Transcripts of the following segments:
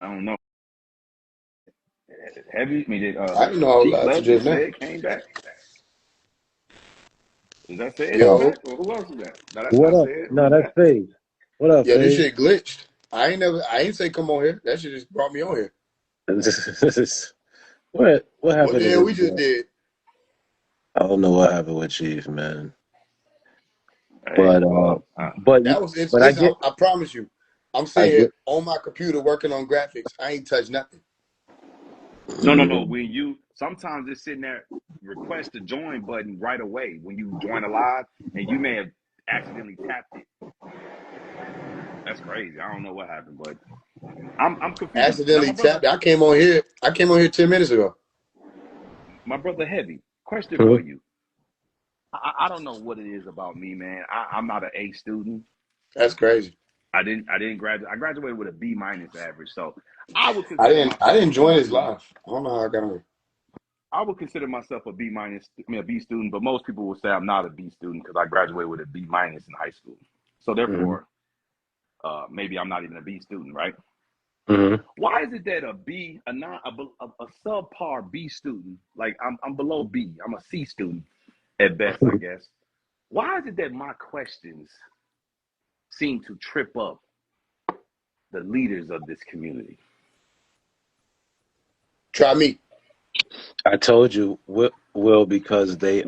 I don't know. Heavy, I mean, did I didn't know a whole Chief lot to left just and now. said came back? Is that said in the Yo, back? Or who else is that? No, that's What not up? said. No, Who's that's that? Faise. What up, yeah, this Faise? shit glitched. I ain't say come on here. That shit just brought me on here. What What happened the to hell this we just boy? did? I don't know what happened with Chief, man. Hey, But well, but That was it's. but I Listen, get I promise you, I'm I sitting here get. on my computer working on graphics. I ain't touched nothing. no. Mm, When you sometimes it's sitting there, request the join button right away when you join a live, and you may have accidentally tapped it. That's crazy. I don't know what happened, but I'm confused. Now Accidentally tapped it. I came on here. I came on here 10 minutes ago. my brother Heavy. Question for mm, you. I don't know what it is about me, man. I'm not an A student. That's crazy. I didn't graduate. I graduated with a B minus average. So I would I consider didn't. I myself a didn't B join his student. live. I don't know how I got on here. I would consider myself a B minus, I mean, a B student, but most people will say I'm not a B student because I graduated with a B minus in high school. So mm, therefore, maybe I'm not even a B student, right? mm. Why is it that a B, a non, a subpar B student, like I'm below B, I'm a C student at best, I guess. Why is it that my questions seem to trip up the leaders of this community? Try me. I told you, Will, because they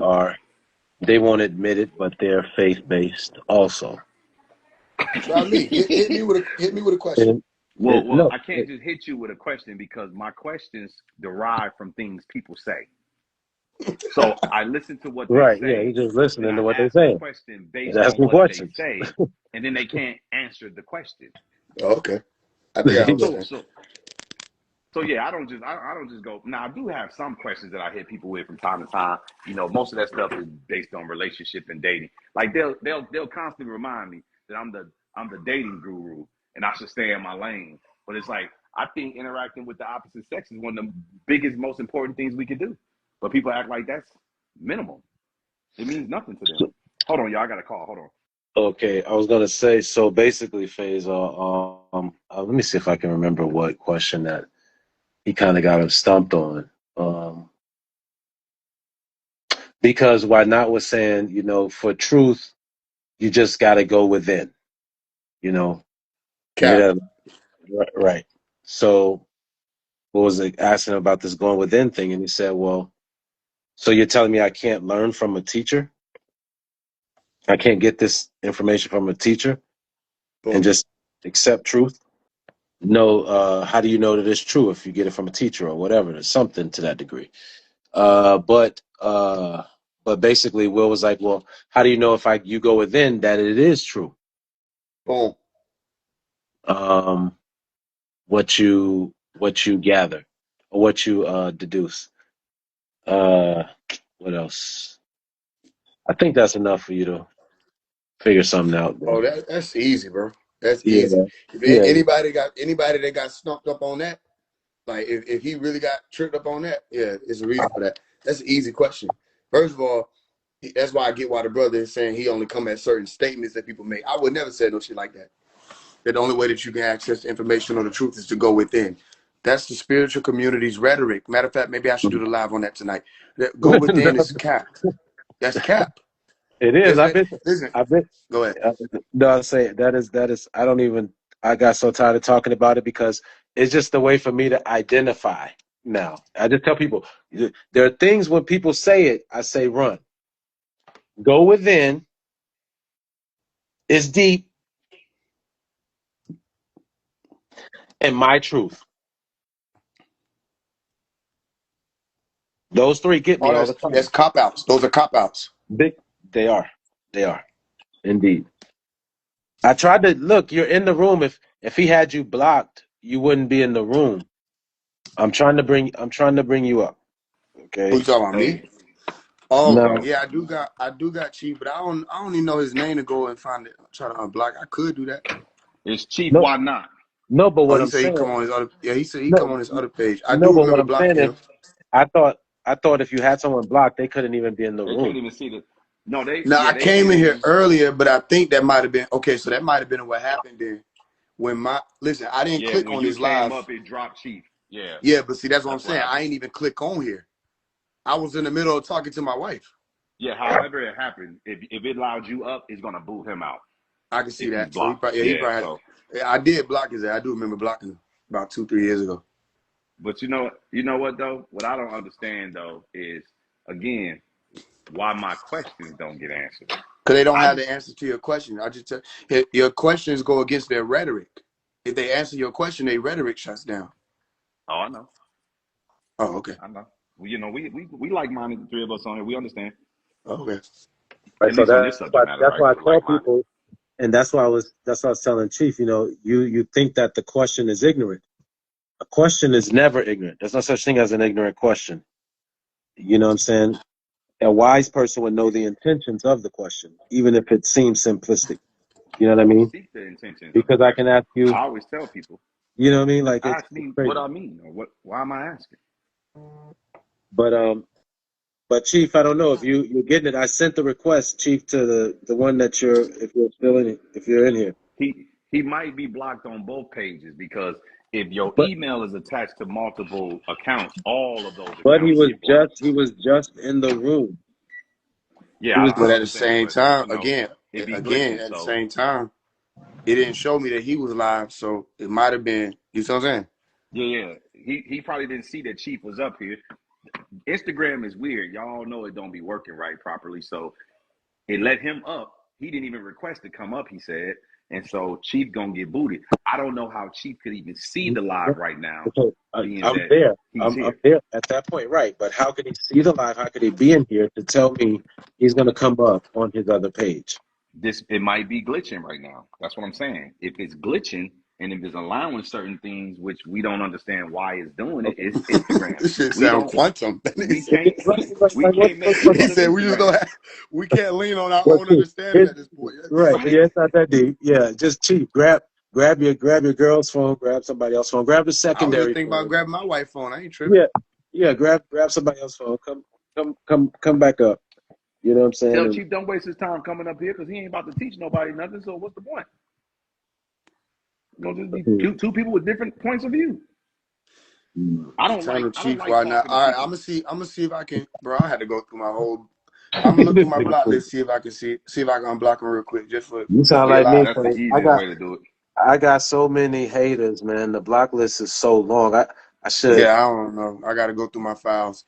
won't admit it, but they're faith based also. Try me. Hit me with a question. And, Well, no, I can't just hit you with a question because my questions derive from things people say. So I listen to what they right? Yeah, you're say, just then listening I to what they're ask a saying. question Just based on asking what they questions. say, and then they can't answer the question. Oh, okay. I think I So understand. so so yeah, I don't just go. Now I do have some questions that I hit people with from time to time. You know, most of that stuff is based on relationship and dating. Like they'll constantly remind me that I'm the dating guru and I should stay in my lane. But it's like I think interacting with the opposite sex is one of the biggest, most important things we could do. But people act like that's minimal. It means nothing to them. Hold on, y'all. I got a call. Hold on. Okay, I was gonna say, so basically, Faze, let me see if I can remember what question that he kind of got him stumped on. Because why not was saying, for truth, you just got to go within, you know, you Cap. hear that? Right. So what was it asking about this going within thing? And he said, well, so you're telling me I can't learn from a teacher? I can't get this information from a teacher and Boom. just accept truth? No, how do you know that it's true if you get it from a teacher or whatever? There's something to that degree. But basically, Will was like, "Well, how do you know if you go within that it is true? Boom. Um, what you gather, or what you deduce. Uh, what else? I think that's enough for you to figure something out, Oh, bro. that's easy, bro. That's Yeah, easy. If yeah. anybody that got stumped up on that, like if he really got tripped up on that, yeah, it's a reason for that. That's an easy question. First of all, that's why I get why the brother is saying he only come at certain statements that people make. I would never say no shit like that. That the only way that you can access the information or the truth is to go within. That's the spiritual community's rhetoric. Matter of fact, maybe I should do the live on that tonight. That go within is cap. That's cap. It is. I've been. Listen, I've been. go ahead. No, I say that is. I don't even. I got so tired of talking about it because it's just a way for me to identify. Now, I just tell people there are things when people say it, I say run, go within. It's deep and my truth. Those three get me Oh, all the that's time. cop outs. Those are cop outs. Big. They are. They are indeed. I tried to look. You're in the room. If he had you blocked, you wouldn't be in the room. I'm trying to bring you up. Who Okay. you talking about? Me? Hey, Oh, No. yeah, I do got Chief, but I don't even know his name to go and find it. Try to unblock. I could do that. it's Chief. No. Why not? No. But Oh, what he I'm said he saying. come on his other. Yeah, he said he come No. on his other page. I No. do But what remember I'm saying blocking is, him. I thought if you had someone blocked, they couldn't even be in the They couldn't room. even see the. No, Now I they came can't in here even. earlier, but I think that might have been okay. So that might have been what happened then. listen, I didn't Yeah, click when on you his came live. up, it dropped Chief. Yeah, Yeah, but see, that's what I'm that's what saying. I happened. ain't even click on here. I was in the middle of talking to my wife. Yeah, however it happened, if it allowed you up, it's gonna boot him out I can see if he's that. So blocked. he Yeah, probably had, so. yeah, I did block his ass. I do remember blocking him about 2-3 years ago. But you know what though? What I don't understand though is, again, why my questions don't get answered. Because they don't I have the answer to your question. I just tell your questions go against their rhetoric. If they answer your question, their rhetoric shuts down. oh, I know, Oh, okay. I know. Well, we like minded, the three of us on here. We understand, Okay. Right, at so least on this subject matter, that's right? why I We're tell like minded. people, and that's what I was telling Chief. You know, you think that the question is ignorant. A question is never ignorant. There's no such thing as an ignorant question. You know what I'm saying? A wise person would know the intentions of the question, even if it seems simplistic. You know what I mean? Seek the intentions of the Because I can question. ask you, I always tell people, you know what I mean? just Like ask it's me what crazy. I mean or what. Why am I asking? But Chief, I don't know if you're getting it. I sent the request, Chief, to the one that if you're in here. He might be blocked on both pages because if your But email is attached to multiple accounts, all of those but accounts get blocked. he was just in the room. He Yeah, was I But just at the understand, same but time, you know, it be again, glitching. at the So same time, it didn't show me that he was live. So it might have been, you see what I'm saying? yeah, he probably didn't see that Chief was up here. Instagram is weird. Y'all know it don't be working right properly. So it let him up. He didn't even request to come up, he said. And so Chief gonna get booted. I don't know how Chief could even see the live right now, okay. being I'm that there. he's I'm here. there at that point, right? But how could he see the live? How could he be in here to tell me he's going to come up on his other page? It might be glitching right now. That's what I'm saying. If it's glitching and if it's allowing certain things which we don't understand why it's doing it, Okay. it's Instagram. This shit We sound don't quantum. we Okay, can't right, right, we right. can't make What He sense of said we just Instagram. don't have, we can't lean on our Well, own Chief, understanding at this point. right. Right. Yeah, it's not that deep. Yeah, just Chief. Grab your girl's phone. Grab somebody else's phone. Grab the I was just secondary thinking about phone. grabbing my wife's phone. I ain't tripping. Yeah, yeah. Grab somebody else's phone. Come back up. You know what I'm saying? Tell And Chief don't waste his time coming up here because he ain't about to teach nobody nothing. So what's the point? You know, just be two people with different points of view. Eternal I don't Chief, like why not? talking to All right, I'm people. gonna see if I can, bro. I had to go through my whole. I'm gonna look through my Nigga, block list, see if I can see if I can unblock him real quick, just for you sound we like me. alive. That's the Cause easiest way to do it. I got so many haters, man. The block list is so long. I should. Yeah, I don't know. I gotta go through my files.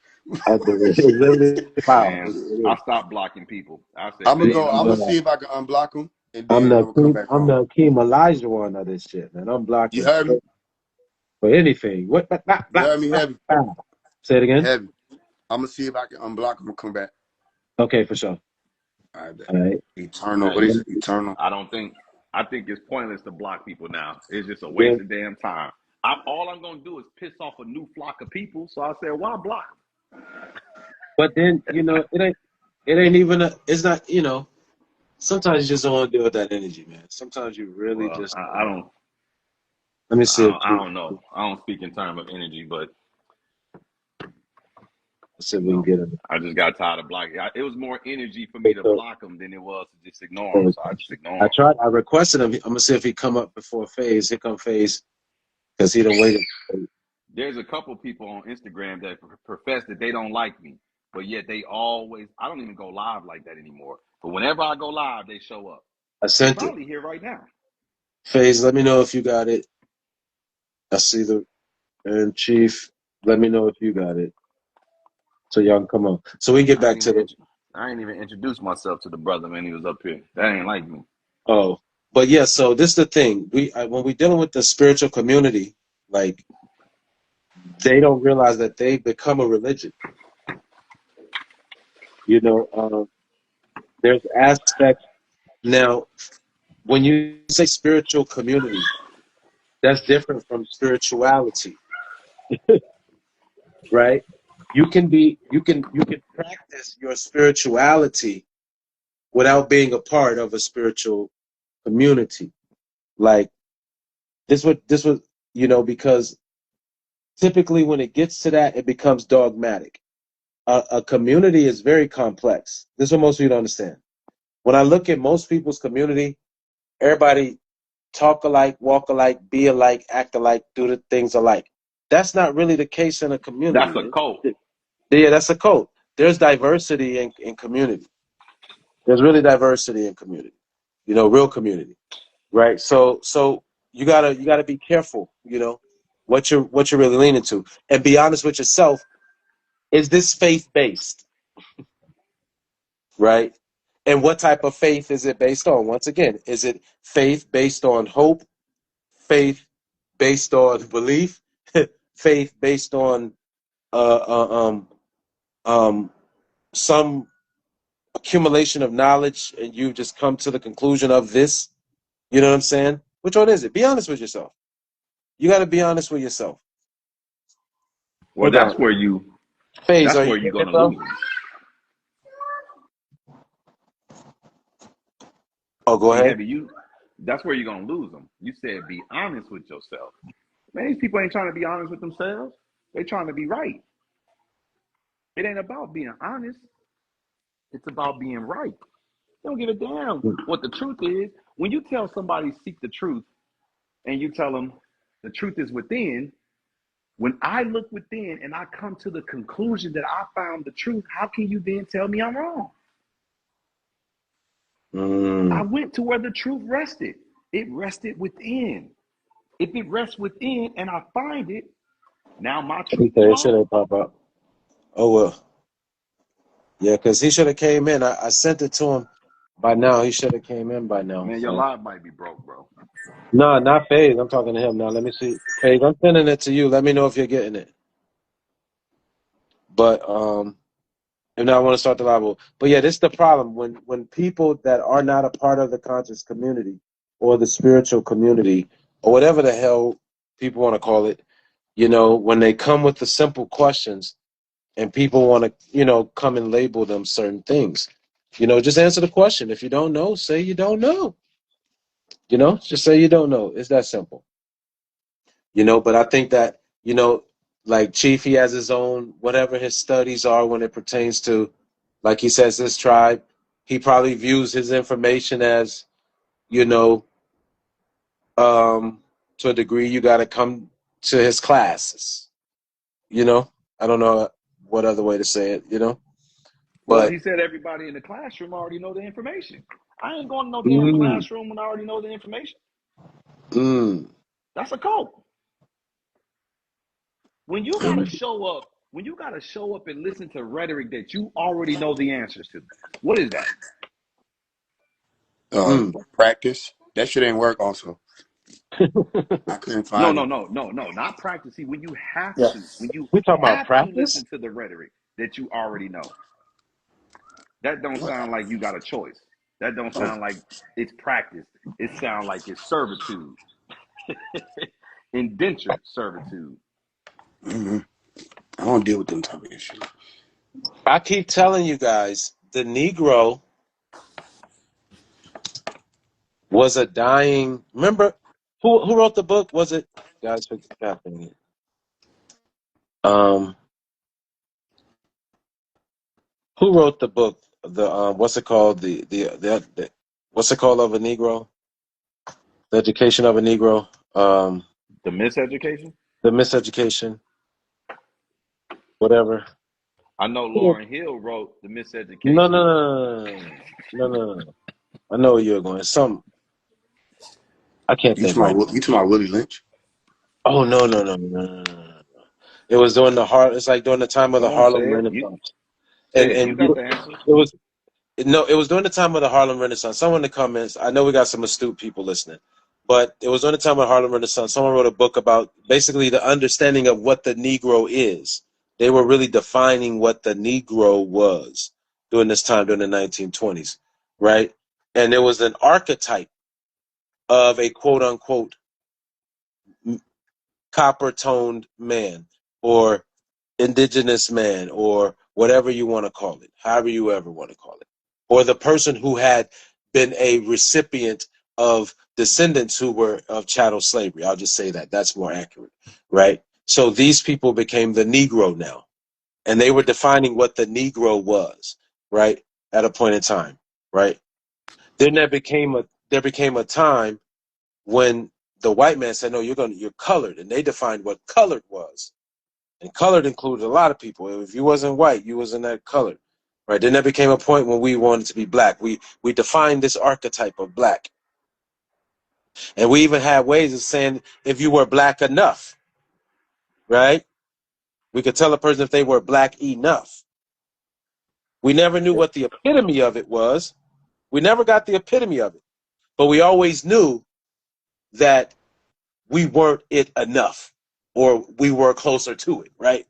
I do. It's really foul. Man, It I is. stopped blocking people. I said, I'm gonna man, you go. know I'm gonna what? see if I can unblock him, and I'm then I'm the gonna come King, back I'm on. the Akeem Elijah one of this shit, man. I'm You blocking heard me? for anything. What? You heard me, heavy, Say it again. heavy. I'm gonna see if I can unblock him and come back. Okay, for sure. All right, bet. All right. Eternal. What Hey, is it? Eternal. I think it's pointless to block people now. It's just a Yeah. waste of damn time. All I'm gonna do is piss off a new flock of people. So I said, why block? But then it ain't even it's not sometimes you just don't want to deal with that energy, man. Sometimes you really Well, just I don't. let me see if I don't know. I don't speak in terms of energy, but let's see if you we can know, get him. I just got tired of blocking. It was more energy for me to So, block them than it was to just ignore them. So I just ignore them. I requested him. I'm gonna see if he come up before Faise. Here come Faise because he done waited. There's a couple people on Instagram that profess that they don't like me, but yet they always. I don't even go live like that anymore. But whenever I go live, they show up. I They sent it. probably here right now. Faise, let me know if you got it. I see and Chief, let me know if you got it. So y'all can come on. So we get back to the I ain't even introduced myself to the brother, man. He was up here. That ain't like me. oh, but yeah. So this is the thing. When we dealing with the spiritual community, like they don't realize that they become a religion. You know, there's aspects now. When you say spiritual community, that's different from spirituality, right? You can practice your spirituality without being a part of a spiritual community. Like this was because typically when it gets to that, it becomes dogmatic. A community is very complex. This is what most people don't understand. When I look at most people's community, everybody talk alike, walk alike, be alike, act alike, do the things alike. That's not really the case in a community. That's a cult. Yeah, that's a cult. There's diversity in community. There's really diversity in community. You know, real community, right? So you gotta be careful. You know, what you're really leaning to, and be honest with yourself. Is this faith based, right? And what type of faith is it based on? Once again, is it faith based on hope, faith based on belief, faith based on uh, uh, some accumulation of knowledge, and you just come to the conclusion of this? You know what I'm saying? Which one is it? Be honest with yourself. You got to be honest with yourself. Well, Hold on. that's where you're gonna lose them. Oh, go ahead. Heavy, that's where you're gonna lose them. You said be honest with yourself. Man, these people ain't trying to be honest with themselves. They trying to be right. It ain't about being honest. It's about being right. They don't give a damn what the truth is. When you tell somebody seek the truth, and you tell them the truth is within, when I look within and I come to the conclusion that I found the truth, how can you then tell me I'm wrong? I went to where the truth rested. It rested within. If it rests within and I find it, now my truth is It should wrong. have pop up. Oh well. Yeah, because he should have came in. I sent it to him by now. He should have came in by now. Man, your live might be broke, bro. No, not Faise. I'm talking to him now. Let me see. Faise, I'm sending it to you. Let me know if you're getting it. But and now I want to start the live. But yeah, this is the problem. When people that are not a part of the conscious community or the spiritual community or whatever the hell people want to call it, you know, when they come with the simple questions and people want to, you know, come and label them certain things, you know, just answer the question. If you don't know, say you don't know. You know, just say you don't know. It's that simple. You know, but I think that, you know, like Chief, he has his own, whatever his studies are when it pertains to, like he says, this tribe. He probably views his information as, you know, to a degree, you got to come to his classes. You know, I don't know what other way to say it, you know. Well, But he said everybody in the classroom already know the information. I ain't going to no damn classroom when I already know the information. That's a cult. When you gotta show up, and listen to rhetoric that you already know the answers to, what is that? Practice. That shit ain't work also. I couldn't find it. No, not practice. See, when you have Yeah. to, when you we talking about have to practice? listen to the rhetoric that you already know, that don't sound like you got a choice. That don't sound like it's practice. It sounds like it's servitude, indentured servitude. I don't deal with them type of issues. I keep telling you guys, the Negro was a dying. Remember, who wrote the book? Was it guys? God dang it. Who wrote the book? The what's it called? The what's it called of a Negro? The Education of a Negro. The miseducation. The Miseducation. Whatever. I know Lauryn Hill wrote The No, Miseducation. no. I know where you're going. Some I can't You think right now. talking about Willie Lynch? Oh no. It was during it's like during the time of the Come on, say Harlem it. Renaissance. Say And it. You and got the answer. it was during the time of the Harlem Renaissance. Someone in the comments, I know we got some astute people listening, but it was during the time of the Harlem Renaissance. Someone wrote a book about basically the understanding of what the Negro is. They were really defining what the Negro was during this time, during the 1920s, right? And there was an archetype of a quote unquote copper-toned man or indigenous man or whatever you want to call it, however you ever want to call it, or the person who had been a recipient of descendants who were of chattel slavery. I'll just say that. That's more accurate, right? So these people became the Negro now, and they were defining what the Negro was, right, at a point in time, right? Then there became a time when the white man said, no, you're colored, and they defined what colored was. And colored included a lot of people. If you wasn't white, you wasn't that colored. Right? Then there became a point when we wanted to be black. We defined this archetype of black. And we even had ways of saying if you were black enough, right? We could tell a person if they were black enough. We never knew what the epitome of it was. We never got the epitome of it. But we always knew that we weren't it enough, or we were closer to it, right?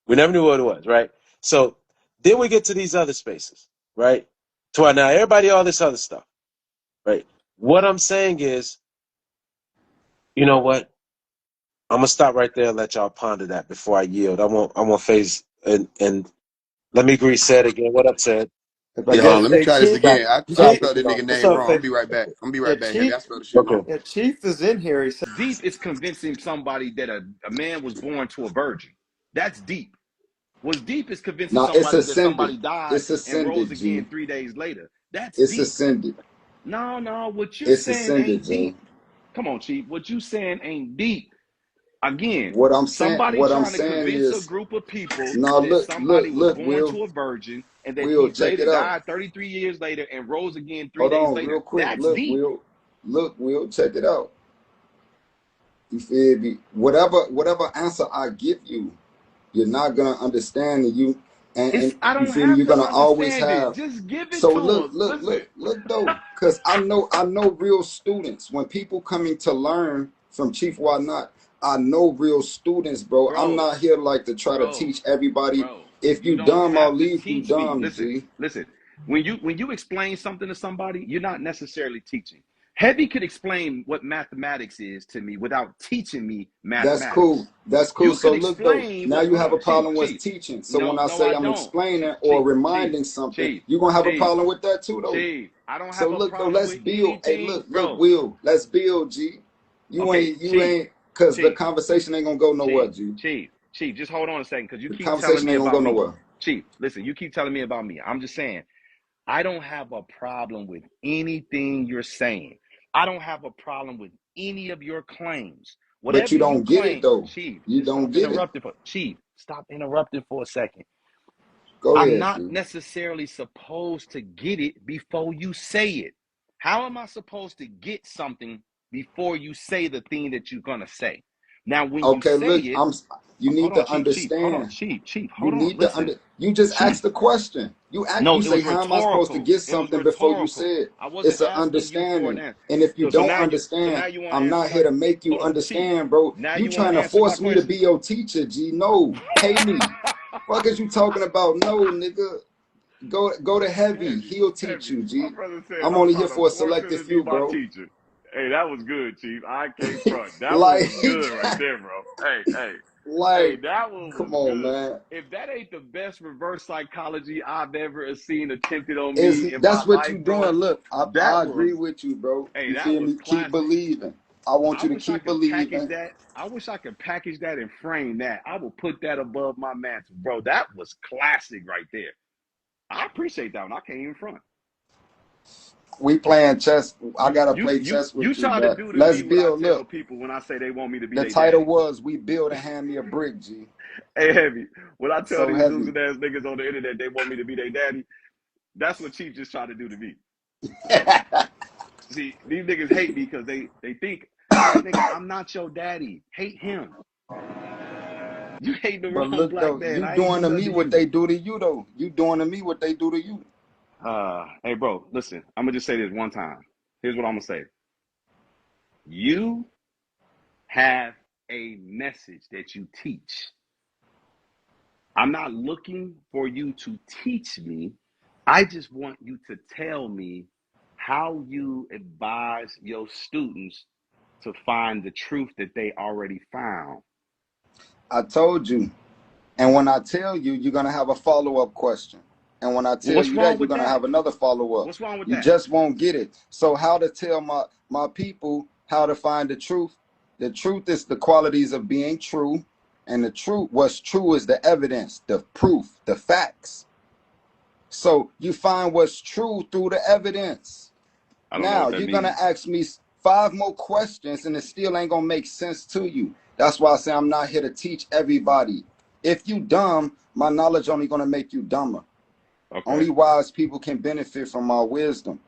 We never knew what it was, right? So then we get to these other spaces, right? To where now everybody, all this other stuff, right? What I'm saying is, you know what? I'm gonna stop right there and let y'all ponder that before I yield. I want Faise and let me agree. Said again. What up, said? Yeah, hold on. Let me try this Chief, again. I You thought I got spelled this the wrong. nigga what's name up, wrong. I'll Faith? be right back. I'm gonna be Yeah, right back, Heavy. Chief. I spelled the shit Okay. wrong. Yeah, Chief is in here. He said, Deep is convincing somebody that a man was born to a virgin. That's deep. What's deep is convincing Now it's somebody that ascended. somebody died It's and rose ascended, G. again 3 days later. That's It's deep. ascended. No, what you're It's saying ascended, ain't G. deep. Come on, Chief. What you saying ain't deep. Again, What I'm saying, somebody what I'm trying to saying convince a is, group of people no, that look, look, somebody was look, born Will, to a virgin and that Will, he check later it out. died 33 years later and rose again three Hold days on, real later. quick. That's Look, deep. Will, check it out. You feel me? Whatever answer I give you, you're not gonna understand, and I you don't feel me? have You're to gonna always understand it. have. Just give it So to us. Listen, look though, because I know real students. When people coming to learn from Chief Why Not, I know real students, bro. I'm bro, not here like to try to bro, teach everybody. bro. If You you don't dumb, I'll have to leave you teach me. dumb, Listen, G. listen. When you explain something to somebody, you're not necessarily teaching. Heavy could explain what mathematics is to me without teaching me That's mathematics. cool. That's cool. You So could look though, explain now what. you Hold have a on, Chief, problem with Chief. teaching. So when No, I no, say I I'm don't. explaining or Chief, Chief, reminding something, Chief, you're gonna have a Chief, problem with that too though. Chief. I don't So have a look though, problem let's with build. Hey, anything, look, bro. Will, let's build, G. You Okay, ain't, you Chief, ain't, cause the Chief, conversation ain't gonna go nowhere, Chief, G. Chief. Just hold on a second, because you The keep telling conversation me ain't gonna go about me. nowhere. Chief, listen, you keep telling me about me. I'm just saying, I don't have a problem with anything you're saying. I don't have a problem with any of your claims. But Whatever you you don't get it claim, though. Chief, You just don't stop get it. interrupting for Chief, stop interrupting for a second. Go I'm ahead, not G. necessarily supposed to get it before you say it. How am I supposed to get something before you say the thing that you're gonna say? Now, when you Okay, say look, it, you hold need on, to Chief, hold on, understand. Chief, You hold on, need to listen, you just asked Chief. the question. No, You it say, was how am I supposed to rhetorical. get It was something before you rhetorical. say it? I It's wasn't an asking you for an understanding. answer. And if you So don't now understand, you want to I'm answer not my here to make you hold on, Chief. understand, bro. Now You you want trying to to answer my force me to question. be your teacher, G. No, pay me. Fuck is you talking about? No, nigga. Go to Heavy. Heavy, He'll teach heavy. you, My G. brother said I'm I'm only here trying to for a force him selective to be few, my bro. teacher. Hey, that was good, Chief. I can't front. That one Like, was good right there, bro. Hey, like, that one was come on, good. man. If that ain't the best reverse psychology I've ever seen attempted on Is me in my that's what you life, doing? bro, Look, that I was, agree with you, bro. hey, You that feel was me? Keep classic. believing. I want I you to wish I keep could package believing. that. I wish I could package that and frame that. I will put that above my mantle, bro. That was classic right there. I appreciate that one. I can't even front. We playing chess. I You gotta you play you chess you with you, try to man. do to Let's me what I build. tell Look, people when I say they want me to be the their title daddy. was "We Build and Hand Me a Brick." G. Hey, Heavy, when I tell So these Heavy. losing ass niggas on the internet they want me to be their daddy, that's what Chief just tried to do to me. See, these niggas hate me because they think I'm like, nigga, I'm not your daddy. Hate him. You hate the But wrong look black though, man. you I ain't doing do to nothing me to what you. they do to you though. You doing to me what they do to you. Hey, bro, listen. I'm gonna just say this one time. Here's what I'm gonna say. You have a message that you teach. I'm not looking for you to teach me. I just want you to tell me how you advise your students to find the truth that they already found. I told you. And when I tell you, you're gonna have a follow-up question. And when I Well, tell what's you wrong that, you're with gonna that? have another follow-up. What's wrong with You that? just won't get it. So how to tell my people how to find the truth? The truth is the qualities of being true. And the truth, what's true is the evidence, the proof, the facts. So you find what's true through the evidence. I don't know Now what that you're gonna means. ask me, 5 more questions and it still ain't gonna make sense to you. That's why I say I'm not here to teach everybody. If you dumb, my knowledge only gonna make you dumber. Okay. Only wise people can benefit from my wisdom.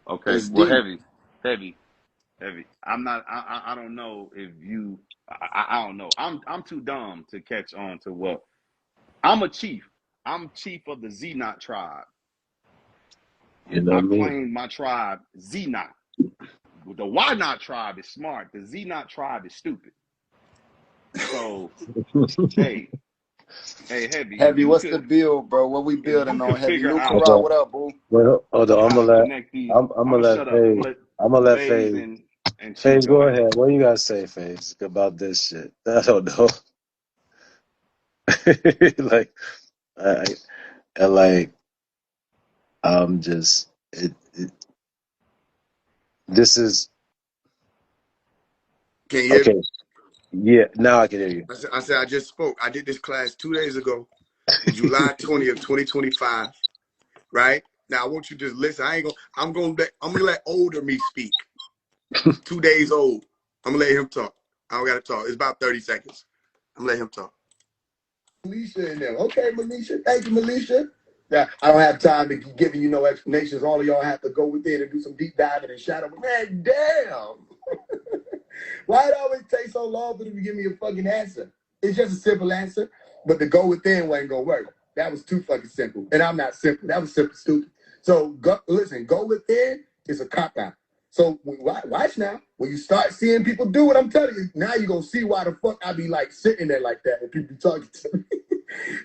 Okay. It's Well, deep. heavy. I'm not. I don't know if you. I don't know. I'm too dumb to catch on to what. I'm a chief. I'm chief of the Z-Knot tribe. You know I me. claim my tribe Z-Knot. The Y-Knot tribe is smart. The Z-Knot tribe is stupid. So, hey, heavy. Heavy, what's the build, bro? What we If you building on, could Heavy? figure New out Hold Corral, on. what up, boo? Well, hold on. how to connect these, I'm I'm gonna gonna let shut up. Faze. I'm gonna let Faze Faze. and Chief Faze, go go ahead. ahead. What you gotta say, Faze, about this shit? I don't know. like, I, and like, I'm just. This is Can you hear okay. me? Yeah, now I can hear you. I said I just spoke. I did this class 2 days ago, July 20th, 2025. Right? Now I want you to just listen. I'm gonna let older me speak. 2 days old. I'm gonna let him talk. I don't gotta talk. It's about 30 seconds. I'm gonna let him talk. Militia in there. Okay, Militia. Thank you, Militia. Yeah, I don't have time to keep giving you no explanations. All of y'all have to go within and do some deep diving and shadow. Man, damn. Why it always take so long for them to give me a fucking answer? It's just a simple answer, but the go within wasn't gonna work. That was too fucking simple. And I'm not simple. That was simple stupid. So listen, go within is a cop out. So watch now. When you start seeing people do what I'm telling you, now you're gonna see why the fuck I be like sitting there like that when people be talking to me.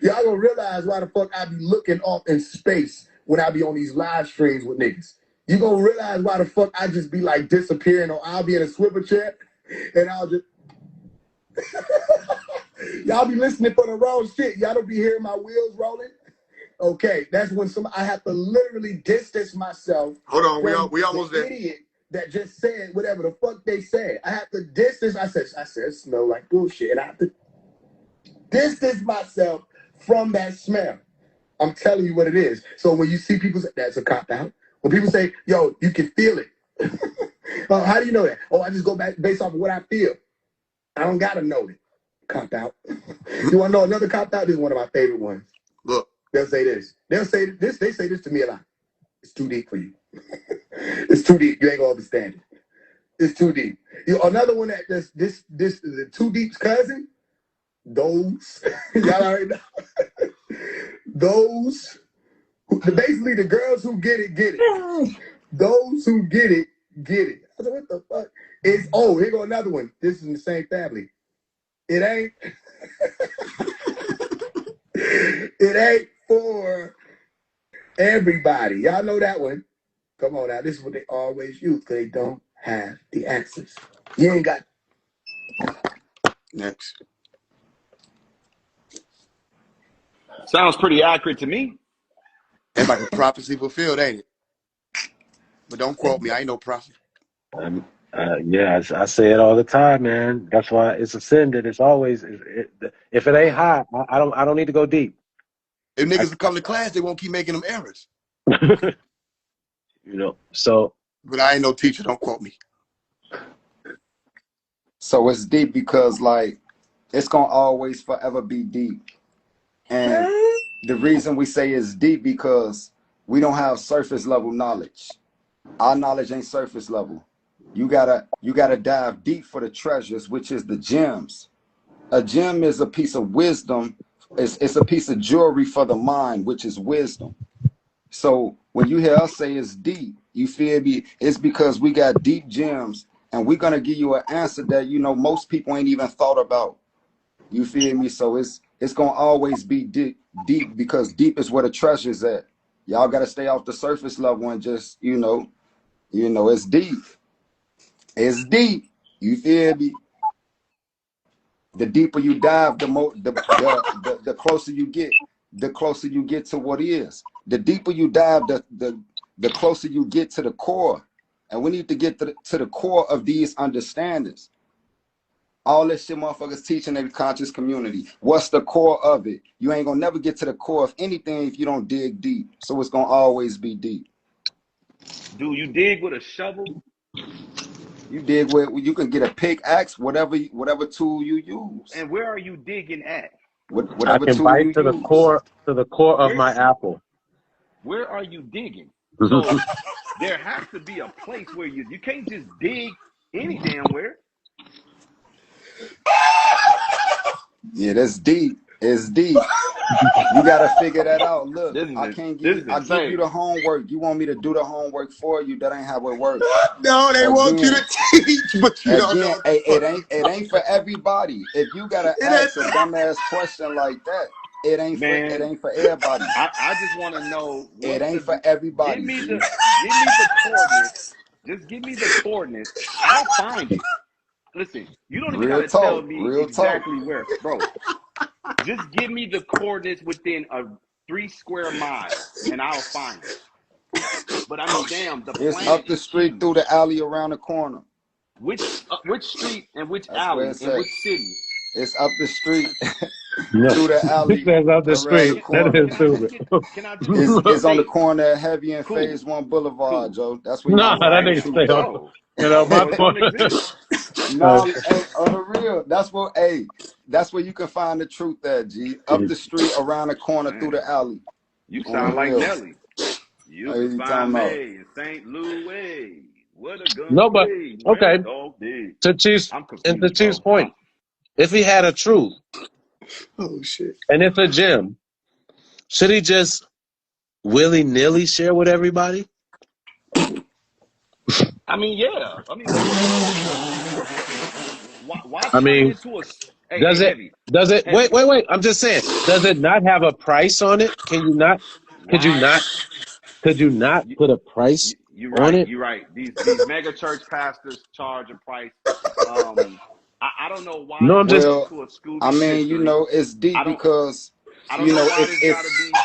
Y'all gonna realize why the fuck I be looking off in space when I be on these live streams with niggas. You gonna realize why the fuck I just be like disappearing, or I'll be in a swivel chair and I'll just y'all be listening for the wrong shit. Y'all don't be hearing my wheels rolling. Okay, that's when I have to literally distance myself. Hold on, we almost there. Idiot that just said whatever the fuck they said. I have to distance. I said it smell like bullshit. And I have to distance myself from that smell. I'm telling you what it is. So when you see people say that's a cop out. When people say, yo, you can feel it. How do you know that? Oh, I just go back based off of what I feel. I don't gotta know it. Cop out. You wanna know another cop out? This is one of my favorite ones. Look, they'll say this. They say this to me a lot. It's too deep for you. It's too deep. You ain't gonna understand it. It's too deep. Another one that this is the too deep's cousin. Those y'all already know. Those basically the girls who get it, get it. Those who get it, get it. I said, what the fuck? Here go another one. This is in the same family. It ain't it ain't for everybody. Y'all know that one. Come on now. This is what they always use because they don't have the answers. You ain't got next. Sounds pretty accurate to me. That's like a prophecy fulfilled, ain't it? But don't quote me. I ain't no prophet. Yeah, I say it all the time, man. That's why it's a sin that it's always. If it ain't hot, I don't need to go deep. If niggas will come to class, they won't keep making them errors. So. But I ain't no teacher. Don't quote me. So it's deep because like it's gonna always forever be deep. And the reason we say it's deep because we don't have surface level knowledge. Our knowledge ain't surface level. You gotta dive deep for the treasures, which is the gems. A gem is a piece of wisdom. It's a piece of jewelry for the mind, which is wisdom. So when you hear us say it's deep, you feel me? It's because we got deep gems, and we're gonna give you an answer that most people ain't even thought about. You feel me? So it's gonna always be deep because deep is where the treasure's at. Y'all gotta stay off the surface level and just it's deep. It's deep. You feel me? The deeper you dive, the closer you get. The closer you get to what is. The deeper you dive, the closer you get to the core. And we need to get to the core of these understandings. All this shit motherfuckers teaching in the conscious community. What's the core of it? You ain't gonna never get to the core of anything if you don't dig deep. So it's gonna always be deep. Do you dig with a shovel You dig where you can get a pickaxe, whatever tool you use. And where are you digging at? I Whatever can tool bite you to the use. core of Where my apple. where are you digging? So there has to be a place where you can't just dig any damn where. Yeah, that's deep. It's deep. You gotta figure that out. Look, This is I can't this give is I give you insane. the homework. You want me to do the homework for you? That ain't how it works. No, they want you Again, to teach, but you don't know again, what the hey, fuck. it ain't for everybody. If you gotta It ask a ain't. dumbass question like that, it Man, ain't for everybody. I just want to know It what's ain't for the everybody, G. give me the coordinates. Just give me the coordinates. I'll find it. Listen, you don't even got Real to tell talk, me real talk. exactly where, bro. Just give me the coordinates within a 3 square mile, and I'll find it. But I Oh mean, shit. damn, the It's planet up the is street through huge. the alley around the corner. Which street and which That's where alley it's and at. which city? It's up the street No, through the he alley says up the around the street. Can, That corner. is can I just stupid. get can I just get the It's on the state? corner of Heavy and Cool, Phase One Boulevard, cool. Joe. That's where you No, can All that find the right. nigga truth stay at. on. Oh, You know, so my it don't point. exist. No, hey, on the real. That's where you can find the truth at, G. Up the street, around the corner, through the Man, alley. you On the sound like real. Nelly. You Hey, can you find talking me about? in St. Louis. What a No, gun but way. okay. Red dog day. To Chief's I'm and to confused, Chief's bro. point, if he had a truth Oh shit. and it's a gem, should he just willy nilly share with everybody? I mean, yeah. I mean, what the fuck? Why I turn it mean, into a? Hey, does hey, it? heavy, Does it? Wait, heavy. wait, wait. I'm just saying. Does it not have a price on it? Can you not? Could you Why? not? Could you not You, put a price you're on right. it? You're right. These mega church pastors charge a price. Um, I don't know why No, it I'm got to just. be Well, to a I Scooby's mean, mystery. it's deep I don't because, I don't know why if this got to be.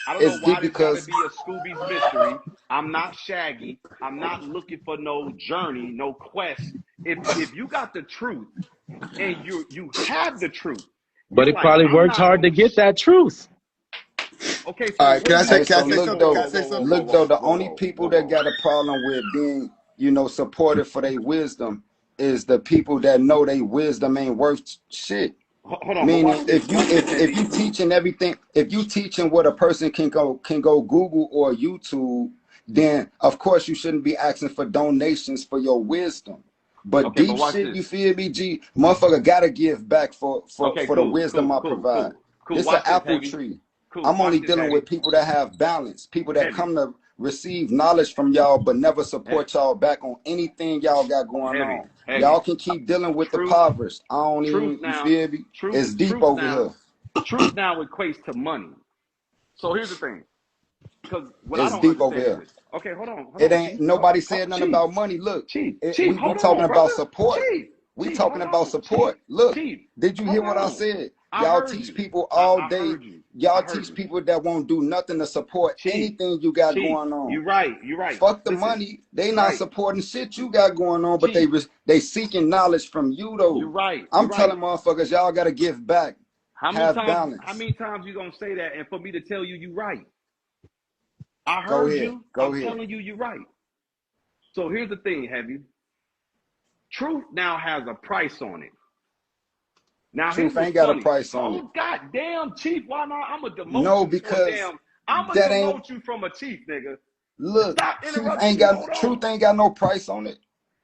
I don't know it's why deep this got to because, be a Scooby's mystery. I'm not Shaggy. I'm not looking for no journey, no quest. If you got the truth and you have the truth, But you're he like, probably I'm worked not hard to gonna. get that truth. Okay, All so right, what do you? hey, can I so say look something? Can I though, say something? the Whoa, only whoa, people whoa, that whoa. got a problem with being, supported for their wisdom is the people that know their wisdom ain't worth shit. Hold on, but Meaning, watch this. Watch this, if heavy. you teaching everything, if you teaching what a person can go Google or YouTube, then of course you shouldn't be asking for donations for your wisdom. But Okay, but deep watch shit, this. you feel me, G? Motherfucker gotta give back Okay, for the cool, wisdom cool, I cool, provide. cool, cool. This an Watch this, apple heavy. tree. Cool. I'm Watch only this, dealing with heavy. people that have balance, people that Heavy. come to receive knowledge from y'all, but never He- support y'all back on anything y'all got going heavy. on. Y'all Heavy. can keep dealing with the Truth. impoverished. I don't Truth even, you now. feel me? Truth. It's deep Truth over now. here. Truth now equates to money. So here's the thing. Because what I It's don't deep over understand is here. this. Okay, hold It on, ain't Chief. Hold, nobody said nothing Chief. about money. Look, Chief, we hold talking on, about brother. support. Chief. We Chief, talking hold about on. support. Look, Chief, did you hear hold what I on. said? I Y'all heard teach you. people all I day. heard you. I Y'all heard teach you. people that won't do nothing to support Chief. anything you got Chief. going on. You're right. You're right. Fuck the Listen. money. They not Right. supporting shit you got going on, but Chief. they seeking knowledge from you You're though. right. You're I'm right. telling motherfuckers, y'all gotta give back. Have How balance. many times you gonna say that and for me to tell you you right? I Go heard ahead. you. Go I'm ahead. telling you you're right. So here's the thing, Heavy. Truth now has a price on it. Now here's Truth what's ain't got a funny. price on it. Oh goddamn, Chief, why not? I'ma demote No, you to a because damn. I'ma that ain't demote you from a chief, nigga. look, Stop interrupting me. Hold on. truth ain't got no price on it.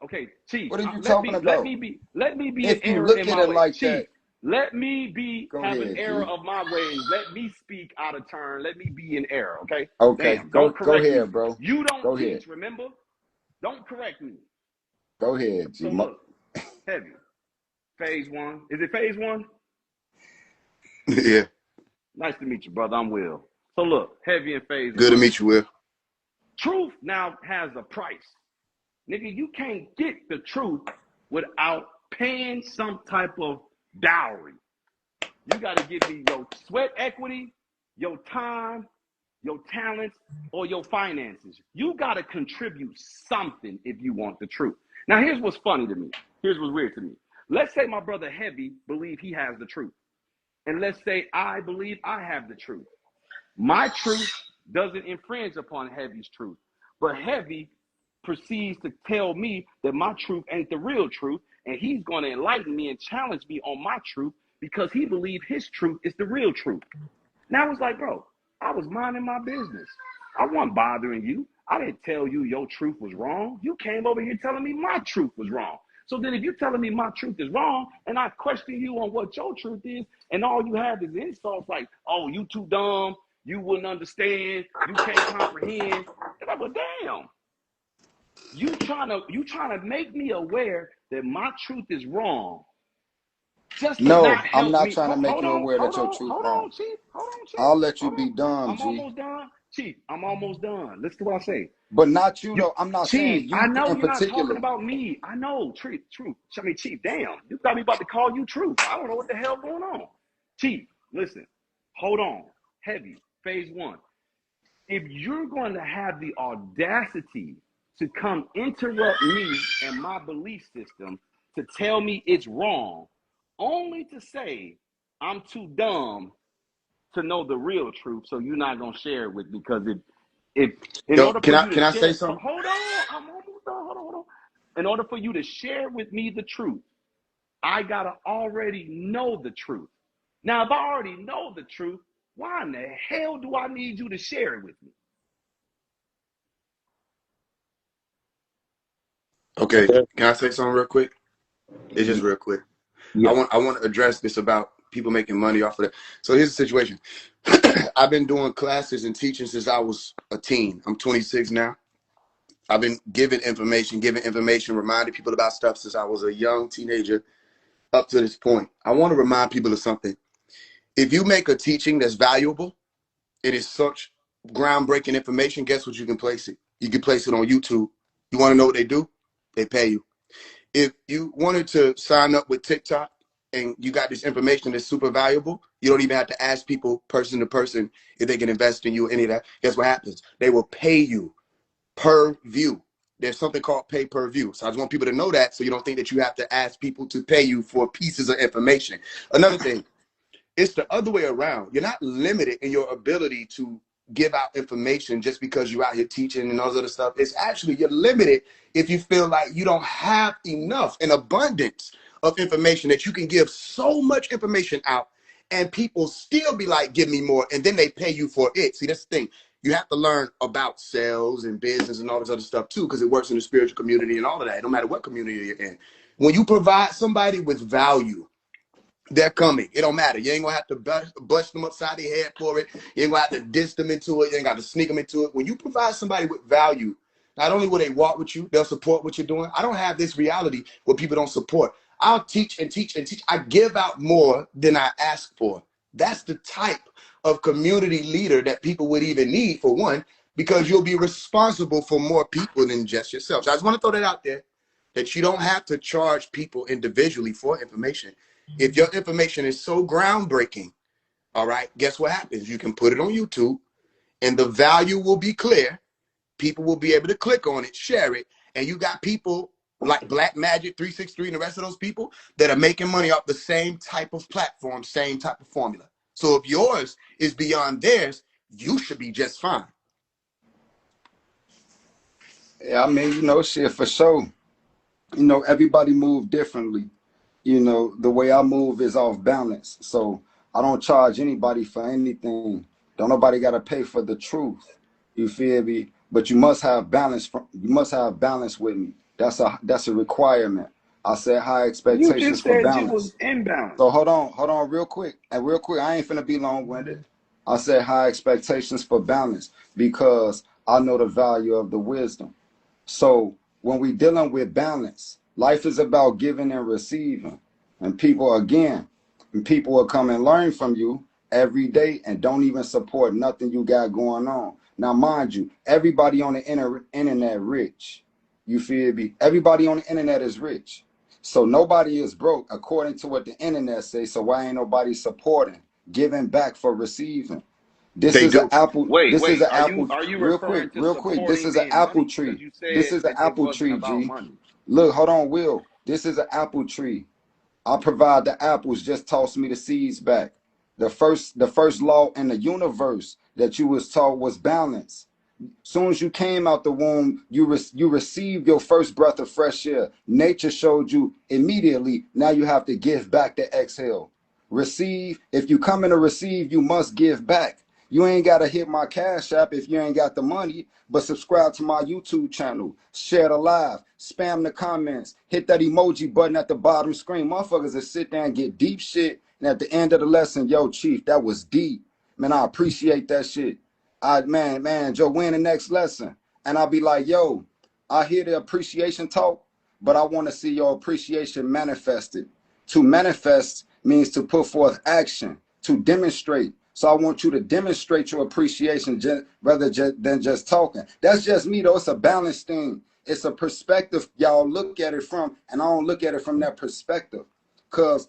Okay, Chief, What are you let talking me about? be an If you error look in at my it way. like Chief, that, let me be go have an ahead, error G. of my ways. Let me speak out of turn. Let me be in error. Okay. Okay, Damn. Don't go correct me. ahead, bro. You don't Go ahead. teach, remember? Don't correct me. Go ahead, So G. look, Heavy. Phase one. Is it phase one? Yeah. Nice to meet you, brother. I'm Will. So look, Heavy in phase Good to one. meet you, Will. Truth now has a price. Nigga, you can't get the truth without paying some type of dowry. You got to give me your sweat equity, your time, your talents, or your finances. You got to contribute something if you want the truth. Now, here's what's funny to me. Here's what's weird to me. Let's say my brother Heavy believe he has the truth. And let's say I believe I have the truth. My truth doesn't infringe upon Heavy's truth. But Heavy proceeds to tell me that my truth ain't the real truth, and he's going to enlighten me and challenge me on my truth because he believes his truth is the real truth. Now it's like, bro, I was minding my business. I wasn't bothering you. I didn't tell you your truth was wrong. You came over here telling me my truth was wrong. So then if you're telling me my truth is wrong and I question you on what your truth is, and all you have is insults like, oh, you too dumb, you wouldn't understand, you can't comprehend. And I'm like, well, damn. You trying to make me aware that my truth is wrong just to No, not I'm help not me. trying to make Hold you on, aware that hold your on, truth hold wrong. on, Chief. Hold on, Chief. I'll let you Hold be on. done, I'm G. almost done. Chief, I'm almost done. Listen to what I say. But not you You, though. I'm not Chief, saying I you know in you're not talking particular. about me. I know, Truth. I mean, Chief, damn. You got me about to call you Truth. I don't know what the hell going on. Chief, listen. Hold on. Heavy, phase one. If you're going to have the audacity to come interrupt me and my belief system to tell me it's wrong, only to say I'm too dumb to know the real truth, so you're not gonna share it with me, because if in Yo, order for you to can I say share, something? hold on, I'm almost done, hold on. In order for you to share with me the truth, I gotta already know the truth. Now, if I already know the truth, why in the hell do I need you to share it with me? Okay, Okay. can I say something real quick? It's just real quick. Yeah. I want to address this about people making money off of it. So here's the situation. I've been doing classes and teaching since I was a teen. I'm 26 now. I've been giving information, reminding people about stuff since I was a young teenager up to this point. I want to remind people of something. If you make a teaching that's valuable, it is such groundbreaking information, guess what you can place it? You can place it on YouTube. You want to know what they do? They pay you. If you wanted to sign up with TikTok and you got this information that's super valuable, you don't even have to ask people person to person if they can invest in you or any of that. Guess what happens? They will pay you per view. There's something called pay per view. So I just want people to know that, so you don't think that you have to ask people to pay you for pieces of information. Another thing, it's the other way around. You're not limited in your ability to give out information just because you're out here teaching and all this other stuff. It's actually, you're limited if you feel like you don't have enough, an abundance of information, that you can give so much information out and people still be like, give me more, and then they pay you for it. See, that's the thing. You have to learn about sales and business and all this other stuff too, because it works in the spiritual community and all of that, no matter what community you're in. When you provide somebody with value, they're coming. It don't matter. You ain't gonna have to bust them upside their head for it. You ain't gonna have to diss them into it. You ain't got to sneak them into it. When you provide somebody with value, not only will they walk with you, they'll support what you're doing. I don't have this reality where people don't support. I'll teach and teach and teach. I give out more than I ask for. That's the type of community leader that people would even need, for one, because you'll be responsible for more people than just yourself. So I just want to throw that out there, that you don't have to charge people individually for information. If your information is so groundbreaking, all right, guess what happens? You can put it on YouTube and the value will be clear. People will be able to click on it, share it, and you got people like Black Magic 363 and the rest of those people that are making money off the same type of platform, same type of formula. So if yours is beyond theirs, you should be just fine. Yeah, I mean, shit, for sure. Everybody move differently. The way I move is off balance. So I don't charge anybody for anything. Don't nobody gotta pay for the truth. You feel me? But you must have balance. You must have balance with me. That's a requirement. I set high You expectations just for said you was balance. imbalanced. So hold on, real quick, I ain't finna be long-winded. I set high expectations for balance because I know the value of the wisdom. So when we dealing with balance, life is about giving and receiving. And people will come and learn from you every day and don't even support nothing you got going on. Now, mind you, everybody on the internet rich. You feel me? Everybody on the internet is rich. So nobody is broke according to what the internet says. So why ain't nobody supporting, giving back for receiving? This They is an do. apple. Wait, This is wait. an apple. Are you Real quick, referring to real quick. This supporting is an being apple money? Because tree. you This said is an that it apple wasn't tree, about G. money. Look, hold on, Will. This is an apple tree. I provide the apples. Just toss me the seeds back. The first law in the universe that you was taught was balance. Soon as you came out the womb, you received your first breath of fresh air. Nature showed you immediately. Now you have to give back the exhale. Receive. If you come in to receive, you must give back. You ain't got to hit my Cash App if you ain't got the money, but subscribe to my YouTube channel, share the live, spam the comments, hit that emoji button at the bottom screen. Motherfuckers that sit there and get deep shit, and at the end of the lesson, yo, Chief, that was deep. Man, I appreciate that shit. Man, Joe, win the next lesson. And I'll be like, yo, I hear the appreciation talk, but I want to see your appreciation manifested. To manifest means to put forth action, to demonstrate. So I want you to demonstrate your appreciation rather than just talking. That's just me, though. It's a balanced thing. It's a perspective y'all look at it from, and I don't look at it from that perspective. Because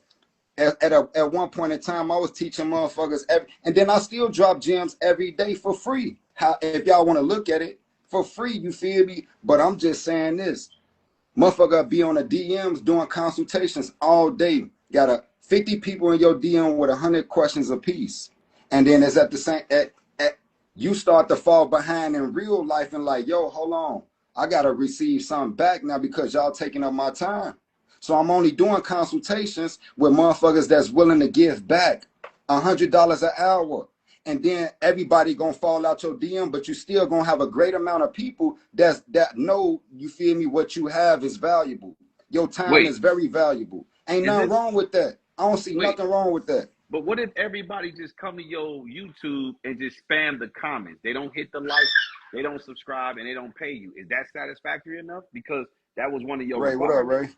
at one point in time, I was teaching motherfuckers, and then I still drop gems every day for free. If y'all want to look at it, for free, you feel me? But I'm just saying this. Motherfucker be on the DMs doing consultations all day. Got 50 people in your DM with 100 questions apiece. And then it's at the same, you start to fall behind in real life and like, yo, hold on. I got to receive something back now because y'all taking up my time. So I'm only doing consultations with motherfuckers that's willing to give back $100 an hour. And then everybody gonna fall out your DM, but you still gonna have a great amount of people that know, you feel me, what you have is valuable. Your time is very valuable. Ain't nothing wrong with that. I don't see nothing wrong with that. But what if everybody just come to your YouTube and just spam the comments? They don't hit the like, they don't subscribe, and they don't pay you. Is that satisfactory enough? Because that was one of your requirements. What up, Ray?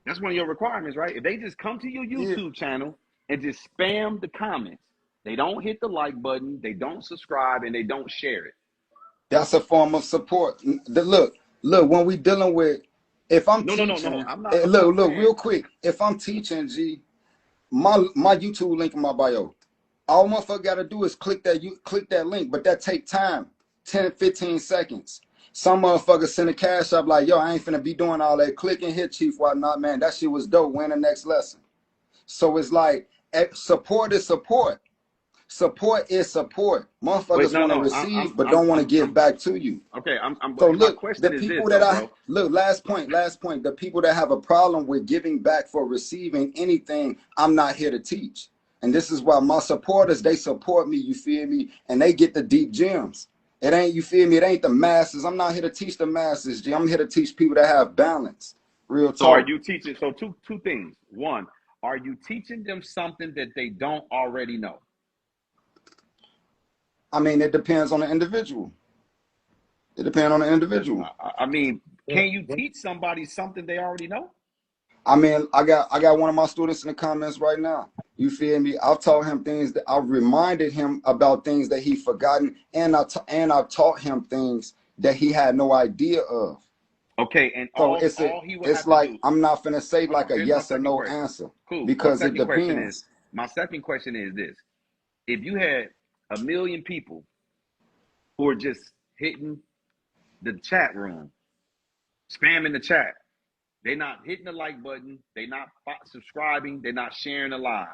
That's one of your requirements, right? If they just come to your YouTube channel and just spam the comments, they don't hit the like button, they don't subscribe, and they don't share it. That's a form of support. Look, when we dealing with, if I'm teaching, I'm not. Look, real quick. If I'm teaching, G, my YouTube link in my bio. All motherfucker got to do is click that link, but that take time, 10, 15 seconds. Some motherfuckers send a Cash App like, yo, I ain't finna be doing all that. Click and hit, Chief, whatnot, man. That shit was dope. Win the next lesson. So it's like, support is support. Support is support. Motherfuckers want to receive, but don't want to give back to you. Okay, so look, the people that last point. The people that have a problem with giving back for receiving anything, I'm not here to teach. And this is why my supporters, they support me, you feel me? And they get the deep gems. It ain't, you feel me? It ain't the masses. I'm not here to teach the masses, G. I'm here to teach people that have balance. Real talk. So are you teaching? So two things. One, are you teaching them something that they don't already know? I mean, it depends on the individual. It depends on the individual. I mean, can you teach somebody something they already know? I mean, I got one of my students in the comments right now. You feel me? I've taught him things that I've reminded him about things that he forgotten, and I've taught him things that he had no idea of. Okay, and so it's like I'm not finna say like a yes or no answer. Cool. Because it depends. My second question is this: if you had 1 million people who are just hitting the chat room, spamming the chat, they're not hitting the like button, they're not subscribing, they're not sharing the live.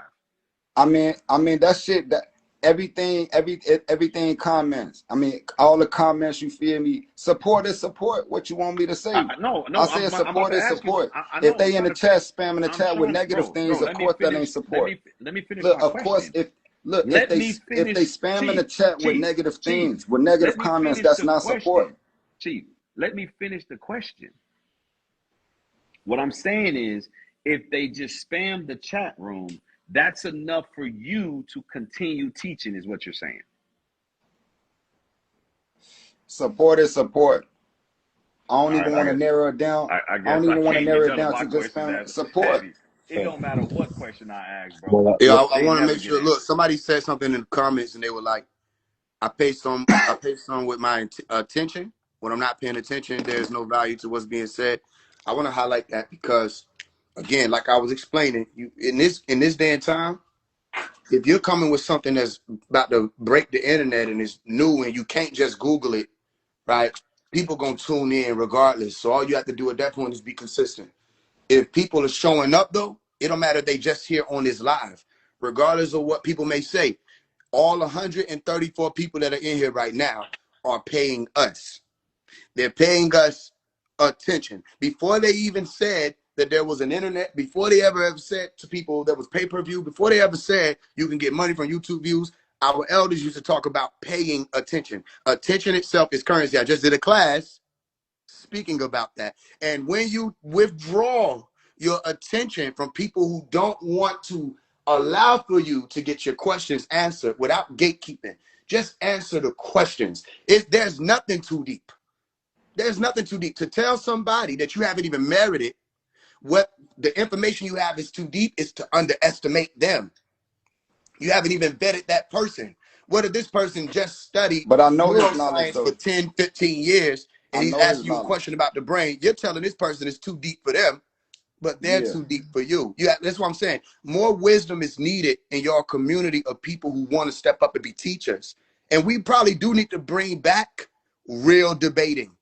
I mean that shit, that everything comments. I mean, all the comments, you feel me? Support is support. What you want me to say? No. I said support is support. If they in the chat spamming the chat with negative things, of course that ain't support. Let me finish. Look, of course, if they spam in the chat with negative things, with negative comments, that's not support. Chief, let me finish the question. What I'm saying is, if they just spam the chat room, that's enough for you to continue teaching, is what you're saying. Support is support. I don't even want to narrow it down. I don't even want to narrow it down to just spam support. It don't matter what question I ask, bro. Yeah, I want to make sure. Look, somebody said something in the comments, and they were like, "I pay some with my attention. When I'm not paying attention, there's no value to what's being said." I want to highlight that because, again, like I was explaining, you in this day and time, if you're coming with something that's about to break the internet and it's new and you can't just Google it, right? People gonna tune in regardless. So all you have to do at that point is be consistent. If people are showing up, though, it don't matter if they just here on this live, regardless of what people may say. all 134 people that are in here right now are paying us. They're paying us attention. Before they even said that there was an internet, before they ever said to people there was pay-per-view, before they ever said you can get money from YouTube views, our elders used to talk about paying attention. Attention itself is currency. I just did a class speaking about that. And when you withdraw your attention from people who don't want to allow for you to get your questions answered without gatekeeping, just answer the questions. There's nothing too deep. There's nothing too deep. To tell somebody that you haven't even merited what the information you have is too deep is to underestimate them. You haven't even vetted that person. What if this person just studied But I know his knowledge neuroscience for though. 10, 15 years, and I he's know his asking you a knowledge. question about the brain? You're telling this person is too deep for them, but they're Yeah. too deep for you. Yeah, that's what I'm saying. More wisdom is needed in your community of people who want to step up and be teachers. And we probably do need to bring back real debating.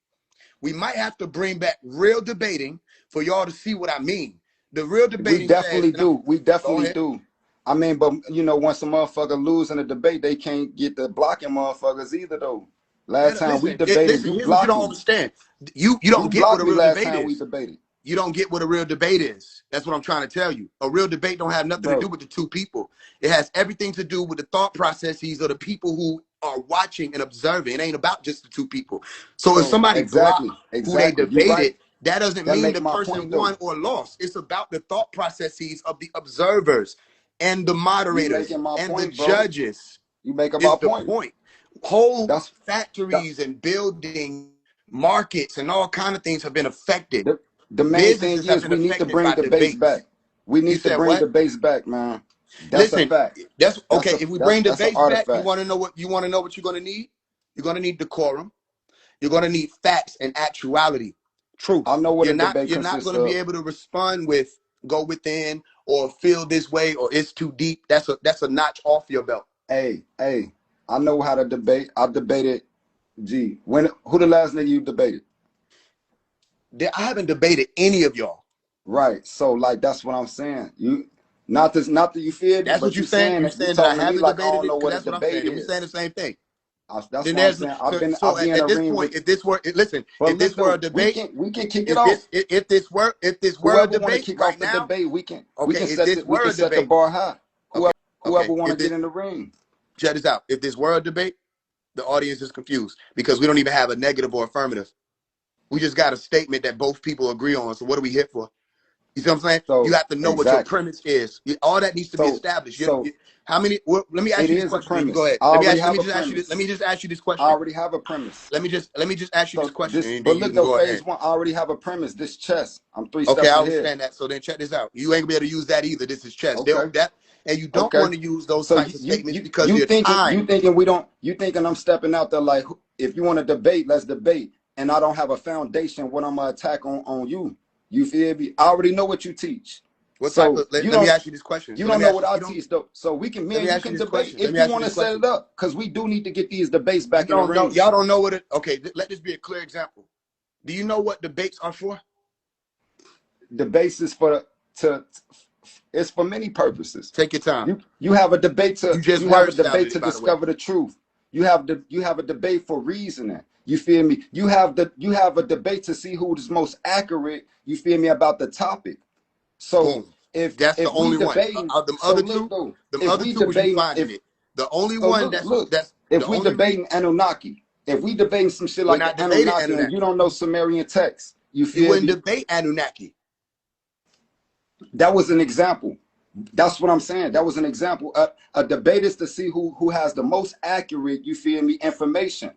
We might have to bring back real debating for y'all to see what I mean. The real We debating says, definitely do. We go definitely ahead. do. I mean, but you know, once a motherfucker lose in a debate, they can't get the blocking motherfuckers either though. Last time we debated, Listen, you here's what you blocked don't me. understand. You You don't get what blocked a me real last debate time we is. debated. You don't get what a real debate is. That's what I'm trying to tell you. A real debate don't have nothing to do Bro. with the two people. It has everything to do with the thought processes of the people who are watching and observing. It ain't about just the two people. So if So somebody blocked who they exactly. You right. debated, that doesn't That mean make the my person point though. won or lost. It's about the thought processes of the observers and the You moderators making my and the point, bro. judges. You making my Is the point. point. Whole That's that factories and buildings, markets, and all kind of things have been affected. the main thing Businesses have is been we need to affected bring by the base debates. back. We You need to said bring what? the base back, man. That's a Listen, fact. that's That's okay. a If we bring the that's an base back, you artifact. want to know what you're going to need? You're going to need decorum. You're going to need facts and actuality, I truth. know what a debate You're not consists going to be of. able to respond with go within or feel this way or it's too deep. That's a notch off your belt. Hey, I know how to debate. I debated. Gee, who the last nigga you debated? I haven't debated any of y'all. Right. So like that's what I'm saying. You not that you feel me, That's what but you're you saying. saying You that you saying that I talking to me haven't like I debated don't it know because what a that's what I'm saying. debate And we saying the is. same thing. That's Then what I'm there's saying. so I'll be in at a this ring point, with. if this were listen, But if look this were a though, debate, we can kick it off. if this were a Whoever want to debate kick right off the now, debate, we okay, can if set this were a the debate, bar high. okay, Whoever want to if get this in the ring. check this out. If this were a debate, the audience is confused because we don't even have a negative or affirmative. We just got a statement that both people agree on. So what are we here for? You see what I'm saying? You So have to know what your exactly. premise is. All that needs to be established. So How many? Well, let me ask it you this is a question. Then you go premise. ahead. I already have a Let premise. me just ask you this I question. already have a premise. Let me just ask you this So question, this, and but then you look can though, go phase ahead. one, I already have a premise. This chess. I'm 3 Okay, steps I ahead. understand that. So then check this out. You ain't gonna be able to use that either. This is chess. Okay. And you don't Okay. want to use those So types of statements because your time. you thinking I'm stepping out there like if you want to debate, let's debate. And I don't have a foundation what I'm gonna attack on you. You feel me? I already know what you teach. What type So of? Let me ask you this question. you So let don't me know ask what you. I You don't. teach though. So me Let me and you ask you can this debate question. Let if me you ask you want to this set question. it up, because we do need to get these debates You back in the don't know. ring. Y'all don't know what it. Okay, let this be a clear example. Do you know what debates are for? The basis for to it's for many purposes. Take your time. You have a debate You just word salad to it, by the way. discover the truth. You have a debate for reasoning. You feel me? You have a debate to see who is most accurate. You feel me about the topic. So Boom. That's the if we only one. debating, Them so other look two, though, them if other we two was you debating, finding if it. The only so one look, that's the if we only reason debating Anunnaki, if we debating some shit we're like the not debating Anunnaki and you Anunnaki. don't know Sumerian text, you You feel wouldn't me? debate Anunnaki. That was an example. That's what I'm saying. That was an example. A debate is to see who has the most accurate, you feel me, information.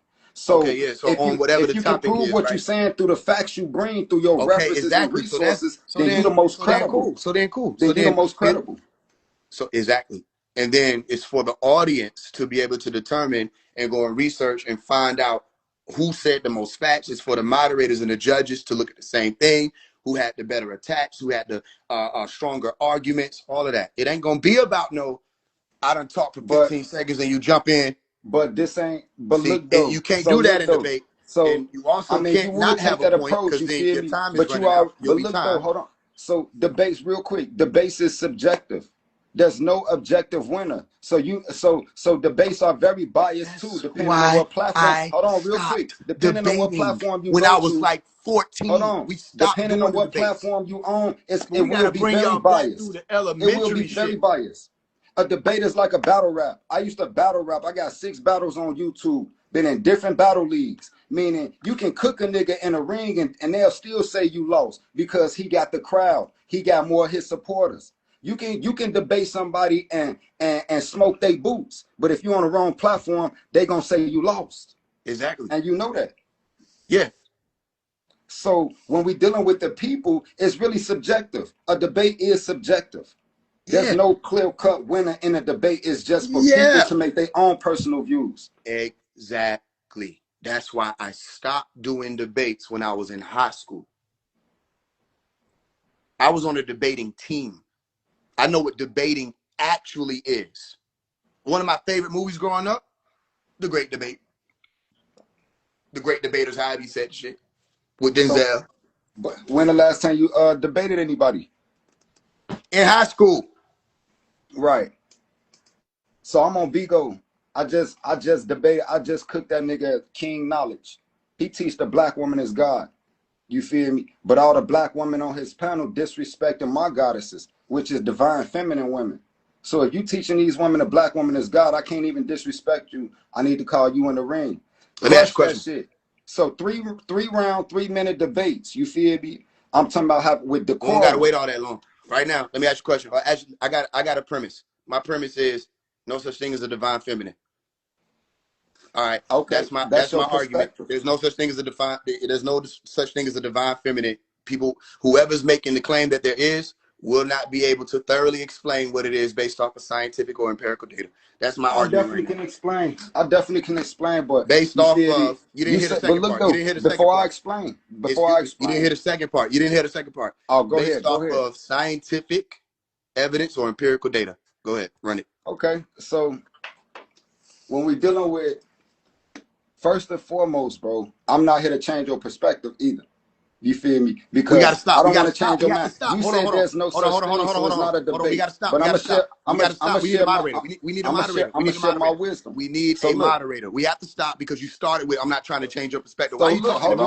Okay, So yeah. So on whatever if the you can topic prove is, what you're right? saying through the facts you bring, through your Okay, references and exactly. resources, then you the most So then credible. cool. So then cool. Then you the most Then credible. so exactly. And then it's for the audience to be able to determine and go and research and find out who said the most facts. It's for the moderators and the judges to look at the same thing, who had the better attacks, who had the stronger arguments, all of that. It ain't gonna be about no, I done talk for But 15 seconds and you jump in. this ain't. But See, look and though. you can't So do that look in though. debate. So And you I also mean, you can't not would take have a that point approach. because You then feel your me? time is But you running out. are. You'll But be look though. timed. Hold on. So debates real quick. Debates is subjective. There's no objective winner. So debates are very biased too, depending on what platform. Hold on, real quick. Depending on what platform you when go I was to. like 14. Hold on. We stopped Depending doing on the what debates. platform you own, it We will gotta be bring very y'all back through biased. the It will be elementary very shit. biased. A debate is like a battle rap. I used to battle rap. I got 6 battles on YouTube. Been in different battle leagues. Meaning you can cook a nigga in a ring and they'll still say you lost because he got the crowd. He got more of his supporters. You can debate somebody and smoke their boots. But if you're on the wrong platform, they gonna say you lost. Exactly. And you know that. Yeah. So when we're dealing with the people, it's really subjective. A debate is subjective. There's no clear-cut winner in a debate. It's just for people to make their own personal views. Exactly. That's why I stopped doing debates when I was in high school. I was on a debating team. I know what debating actually is. One of my favorite movies growing up, The Great Debate. The Great Debaters, how he said shit. With Denzel. So, but when the last time you debated anybody? In high school. Right. So I'm on Bigo. I just debated. I just cooked that nigga King Knowledge. He teach the black woman is God. You feel me? But all the black women on his panel disrespecting my goddesses, which is divine feminine women. So if you teaching these women a black woman is God, I can't even disrespect you. I need to call you in the ring. Let me ask you a Crush that shit. So three round, 3-minute debates. You feel me? I'm talking about how with the We don't gotta wait all that long. Right now, let me ask you a question. I got a premise. My premise is no such thing as a divine feminine. All right. Okay. That's my argument. There's no such thing as a such thing as a divine feminine. People, whoever's making the claim that there is, will not be able to thoroughly explain what it is based off of scientific or empirical data. That's my argument. I definitely can explain, but based off of you didn't hear the second part. You didn't hear the second part. Before I explain. You didn't hear the second part. You didn't hear the second part. Oh, go ahead. Based off of scientific evidence or empirical data. Go ahead, run it. Okay, so when we're dealing with, first and foremost, bro, I'm not here to change your perspective either. You feel me? Because we gotta stop. I don't want to change your mind. You said there's no such thing, so it's not a debate. We gotta stop. But I'm gonna share. We need a moderator. We need a moderator. I'm gonna share my wisdom. We need a moderator. We have to stop because you started with, I'm not trying to change your perspective. So why you look, talking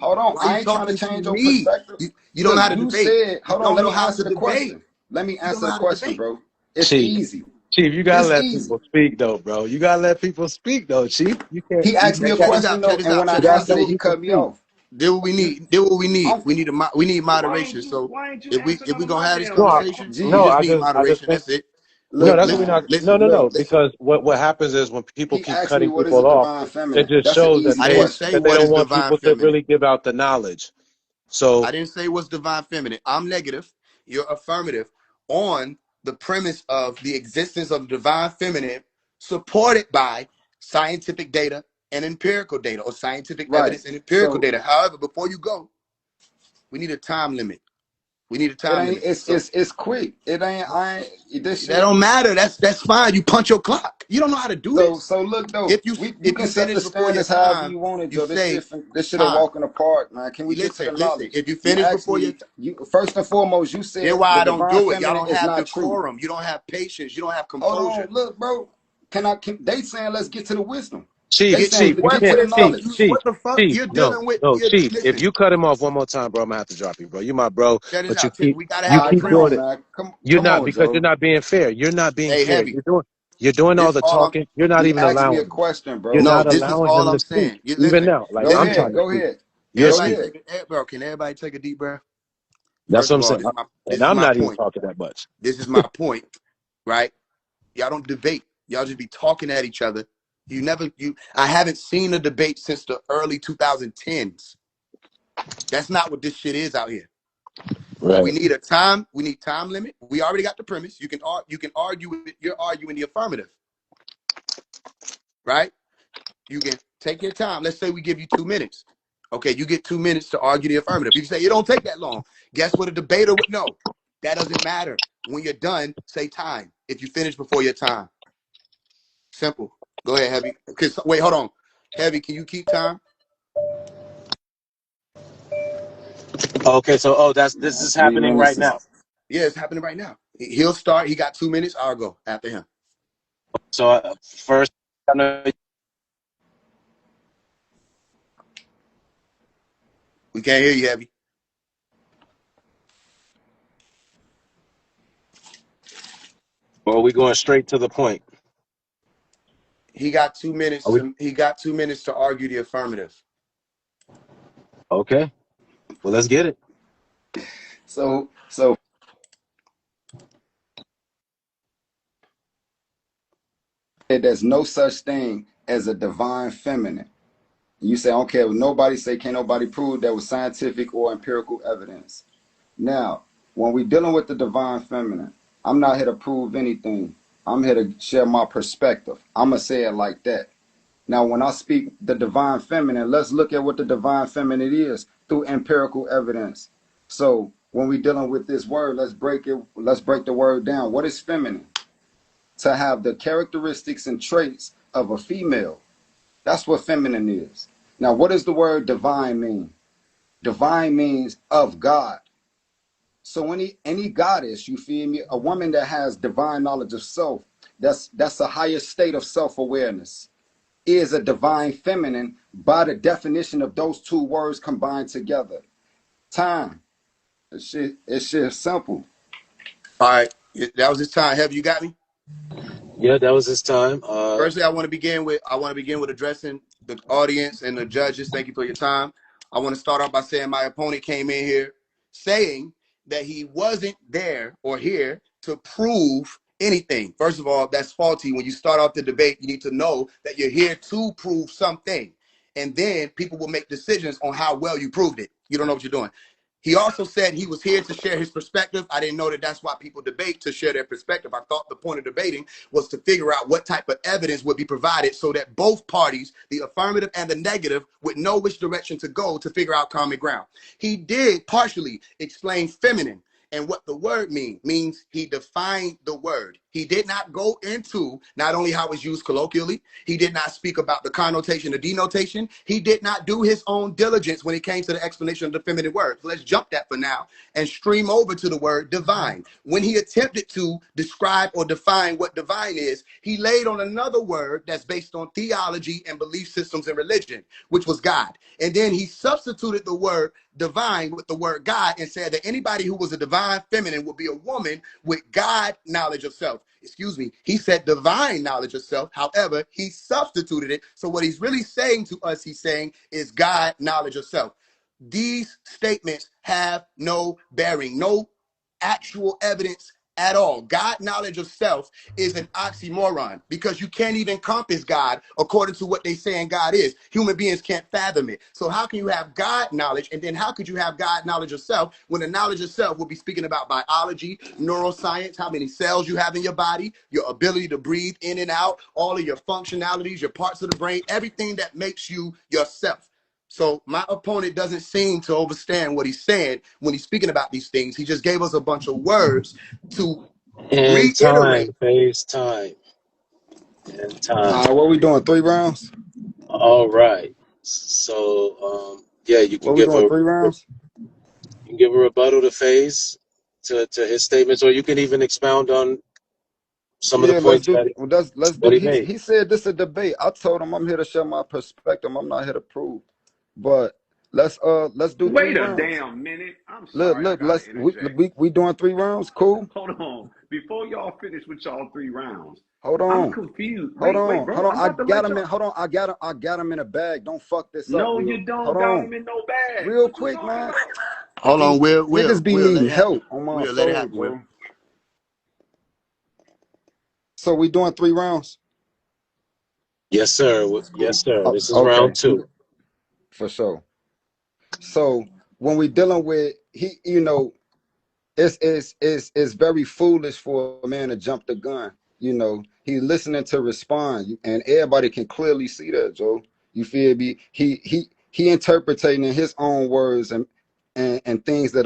hold on. I ain't trying to change your perspective. You don't know how to debate. Hold on, let me answer the question. Let me answer the question, bro. It's easy. Chief, you gotta let people speak though, bro. You gotta let people speak though, Chief. You can't. He asked me a question though, and when I answered it, he cut me off. Do what we need. We need moderation. So if we gonna have this conversation, we just need moderation. That's it. No, that's what we're not. No. Because what happens is when people keep cutting people off, it just shows that they don't want people to really give out the knowledge. So I didn't say what's divine feminine. I'm negative. You're affirmative on the premise of the existence of divine feminine supported by scientific data and empirical data, or scientific evidence and empirical data. However, before you go, we need a time limit. We need a time limit. It's quick. It ain't. This shit. That don't matter. That's fine. You punch your clock. You don't know how to do this. So look though. If you can set the standards however you want it. Though this shit a walking apart, man. Can we get to the knowledge? If you finish before you first and foremost, you said. That's why I don't do it. Y'all don't have decorum. You don't have patience. You don't have composure. Hold on, look, bro. They saying let's get to the wisdom. Chief, what the fuck you're dealing with? No, Chief, if you cut him off one more time, bro, I'm gonna have to drop you, bro. You my bro, but you keep doing it. You're not, because you're not being fair. You're not being fair. You're doing all the talking. You're not even allowing me a question, bro. You're not allowing him to speak. Even now, like I'm trying to go ahead. You're speaking. Bro, can everybody take a deep breath? That's what I'm saying. And I'm not even talking that much. This is my point, right? Y'all don't debate. Y'all just be talking at each other. I haven't seen a debate since the early 2010s. That's not what this shit is out here. Right. We need time limit. We already got the premise. You can argue you're arguing the affirmative. Right? You can take your time. Let's say we give you 2 minutes. Okay, you get 2 minutes to argue the affirmative. You say it don't take that long. Guess what a debater would know? That doesn't matter. When you're done, say time. If you finish before your time. Simple. Go ahead, Heavy. Wait, hold on. Heavy, can you keep time? Okay, so this is happening right now. Yeah, it's happening right now. He'll start. He got 2 minutes. I'll go after him. So first, I know We can't hear you, Heavy. or are we going straight to the point? He got 2 minutes. He got 2 minutes to argue the affirmative. Okay. Well, let's get it. So there's no such thing as a divine feminine. You say, okay, well, can't nobody prove that with scientific or empirical evidence. Now, when we're dealing with the divine feminine, I'm not here to prove anything. I'm here to share my perspective. I'm going to say it like that. Now, when I speak the divine feminine, let's look at what the divine feminine is through empirical evidence. So when we're dealing with this word, let's break the word down. What is feminine? To have the characteristics and traits of a female. That's what feminine is. Now, what does the word divine mean? Divine means of God. So any goddess, you feel me, a woman that has divine knowledge of self, that's a higher state of self-awareness, is a divine feminine by the definition of those two words combined together. Time. It's just simple. All right. That was his time. Heavy, you got me? Yeah, that was his time. Firstly, I want to begin with addressing the audience and the judges. Thank you for your time. I want to start off by saying my opponent came in here saying that he wasn't there or here to prove anything. First of all, that's faulty. When you start off the debate, you need to know that you're here to prove something. And then people will make decisions on how well you proved it. You don't know what you're doing. He also said he was here to share his perspective. I didn't know that that's why people debate, to share their perspective. I thought the point of debating was to figure out what type of evidence would be provided so that both parties, the affirmative and the negative, would know which direction to go to figure out common ground. He did partially explain feminine and what the word means. He defined the word. He did not go into not only how it's used colloquially, he did not speak about the connotation, the denotation. He did not do his own diligence when it came to the explanation of the feminine word. So let's jump that for now and stream over to the word divine. When he attempted to describe or define what divine is, he laid on another word that's based on theology and belief systems and religion, which was God. And then he substituted the word divine with the word God and said that anybody who was a divine feminine would be a woman with God knowledge of self. Excuse me. He said divine knowledge of self. However, he substituted it. So what he's really saying to us, he's saying is God knowledge of self. These statements have no bearing, no actual evidence at all. God knowledge of self is an oxymoron because you can't even encompass God according to what they saying God is. Human beings can't fathom it. So how can you have God knowledge, and then how could you have God knowledge of self when the knowledge of self will be speaking about biology, neuroscience, how many cells you have in your body, your ability to breathe in and out, all of your functionalities, your parts of the brain, everything that makes you yourself. So my opponent doesn't seem to understand what he's saying when he's speaking about these things. He just gave us a bunch of words to And reiterate. time, phase time, and time. What we doing? 3 rounds? All right. So, yeah, What we doing? 3 rounds? you can give a rebuttal to phase to his statements, or you can even expound on some of the Yeah, let's points do. that Let's that do. he He made. he said this is a debate. I told him I'm here to share my perspective. I'm not here to prove. But let's do 3 Wait a rounds. damn minute. I'm Look, sorry, I look. gotta Let's interject. we doing 3 rounds. Cool. Hold on. Before y'all finish with y'all 3 rounds, Hold I'm on. confused. Hold Wait, on. bro. Hold on. I'm I about to got let him in. y'all. Hold on. I got him in a bag. Don't fuck this up, No, real. you Hold don't got on. him in no bag. Real What you quick, talking man. about? Hold on, Niggas be Will, let needing it happen. help on my Will, let it soul, happen, Will. bro. So we doing 3 rounds? Yes, sir. That's Yes, cool. sir. This is Okay. round two. For sure. So when we dealing with it's very foolish for a man to jump the gun. He's listening to respond, and everybody can clearly see that, Joe. You feel me? He interpreting in his own words and things that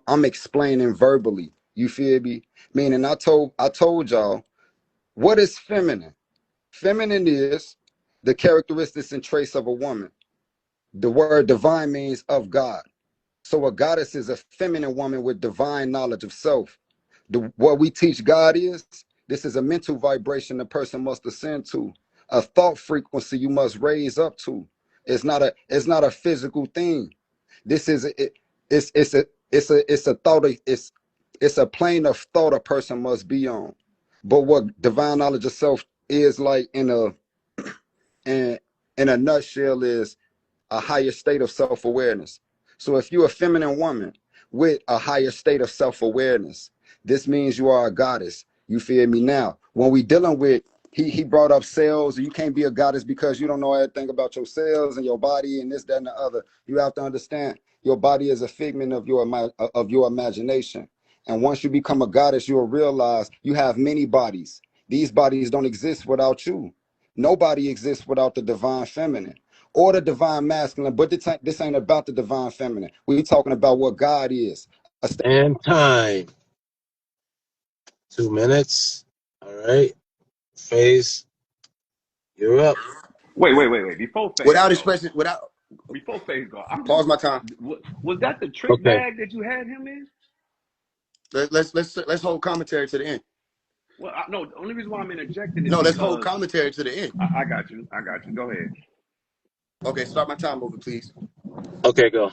I'm explaining verbally. You feel me? Meaning I told y'all what is feminine. Feminine is the characteristics and traits of a woman. The word divine means of God. So a goddess is a feminine woman with divine knowledge of self. What we teach God is, this is a mental vibration the person must ascend to, a thought frequency you must raise up to. It's not a physical thing. This is it's a thought. It's a plane of thought a person must be on. But what divine knowledge of self is like in a nutshell is a higher state of self-awareness. So if you're a feminine woman with a higher state of self-awareness, this means you are a goddess. You feel me? Now, when we dealing with, he brought up cells. You can't be a goddess because you don't know everything about your cells and your body and this, that, and the other. You have to understand your body is a figment of your imagination. And once you become a goddess, you'll realize you have many bodies. These bodies don't exist without you. Nobody exists without the divine feminine or the divine masculine. But this ain't about the divine feminine. We're talking about what God is. And time. 2 minutes. All right. Faise, you're up. Wait. Before Faze Without go, expressing, without I'm just pause my time. was that the trick Okay. bag that you had him in? Let's hold commentary to the end. Well, no. The only reason why I'm interjecting is No, let's hold because commentary to the end. I got you. I got you. Go ahead. Okay, start my time over, please. Okay, go.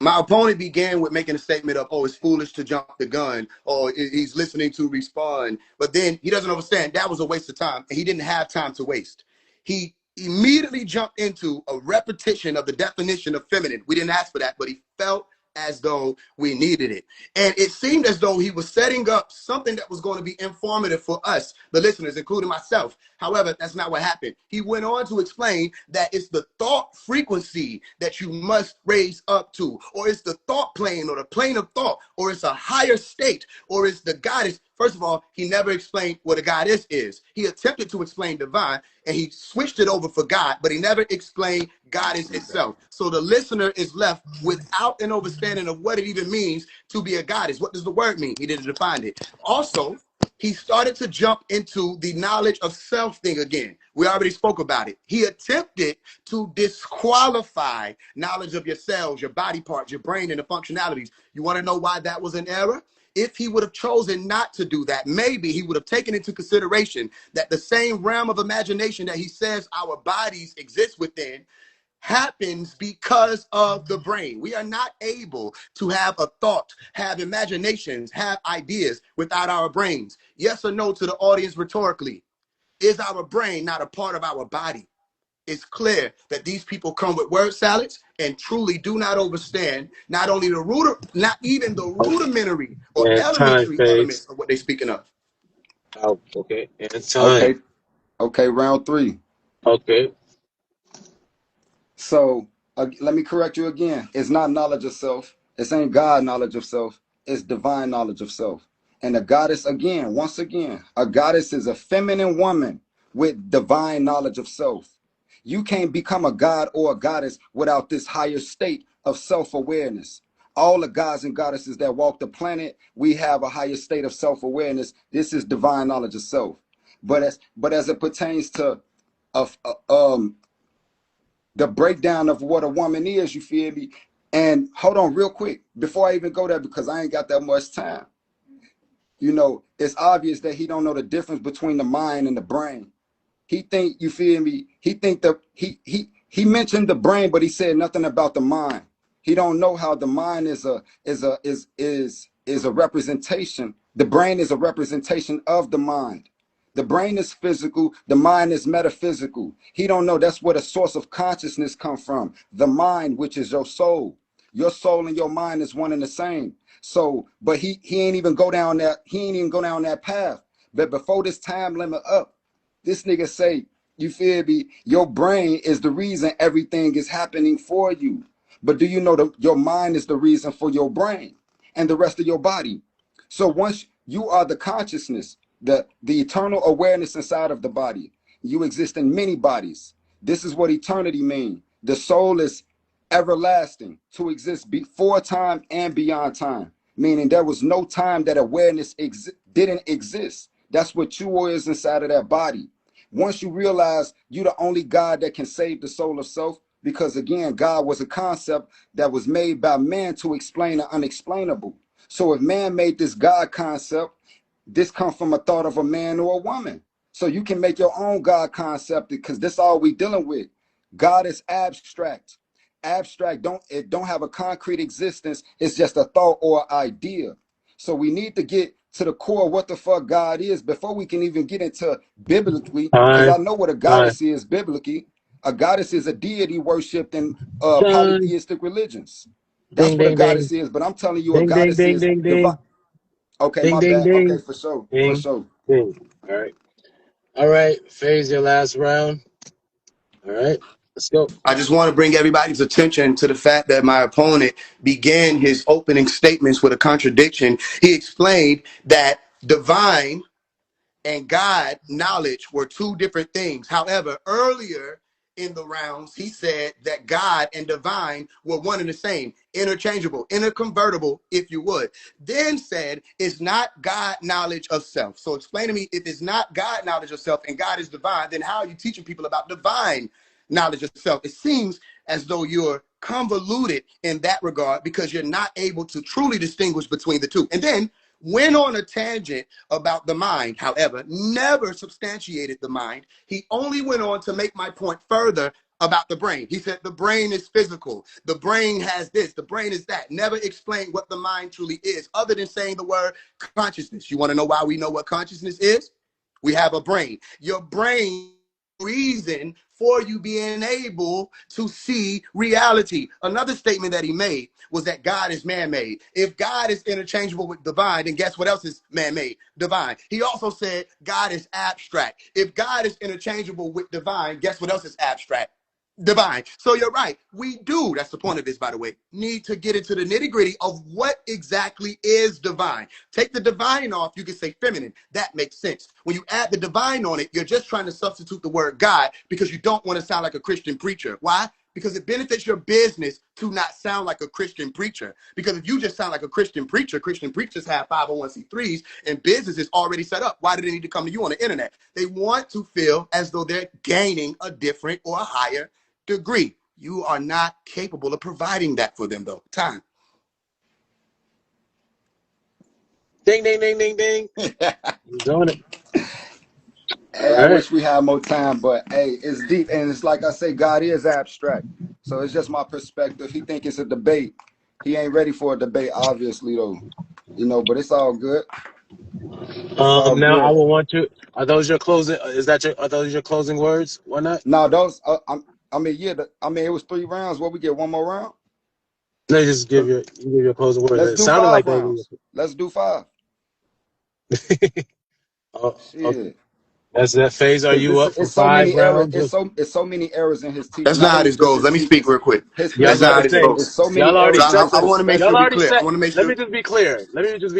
My opponent began with making a statement of, oh, it's foolish to jump the gun, or he's listening to respond. But then he doesn't understand that was a waste of time, and he didn't have time to waste. He immediately jumped into a repetition of the definition of feminine. We didn't ask for that, but he felt as though we needed it. And it seemed as though he was setting up something that was going to be informative for us, the listeners, including myself. However, that's not what happened. He went on to explain that it's the thought frequency that you must raise up to, or it's the thought plane or the plane of thought, or it's a higher state, or it's the goddess. First of all, he never explained what a goddess is. He attempted to explain divine, and he switched it over for God, but he never explained goddess itself. So the listener is left without an understanding of what it even means to be a goddess. What does the word mean? He didn't define it. Also, he started to jump into the knowledge of self thing again. We already spoke about it. He attempted to disqualify knowledge of your cells, your body parts, your brain, and the functionalities. You want to know why that was an error? If he would have chosen not to do that, maybe he would have taken into consideration that the same realm of imagination that he says our bodies exist within happens because of the brain. We are not able to have a thought, have imaginations, have ideas without our brains. Yes or no to the audience rhetorically? Is our brain not a part of our body? It's clear that these people come with word salads and truly do not understand not only not even the rudimentary or And time, elementary Faise. elements of what they're speaking of. Out. Okay. And Okay, time. okay, round 3. Okay. So let me correct you again. It's not knowledge of self. It ain't God knowledge of self. It's divine knowledge of self. And a goddess, again, once again, a goddess is a feminine woman with divine knowledge of self. You can't become a god or a goddess without this higher state of self-awareness. All the gods and goddesses that walk the planet, we have a higher state of self-awareness. This is divine knowledge of self. But as it pertains to of the breakdown of what a woman is, you feel me? And hold on real quick before I even go there, because I ain't got that much time. It's obvious that he don't know the difference between the mind and the brain. He think, you feel me? He think that he mentioned the brain, but he said nothing about the mind. He don't know how the mind is a representation. The brain is a representation of the mind. The brain is physical, the mind is metaphysical. He don't know that's where the source of consciousness come from. The mind, which is your soul. Your soul and your mind is one and the same. So, but he ain't even go down that path. But before this time limit up, this nigga say, you feel me? Your brain is the reason everything is happening for you. But do you know that your mind is the reason for your brain and the rest of your body? So once you are the consciousness, the eternal awareness inside of the body, you exist in many bodies. This is what eternity means. The soul is everlasting, to exist before time and beyond time, meaning there was no time that awareness didn't exist. That's what you is inside of that body. Once you realize you're the only God that can save the soul of self, because again, God was a concept that was made by man to explain the unexplainable. So if man made this God concept, this comes from a thought of a man or a woman. So you can make your own God concept because this all we dealing with. God is abstract. Abstract don't have a concrete existence. It's just a thought or idea. So we need to get to the core of what the fuck God is before we can even get into biblically, because Time, I know what a time, goddess is biblically. A goddess is a deity worshipped in time. polytheistic religions. That's Ding, what a ding, ding. goddess is. But I'm telling you, a Ding, ding, goddess ding, is ding, divine. ding. Okay, Ding, my ding, bad. Okay, ding. for sure. For Ding, sure. ding. All right. All right. Faise, your last round. All right. Let's go. I just want to bring everybody's attention to the fact that my opponent began his opening statements with a contradiction. He explained that divine and God knowledge were two different things. However, earlier in the rounds, he said that God and divine were one and the same, interchangeable, interconvertible, if you would. Then said, it's not God knowledge of self. So explain to me, if it's not God knowledge of self and God is divine, then how are you teaching people about divine knowledge of self? It seems as though you're convoluted in that regard because you're not able to truly distinguish between the two. And then went on a tangent about the mind, however, never substantiated the mind. He only went on to make my point further about the brain. He said the brain is physical. The brain has this. The brain is that. Never explained what the mind truly is, other than saying the word consciousness. You want to know why we know what consciousness is? We have a brain. Your brain reason for you being able to see reality. Another statement that he made was that God is man-made. If God is interchangeable with divine, then guess what else is man-made? Divine. He also said God is abstract. If God is interchangeable with divine, guess what else is abstract? Divine. So you're right. We do, that's the point of this, by the way, need to get into the nitty-gritty of what exactly is divine. Take the divine off, you can say feminine. That makes sense. When you add the divine on it, you're just trying to substitute the word God because you don't want to sound like a Christian preacher. Why? Because it benefits your business to not sound like a Christian preacher. Because if you just sound like a Christian preachers have 501c3s and business is already set up. Why do they need to come to you on the internet? They want to feel as though they're gaining a different or a higher degree. You are not capable of providing that for them, though. Time. Ding, ding, ding, ding, ding. He's on it. Hey, All I right. wish we had more time, but hey, it's deep, and it's like I say, God is abstract. So it's just my perspective. He think it's a debate. He ain't ready for a debate, obviously, though. You know, but it's all good. It's all Now I good. will want you. Are those your closing? Are those your closing words? Why not? Now those, I mean, yeah, I mean, it was 3 rounds. What, we get one more round? Let's just give your closing words. Let's It do sounded like 5 rounds. Let's do 5. oh, okay. Shit, That's that phase. Are because you this up for it's so five many errors. rounds? It's so many errors in his That's teaching. not Not how only this just goes. his Let me speak teaching, real quick. his Yeah, I was That's not about how to this say, perspective. goes. It's so many y'all already So errors in set his I the. want to make Y'all sure we already clear. I set. want to make Let sure. me just be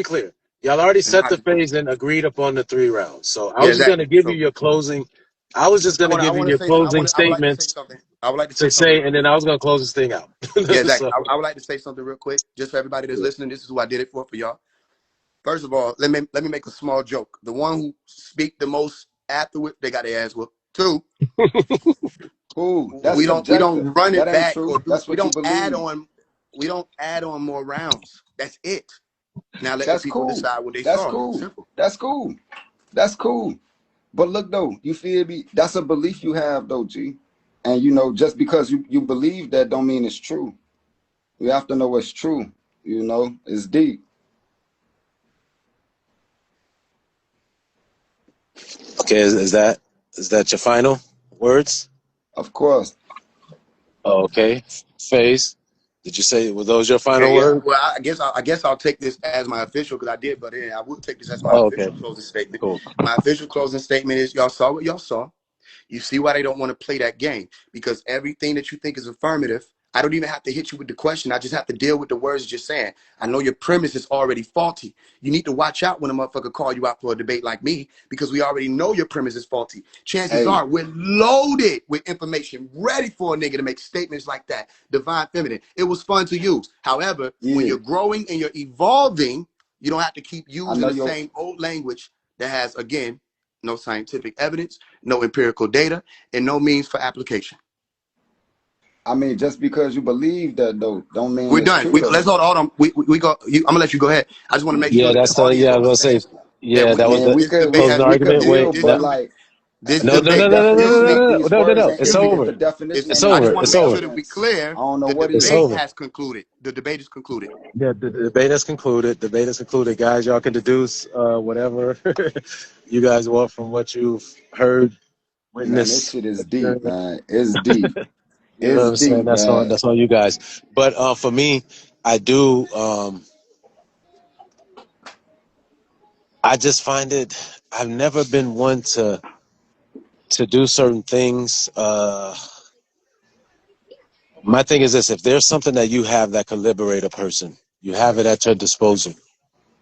clear. Y'all already That's set not how the this goes. phase and agreed upon the 3 rounds. So I Yeah, was just gonna exactly. give you So your closing. I was just gonna give I you want to your say, closing I would like to say statements something. I would like to to say something say, real and then quick. I was gonna close this thing out. Yeah, exactly. So I would like to say something real quick, just for everybody that's listening. This is who I did it for y'all. First of all, let me make a small joke. The one who speak the most afterward, they got their ass whooped. Two, Cool. That's we don't subjective. run That it ain't back true. or do That's we what you don't add believe. on more rounds. That's it. Now let the That's people cool. decide what they That's saw. cool. Simple. That's cool. That's cool. But look though, you feel me? That's a belief you have though, G. And you know, just because you believe that don't mean it's true. You have to know what's true. You know, it's deep. okay, is that your final words? Of course. Oh, okay, phase. Did you say were those your Okay, final yeah. words? Well, I guess I'll take this as my official because I did, but yeah, I will take this as my Oh, okay, official closing statement. cool. My official closing statement is: y'all saw what y'all saw. You see why they don't want to play that game, because everything that you think is affirmative, I don't even have to hit you with the question. I just have to deal with the words you're saying. I know your premise is already faulty. You need to watch out when a motherfucker call you out for a debate like me, because we already know your premise is faulty. Chances Hey, are we're loaded with information ready for a nigga to make statements like that. Divine feminine. It was fun to use. However, when yeah. you're growing and you're evolving, you don't have to keep I using know the your same old language that has, again, no scientific evidence, no empirical data, and no means for application. I mean, just because you believe that though, don't mean We're it's done. true Let's though. hold on. We go. I'm gonna let you go ahead. I just want to make sure Yeah, that the that's audience yeah. I was gonna say, understands that yeah, that I was mean, the we this could debate closing has we could argument. Wait, build, this but what? like this No, no, the no, debate. no, no, no, Excuse definition no, me. of no, these no, no, words no. ain't It's Excuse even me. get over. the definition It's and I the just over. want to It's make over. sure that we definitions. clear I don't know the what It's debate is. over. has concluded. The debate is concluded. Yeah, the debate is concluded. Debate is concluded, guys. Y'all can deduce whatever you guys want from what you've heard, Man, this witnessed, shit is deep, experienced. man. It's deep. You know what It's I'm saying? deep, That's on. man. That's on you guys. But for me, I do. I just find it. I've never been one to do certain things. My thing is this: if there's something that you have that could liberate a person, you have it at your disposal,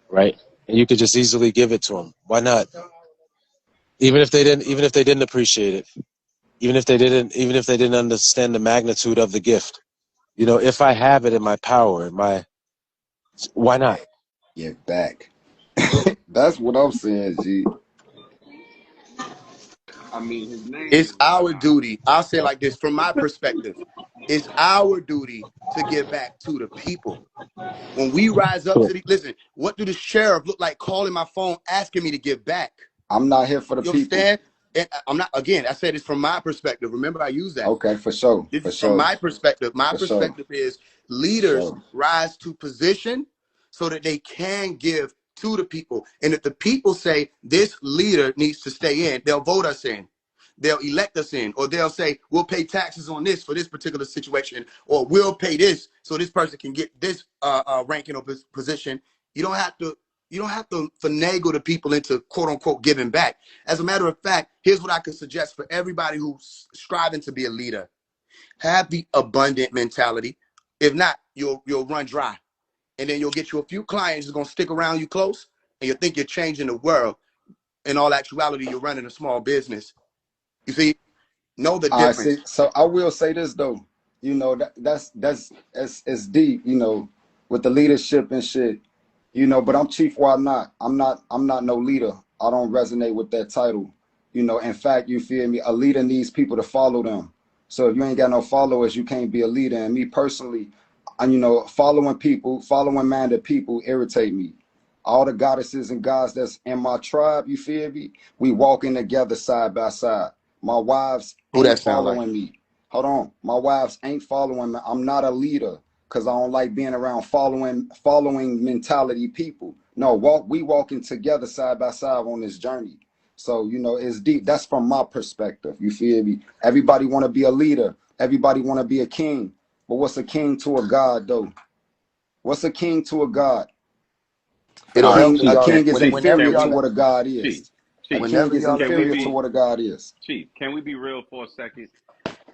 right? And you could just easily give it to them. Why not? Even if they didn't appreciate it, even if they didn't understand the magnitude of the gift. You know, if I have it in my power, why not? Get back. That's what I'm saying, G. I mean, his name It's is our duty. I'll say it like this from my perspective. It's our duty to give back to the people. When we rise up to the listen, what do the sheriff look like calling my phone asking me to give back? I'm not here for the You people. understand? And I'm not, again, I said it's from my perspective. Remember, I use that. Okay, for sure. This For is from sure. my perspective. My For sure. perspective is For leaders sure. rise to position so that they can give to the people. And if the people say this leader needs to stay in, they'll vote us in. They'll elect us in, or they'll say we'll pay taxes on this for this particular situation, or we'll pay this so this person can get this ranking or position. You don't have to. You don't have to finagle the people into quote unquote giving back. As a matter of fact, here's what I could suggest for everybody who's striving to be a leader: have the abundant mentality. If not, you'll run dry, and then you'll get you a few clients who's gonna stick around you close, and you'll think you're changing the world. In all actuality, you're running a small business. You see, know the I see. difference. So I will say this though. You know, that's deep, you know, with the leadership and shit. You know, but I'm chief why not? I'm not no leader. I don't resonate with that title. You know, in fact, you feel me? A leader needs people to follow them. So if you ain't got no followers, you can't be a leader. And me personally, you know, following minded people irritate me. All the goddesses and gods that's in my tribe, you feel me? We walking together side by side. My wives Who ain't that sound like? following me. Hold on. My wives ain't following me. I'm not a leader because I don't like being around following mentality people. No, we walking together side by side on this journey. So, you know, it's deep. That's from my perspective. You feel me? Everybody want to be a leader. Everybody want to be a king. But what's a king to a god though? What's a king to a god? It don't help me, A y'all. king is Whenever inferior to y'all, what a god Chief, is. A Chief, king whenever is y'all can we inferior to be what a god is. Chief? Can we be real for a second?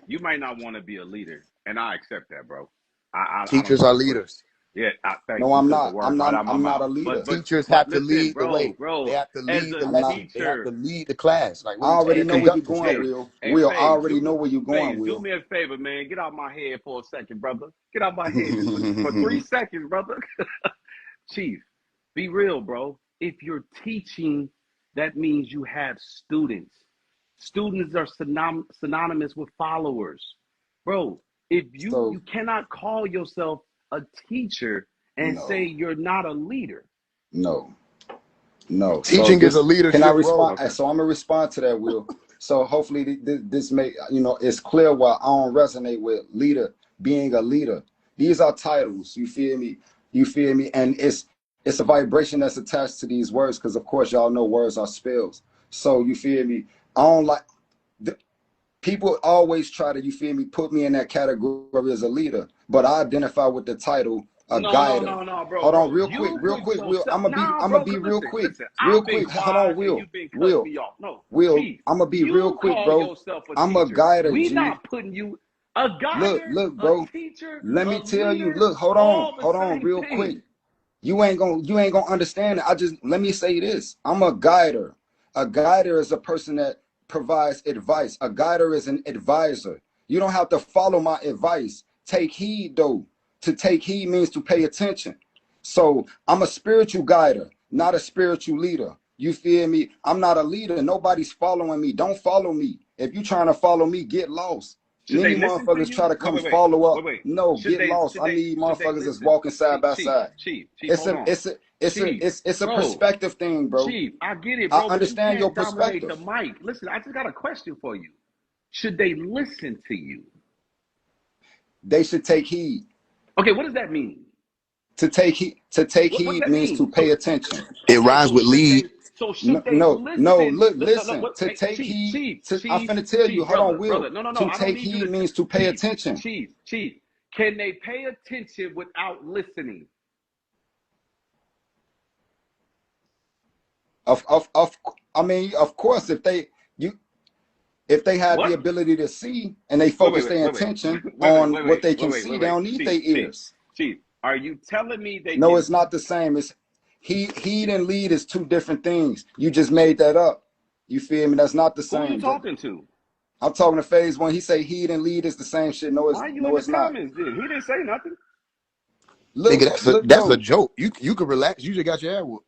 You might not want to be a leader, and I accept that, bro. I don't teachers give are a fuck. leaders. Yeah, I thank No, you. I'm Took the not. words right out of my I'm not mouth. a leader. Teachers But have to listen, lead the way. They bro. have to As lead a the I'm not. lesson. They have to teacher, lead the class. Like, I what are you already saying? know where you're Conduct going, yourself. hey, Will. hey, Will, I Faze, already know where you're going, Do Will. me a favor, man. Get out my head for a second, brother. Get out my head just for 3 seconds, brother. Chief, be real, bro. If you're teaching, that means you have students. Students are synonymous with followers, bro. If So you cannot call yourself a teacher and say no, you're not a leader. no, no. So Teaching is a this can I leadership respond? role. Okay. So I'm gonna respond to that, Will. So hopefully this may it's clear why I don't resonate with leader being a leader. These are titles. You feel me? You feel me? And it's a vibration that's attached to these words because of course y'all know words are spells. So you feel me? I don't like. People always try to, you feel me, put me in that category as a leader, but I identify with the title a guider. No, bro, Hold on, bro. real You put quick, Will. yourself. Nah, I'm gonna bro. be Cause real listen, quick, I've been Hold on, quiet and you've been cutting Will, me off. No, Will. Chief, I'm gonna be real you quick, call bro. yourself a I'm a teacher. guider, We G. not putting you a Look, guider, look, a bro. teacher, Let a me tell you. leader, Look, all the hold on, same real quick. thing. You ain't gonna understand it. Let me say this. I'm a guider. A guider is a person that provides advice. A guider is an advisor. You don't have to follow my advice. Take heed though. To take heed means to pay attention. So I'm a spiritual guider, not a spiritual leader. You feel me? I'm not a leader. Nobody's following me. Don't follow me. If you trying to follow me, get lost. Should Many they listen to motherfuckers you? try to come Wait. follow up. Wait. No, Should get they? lost. Should I they? need Should they motherfuckers that's listen? walking side by side. Chief. It's Hold a on. it's a it's a Chief, it's a bro. perspective thing, bro. Chief, I get it, I bro. But you understand your can't dominate perspective. the mic. Listen, I just got a question for you. Should they listen to you? They should take heed. Okay, what does that mean? To take heed What does that means mean? to pay attention. It rhymes with lead. Should they No, listen? look, listen. To Hey, take Chief, heed. Chief, I'm finna tell you. Hold brother, on, Will. No, To I don't take need you heed to means to pay attention. Chief, can they pay attention without listening? I mean, of course, if they have What? the ability to see and they focus their attention on what they can see, they don't need their ears. Chief, are you telling me they No, can... it's not the same. It's heed and lead is two different things. You just made that up. You feel me? That's not the Who same. are you talking to? I'm talking to Faise when he say heed and lead is the same shit. No, it's Why are you no, in it's the not. comments, dude? He didn't say nothing. Look, Nigga, that's a joke. You can relax. You just got your ass whooped.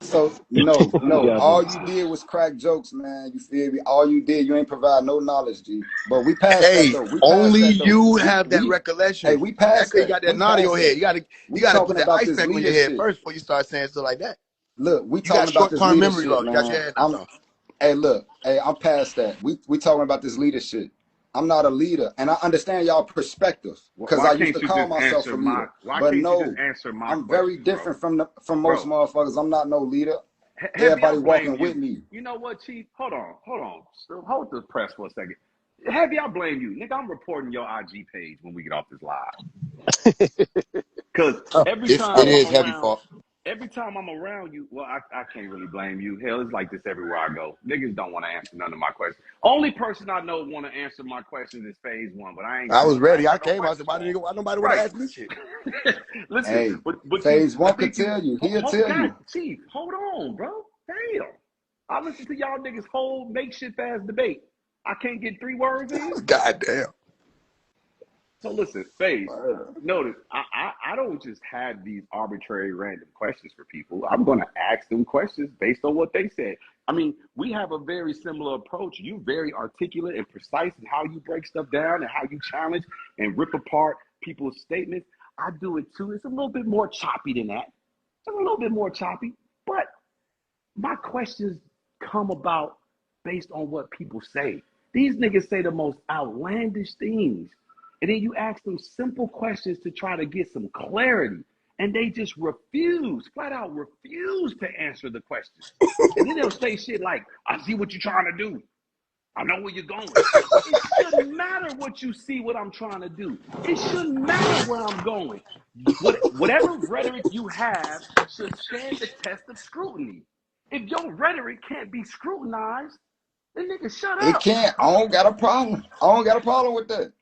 So no. Yeah, All you did was crack jokes, man. You feel me? All you did, you ain't provide no knowledge, G. But we passed that though. We Only passed that, though. you have that recollection. Hey, we passed That's why you that. got that We knot in your passed head. that. You gotta put talking that about ice this pack on your leader head shit. first before you start saying stuff like that. Look, we You got talking about this short-term leader memory shit, loss. You got your man. head knocked off. Hey, look, I'm past that. We talking about this leadership. I'm not a leader, and I understand y'all perspective because I used to call myself a leader. But no, I'm very different from most motherfuckers. I'm not no leader. Everybody walking with me. You know what, Chief? Hold on. So hold the press for a second. Heavy, I blame you. Nigga, I'm reporting your IG page when we get off this live. Because every time I'm around you, well, I can't really blame you. Hell, it's like this everywhere I go. Niggas don't want to answer none of my questions. Only person I know want to answer my questions is Phase One, but I ain't. I was ready. I got no came. I said, why nobody want to ask me shit? Listen, Hey, but Phase One could tell you. He'll tell you. Chief, hold on, bro. Damn. I listen to y'all niggas whole makeshift ass debate. I can't get 3 words in. God damn. So listen, Faye, notice I don't just have these arbitrary random questions for people. I'm going to ask them questions based on what they said. I mean, we have a very similar approach. You very articulate and precise in how you break stuff down and how you challenge and rip apart people's statements. I do it too. It's a little bit more choppy than that. It's a little bit more choppy, but my questions come about based on what people say. These niggas say the most outlandish things. And then you ask them simple questions to try to get some clarity. And they just flat out refuse to answer the questions. And then they'll say shit like, I see what you're trying to do. I know where you're going. It shouldn't matter what you see, what I'm trying to do. It shouldn't matter where I'm going. Whatever rhetoric you have should stand the test of scrutiny. If your rhetoric can't be scrutinized, then nigga, shut up. It can't. I don't got a problem. I don't got a problem with that.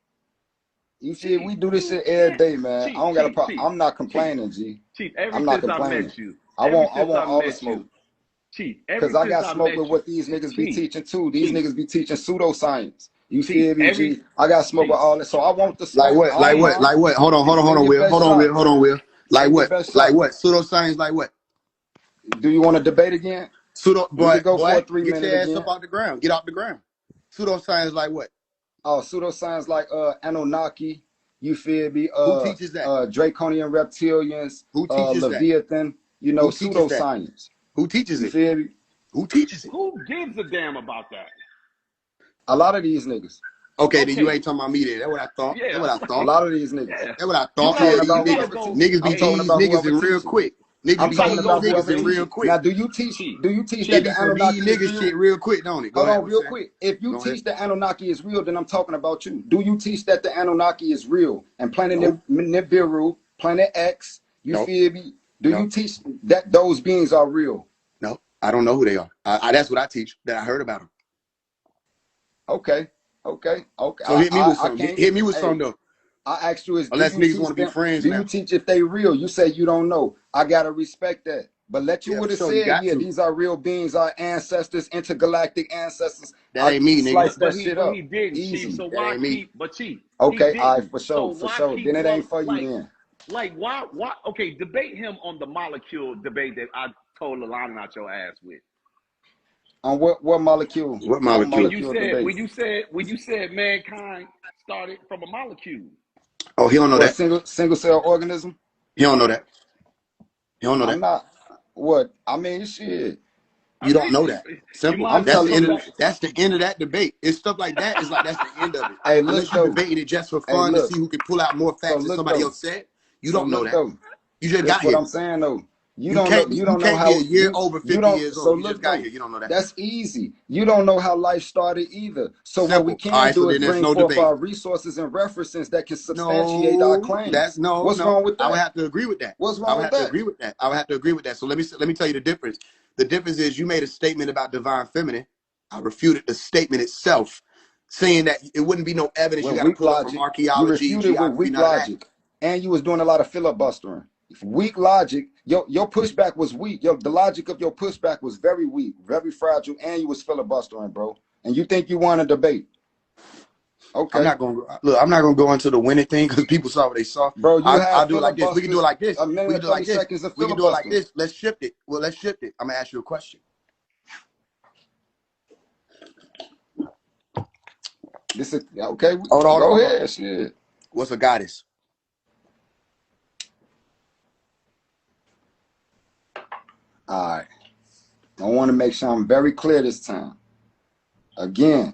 You see, we do this shit every day, man. I don't got a problem. I'm not complaining, G. Chief, I'm not complaining. I want all the smoke. Chief, because I got smoke with what these niggas be teaching too. These niggas be teaching pseudoscience. You feel me, G? I got smoke with all that, so I want the smoke. Like what? Hold on, Will. Hold on, Will. Like what? Pseudoscience, like what? Do you want to debate again? Boy, go for a 3 get minute your ass again. up off the ground. Get off the ground. Pseudoscience, like what? Oh, pseudoscience like Anunnaki. You feel me? Who teaches that? Draconian reptilians. Who teaches Leviathan. That? You know, pseudoscience. Who teaches it? You feel me? Who teaches it? Who gives a damn about that? A lot of these niggas. Okay, then you ain't talking about me then. That's what I thought. Yeah. That's what I thought. A lot of these niggas. Yeah. That's what I thought. Niggas be niggas in real quick. I'm talking about niggas in real quick. Now, do you teach that the Anunnaki is real? Shit real quick, don't it? Hold on, real quick. If you teach the Anunnaki is real, then I'm talking about you. Do you teach that the Anunnaki is real and Planet Nibiru, Planet X? You feel me? Do you teach that those beings are real? No, I don't know who they are. that's what I teach. That I heard about them. Okay. So hit me with something. Hit me with something though. I asked you, unless niggas want to be friends now. Do you teach if they real? You say you don't know. I gotta respect that. But let you would have said, these are real beings, our ancestors, intergalactic ancestors. That ain't me, nigga. Slice that shit up. He didn't, easy. Chief. So why keep? But Chief. Okay, all right, for sure. Then it ain't for you then. Like why? Okay, debate him on the molecule debate that I told Lalana out your ass with. On what molecule? What molecule? When you said mankind started from a molecule. Oh, he don't know that. Single cell organism. He don't know that. He don't know that. I'm not. What I mean, shit. You don't know that. Simple. I'm That's telling you. That's the end of that debate. It's stuff like that. It's like that's the end of it. Hey, unless you're debating it just for fun to see who can pull out more facts than somebody else said. You don't know that. You just got here. What I'm saying though. You don't know how be a year over 50 years old. You just got here. You don't know that. That's easy. You don't know how life started either. So Simple. what we can do is bring forth our resources and references that can substantiate our claims. What's wrong with that? I would have to agree with that. What's wrong with that? I would have to agree with that. So let me tell you the difference. The difference is you made a statement about divine feminine. I refuted the statement itself, saying that it wouldn't be no evidence. You got to pull up from archaeology, you refuted with weak logic, and you was doing a lot of filibustering. Weak logic, your pushback was weak. The logic of your pushback was very weak, very fragile, and you was filibustering, bro. And you think you won a debate? Okay. I'm not gonna go into the winning thing because people saw what they saw. Bro, I'll do it like this. We can do it like this. We can do it like this. Let's shift it. Well, let's shift it. I'm gonna ask you a question. This is okay. Go ahead. Shit. What's a goddess? All right. I want to make sure I'm very clear this time. Again,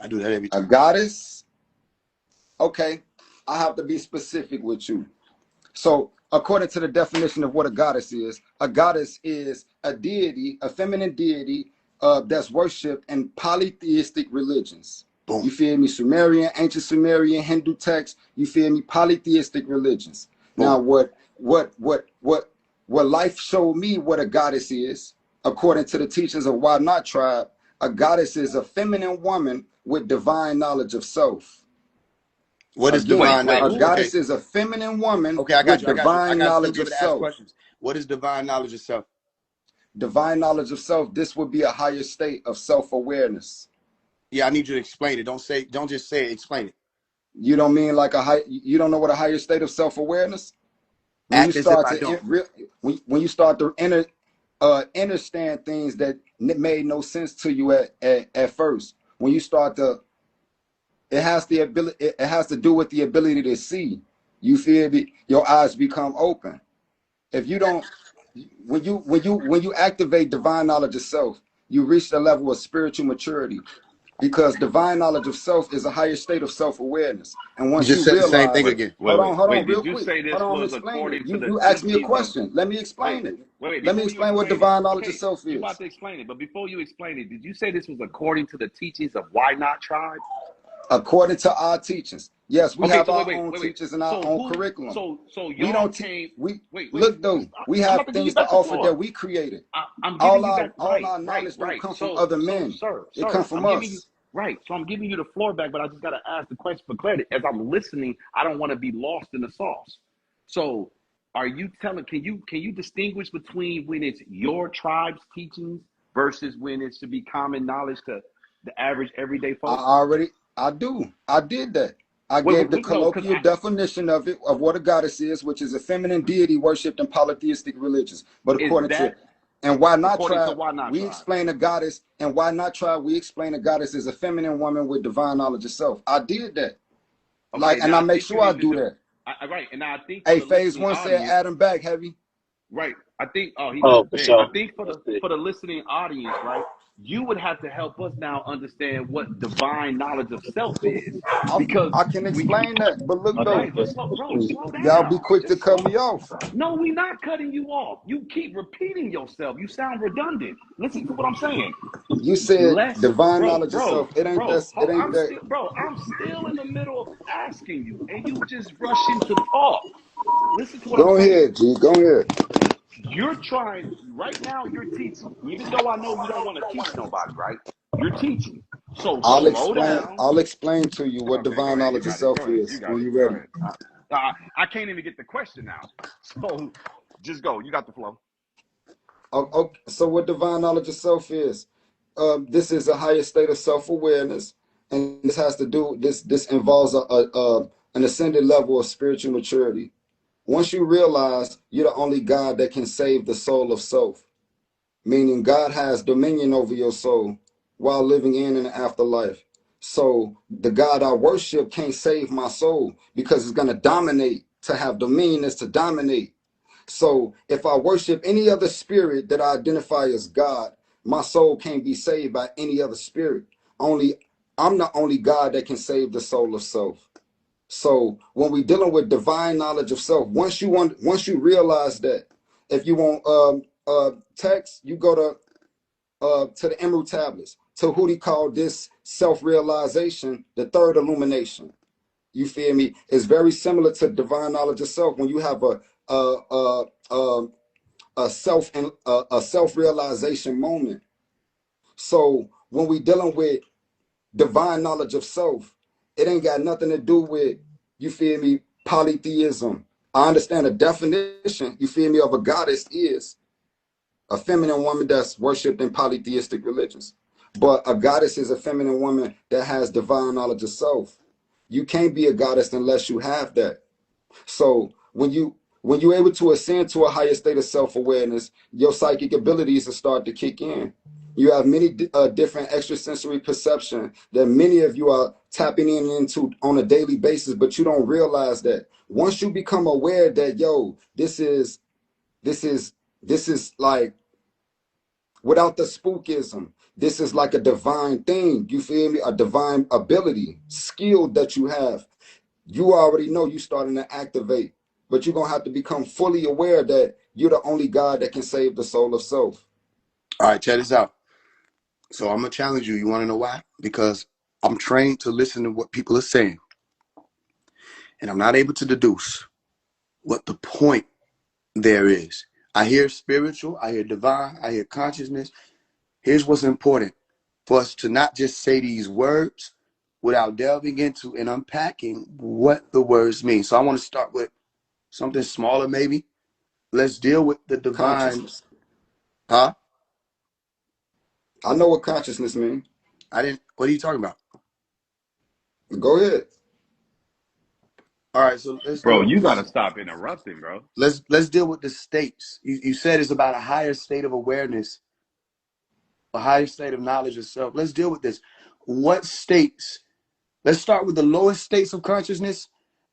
I do that every time. A goddess. Okay, I have to be specific with you. So, according to the definition of what a goddess is a deity, a feminine deity that's worshipped in polytheistic religions. Boom. You feel me? Sumerian, ancient Sumerian, Hindu texts. You feel me? Polytheistic religions. Boom. Now, what life showed me what a goddess is, according to the teachings of RiGht tribe, a goddess is a feminine woman with divine knowledge of self. What is divine knowledge? A goddess is a feminine woman with divine knowledge of self. What is divine knowledge of self? Divine knowledge of self, this would be a higher state of self-awareness. Yeah, I need you to explain it. Don't just say it, explain it. You don't mean like you don't know what a higher state of self-awareness? When you start to understand things that made no sense to you at first. When you start to, it has to do with the ability to see. You feel me? Your eyes become open. If you don't, when you activate divine knowledge of self, you reach the level of spiritual maturity. Because divine knowledge of self is a higher state of self-awareness. And once you just said the same thing again. Hold on, real quick. You asked me a question. Let me explain it. Let me explain what divine knowledge of self is. You're about to explain it, but before you explain it, did you say this was according to the teachings of RiGht tribe? According to our teachings. Yes, we have our own teachers and our own curriculum. So we don't look though. We have things to offer that we created. All our knowledge don't come from other men. It comes from us. Right. So I'm giving you the floor back, but I just got to ask the question for clarity. As I'm listening, I don't want to be lost in the sauce. So are you can you distinguish between when it's your tribe's teachings versus when it should be common knowledge to the average everyday folks? I did that. I gave the colloquial definition of what a goddess is, which is a feminine deity worshipped in polytheistic religions. But according to RiGht tribe, we explain a goddess, and RiGht tribe, we explain a goddess is a feminine woman with divine knowledge of self. I did that. Okay, and I make sure I do that. Right. And I think Faise one said Adam back, Hevy. Right. I think for sure. I think for the listening audience, right? You would have to help us now understand what divine knowledge of self is. Because I can explain that. But look though, slow down. Y'all be quick to cut me off. No, we're not cutting you off. You keep repeating yourself. You sound redundant. Listen to what I'm saying. You said divine knowledge of self. It ain't that. I'm still in the middle of asking you, and you just rush into talk. Listen to what I'm saying. Go ahead, G. Go ahead. You're trying right now. You're teaching, even though I know you don't want to teach nobody, right? You're teaching. So I'll explain to you what divine knowledge of self is when you're ready. I can't even get the question now. So just go. You got the flow. Okay. So what divine knowledge of self is? This is a higher state of self-awareness, and this has to do. This involves an ascended level of spiritual maturity. Once you realize you're the only God that can save the soul of self, meaning God has dominion over your soul while living in the afterlife. So the God I worship can't save my soul because it's going to dominate. To have dominion is to dominate. So if I worship any other spirit that I identify as God, my soul can't be saved by any other spirit. Only I'm the only God that can save the soul of self. So when we're dealing with divine knowledge of self, once you realize that, if you want text, you go to the Emerald Tablets. To who he called this self-realization, the third illumination. You feel me? It's very similar to divine knowledge of self. When you have a a a, a self-realization moment. So when we dealing with divine knowledge of self, it ain't got nothing to do with, you feel me, polytheism. I understand the definition, you feel me, of a goddess is a feminine woman that's worshipped in polytheistic religions. But a goddess is a feminine woman that has divine knowledge of self. You can't be a goddess unless you have that. So when you're able to ascend to a higher state of self-awareness, your psychic abilities will start to kick in. You have many different extrasensory perception that many of you are tapping into on a daily basis, but you don't realize that once you become aware that, yo, this is like, without the spookism, this is like a divine thing. You feel me? A divine ability, skill that you have. You already know you starting to activate, but you're going to have to become fully aware that you're the only God that can save the soul of self. All right, check this out. So I'm going to challenge you. You want to know why? Because I'm trained to listen to what people are saying. And I'm not able to deduce what the point there is. I hear spiritual, I hear divine, I hear consciousness. Here's what's important for us to not just say these words without delving into and unpacking what the words mean. So I want to start with something smaller, maybe. Let's deal with the divine. Consciousness. Huh? I know what consciousness means. What are you talking about? Go ahead. All right, so let's Bro, deal you with gotta this. stop interrupting, bro. Let's deal with the states. You said it's about a higher state of awareness, a higher state of knowledge of self. Let's deal with this. What states? Let's start with the lowest states of consciousness.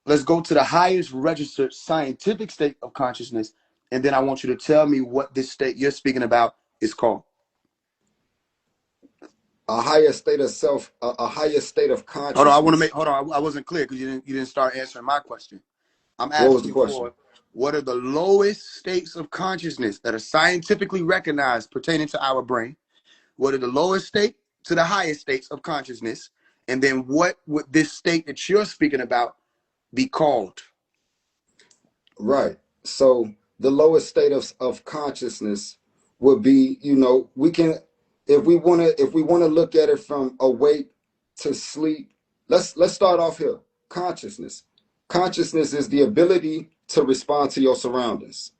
Let's go to the highest registered scientific state of consciousness. And then I want you to tell me what this state you're speaking about is called. A higher state of self, a higher state of consciousness. Hold on, I want to make, hold on, I wasn't clear because you didn't start answering my question. I'm asking What was the question? for what are the lowest states of consciousness that are scientifically recognized pertaining to our brain? What are the lowest state to the highest states of consciousness? And then what would this state that you're speaking about be called? Right. So the lowest state of consciousness would be, you know, we can, if we want to look at it from awake to sleep, let's start off here. Consciousness. Consciousness is the ability to respond to your surroundings.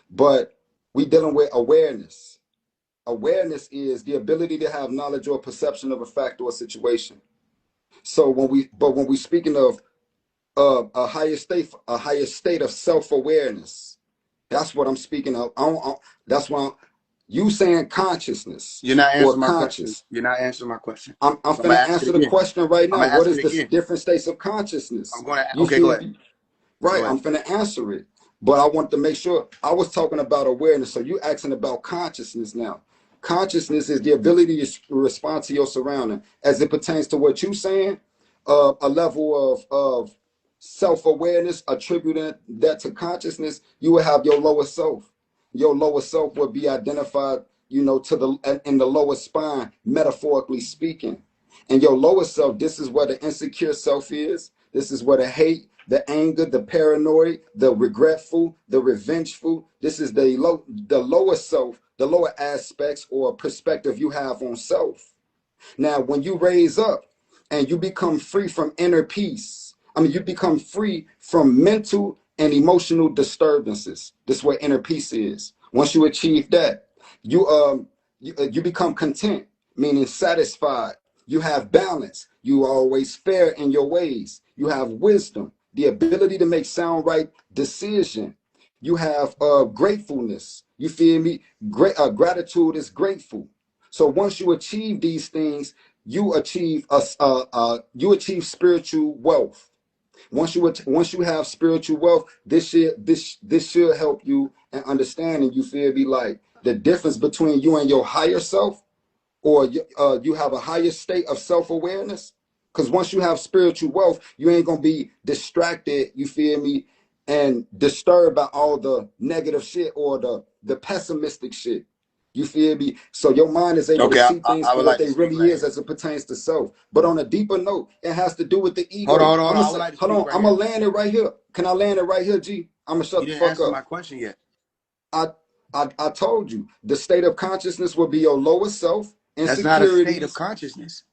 But we dealing with awareness. Awareness is the ability to have knowledge or perception of a fact or a situation. So when we speaking of a higher state of self-awareness, that's what I'm speaking of. That's why you saying consciousness. You're not answering my conscious. question. You're not answering my question. I'm finna answer the question right now. What is the different states of consciousness? I'm going to, okay, go ahead. Right, I'm finna answer it. But I want to make sure, I was talking about awareness, so you asking about consciousness now. Consciousness is the ability to respond to your surrounding. As it pertains to what you're saying, a level of self-awareness, attributing that to consciousness, you will have your lower self. Your lower self will be identified, you know, in the lower spine, metaphorically speaking. And your lower self, this is where the insecure self is. This is where the hate, the anger, the paranoid, the regretful, the revengeful. This is the lower self, the lower aspects or perspective you have on self. Now, when you raise up and you become free from inner peace, you become free from mental and emotional disturbances. This is what inner peace is. Once you achieve that, you become content, meaning satisfied. You have balance. You are always fair in your ways. You have wisdom, the ability to make sound right decision. You have gratefulness. You feel me? Gratitude is grateful. So once you achieve these things, you achieve spiritual wealth. Once you have spiritual wealth, this should help you in understanding. You feel me? Like the difference between you and your higher self, or you have a higher state of self-awareness. Because once you have spiritual wealth, you ain't gonna be distracted, you feel me, and disturbed by all the negative shit or the pessimistic shit. You feel me? So your mind is able to Okay, see things I for would what like to they speak really right is here. as it pertains to self. But on a deeper note, it has to do with the Hold ego. on, hold on, hold on. I would like to Hold speak on, right I'm here. gonna land it right here. Can I land it right here, G? I'm gonna shut You the didn't fuck answer up. my question yet. I, I told you the state of consciousness will be your lower self. That's not a state of Insecurities. consciousness.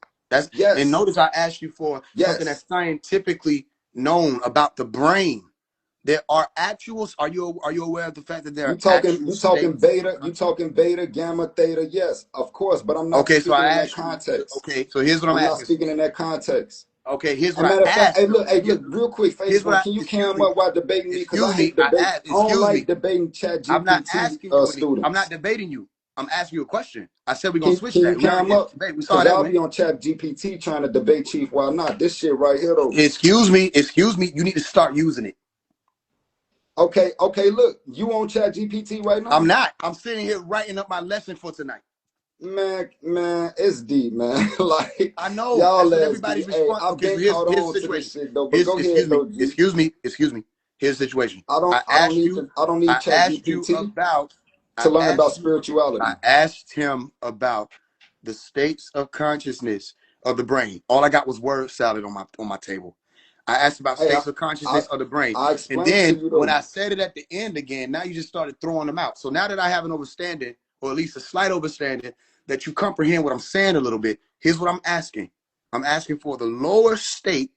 And Yes. notice I asked you for something that's Yes. scientifically known about the brain. There are actuals. Are you aware of the fact that there are actual You talking states of beta, you consciousness? talking beta, gamma, theta, yes, of course, but I'm not Okay, so speaking I in that asked you. context. Okay, so here's what I'm I'm not asking. speaking in that context. Okay, here's And what matter I of fact, asked. hey, look, real quick, Here's what Facebook, can you excuse cam me. up while debating me? Because I Excuse me. hate debate. I don't Excuse like me. debating Chat I'm not GPT asking you anything. I'm not students. debating you. I'm asking you a question. I said we're gonna switch Can you that. We already cam did the up? debate. We saw Because that y'all one. be on Chat GPT trying to debate Chief. Why not? This shit right here, though. Excuse me. Excuse me. You need to start using it. Okay, look, you on Chat GPT right now? I'm not. I'm sitting here writing up my lesson for tonight. Man, it's deep, man. Like, I know. y'all That's what let's everybody's deep. Hey, response. I've Okay, so been here's caught the on to this situation. shit though. But Here's go ahead though, G. excuse me. Here's the situation. I don't need I Chat asked you GPT about to I learn about asked you I spirituality. asked him about the states of consciousness of the brain. All I got was word salad on my table. I asked about Hey, states of I consciousness of the brain. I And explained to then you when though. I said it at the end again, now you just started throwing them out. So now that I have an understanding, or at least a slight understanding, that you comprehend what I'm saying a little bit, here's what I'm asking. I'm asking for the lower state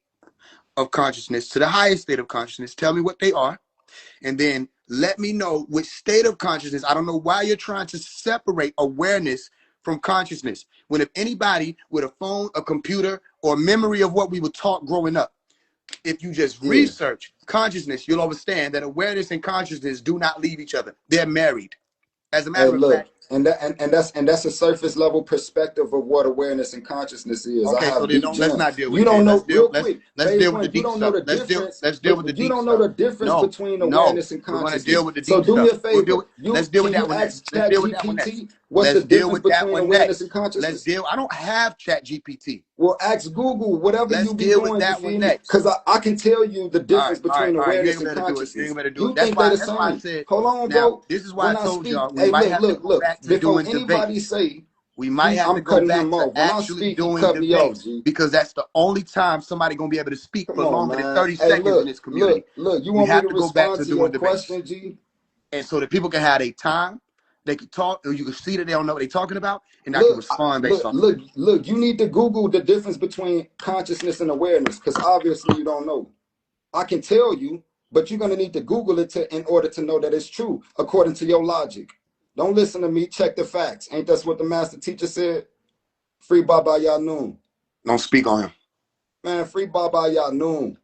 of consciousness to the highest state of consciousness. Tell me what they are. And then let me know which state of consciousness. I don't know why you're trying to separate awareness from consciousness. When if anybody with a phone, a computer, or memory of what we were taught growing up, if you just Yeah. research consciousness, you'll understand that awareness and consciousness do not leave each other. They're married. As a Hey, matter of look, fact, and that's a surface level perspective of what awareness and consciousness is. I okay, so have then deep don't let's gems. not deal with You it don't then. know, real Let's quick, let's phase deal with the one. You deep don't know stuff. the difference, Let's deal but with the you deep don't know stuff. the difference No, between no. awareness and We're gonna deal consciousness. with the So deep do me stuff. a favor. Let's deal with Can that you one next. ask Let's Chat deal with that one next. GPT what's the Let's deal difference with that between one awareness next. and consciousness? I don't have Chat GPT. Well, ask Google, whatever Let's you be deal with doing, you that one feel me? next. Because I can tell you the difference between All right. You ain't awareness gonna and be able to do it. You ain't consciousness. gonna be able to do it. You think they the That's why I same. said, Hold on, now, bro. this is why I When I told speak, y'all we hey, might have to go look. back to Before doing anybody debates. say, We might have to I'm go cutting back him to off. When I actually speak, he doing cut me off, debates G. because that's the only time somebody gonna be able to speak Come for on, longer than man. 30 Hey, seconds in this community. You We want me have to to go back respond to to your doing debates. question, G? And so that people can have a time, they can talk, or you can see that they don't know what they're talking about, and I can Look, respond based off of that. you need to Google the difference between consciousness and awareness, because obviously you don't know. I can tell you, but you're gonna need to Google it in order to know that it's true, according to your logic. Don't listen to me, check the facts. Ain't that's what the master teacher said? Free Baba Yanun. Don't speak on him. Man, free Baba Yanun.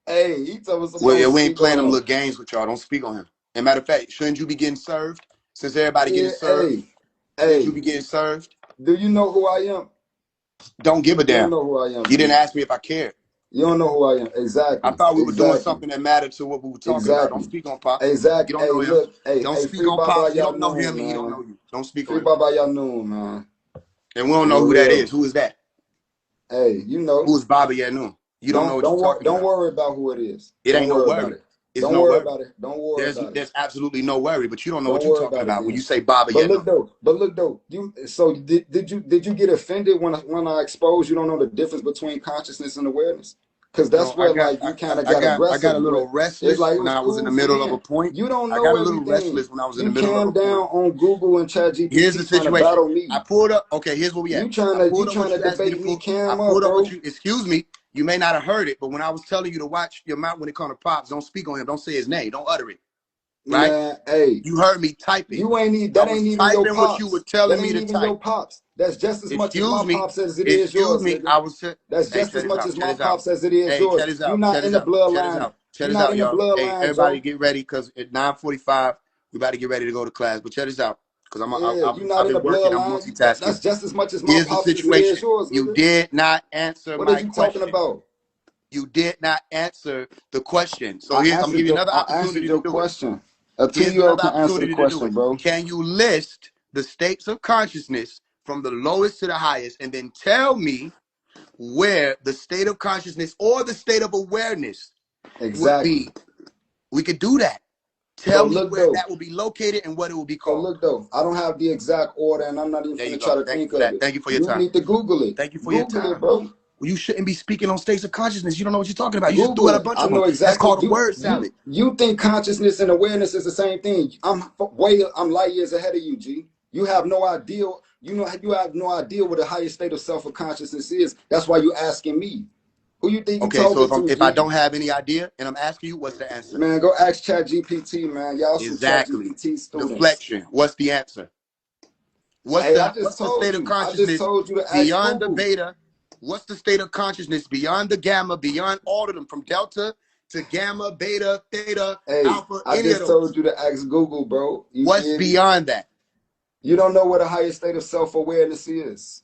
Hey, he told us I Well, yeah, don't we ain't speak playing on them him. little games with y'all. Don't speak on him. And matter of fact, shouldn't you be getting served? Since everybody getting Yeah, served, shouldn't you be getting served? do you know who I am? Don't give a You don't damn. know who I am, You didn't G. ask me if I cared. You don't know who I am. I Exactly. thought we were doing Exactly. something that mattered to what we were talking about. Don't Exactly. speak on Pops. You Exactly. don't know Hey, him. look. Don't speak Free on Baba Pops. You don't know Yanun, him and he don't man. know you. Don't speak on Free him. Baba Yanun, man. And we don't know Real, who that is. real. Who is that? Hey, you know. Who is Baba Yanun? You don't know what you're talking Don't about. worry about who it is. It Don't ain't no worry about worry. it. It's Don't no worry worry. about it. Don't worry about it. There's absolutely no worry, but you don't know what Don't you're worry talking about it about when you then. say Baba But Yanun. look though, you so did you get offended when I exposed you don't know the difference between consciousness and awareness? Because that's No, where like you kind of got I got aggressive, a but little it's restless like it when was I was in cool the for middle of a then. point. You don't I know got a little everything. restless when I was in the You middle of a calm point. down on Google and Here's the ChatGPT trying to situation. battle I me. pulled up. Okay, here's where we at. I You pulled up trying what to you asked me to debate me? pull. I Cam up, pulled up what bro. you. Excuse me. You may not have heard it, but when I was telling you to watch your mouth when it comes to Pops, don't speak on him. Don't say his name. Don't utter it. Right? Man, hey. You heard me typing. That I ain't was even your typing what you were pops. That telling me ain't to even type. your pops. That's just as much as my Excuse me. pops as it is Excuse yours, me. nigga. That's Hey, just check as this much out. as Check my this out. pops as it is Hey, check yours. this You're out. not Check in this the out. Check this bloodline. out. Check You're this not out, in the y'all. Hey, bloodline, everybody Joe. get ready because at 9:45, we about to get ready to go to class. But check this out because Yeah, you're not I've in the been working. I'm bloodline. multitasking. That's just as much as my Here's the pops as it is situation. yours, You nigga. did not answer What are my you talking question. about? You did not answer the question. So here's, I'm gonna give you another I answered opportunity to your do it. question. A Here's 2-year-old another can answer the opportunity to do question, it. bro. Can you list the states of consciousness from the lowest to the highest, and then tell me where the state of consciousness or the state of awareness would Exactly. be? We could do that. So Tell me look where though. that will be located and what it will be So called. look though. I don't have the exact order, and I'm not even There you finna try go. to Thank you think for of that. it. Thank you for your You time. need to Google it. Thank you for your Google it, time. bro. Well, you shouldn't be speaking on states of consciousness. You don't know what you're talking about. You just threw Google out a it. bunch I of them. know That's exactly. called a word salad. You think consciousness and awareness is the same thing? I'm light years ahead of you, G. You have no idea. You have no idea what the highest state of self of consciousness is. That's why you're asking me. Who you think you Okay, so talking to, if I G? don't have any idea and I'm asking you, what's the answer? Man, go ask ChatGPT, man. Y'all some Exactly. ChatGPT students. Deflection. What's the answer? What's Hey, I what's just the told state of you. I just consciousness told you to ask beyond the Google. beta? What's the state of consciousness beyond the gamma, beyond all of them, from delta to gamma, beta, theta, Hey, alpha, I any of just those? told you to ask Google, bro. You What's feel me? beyond that? You don't know what a higher state of self-awareness is.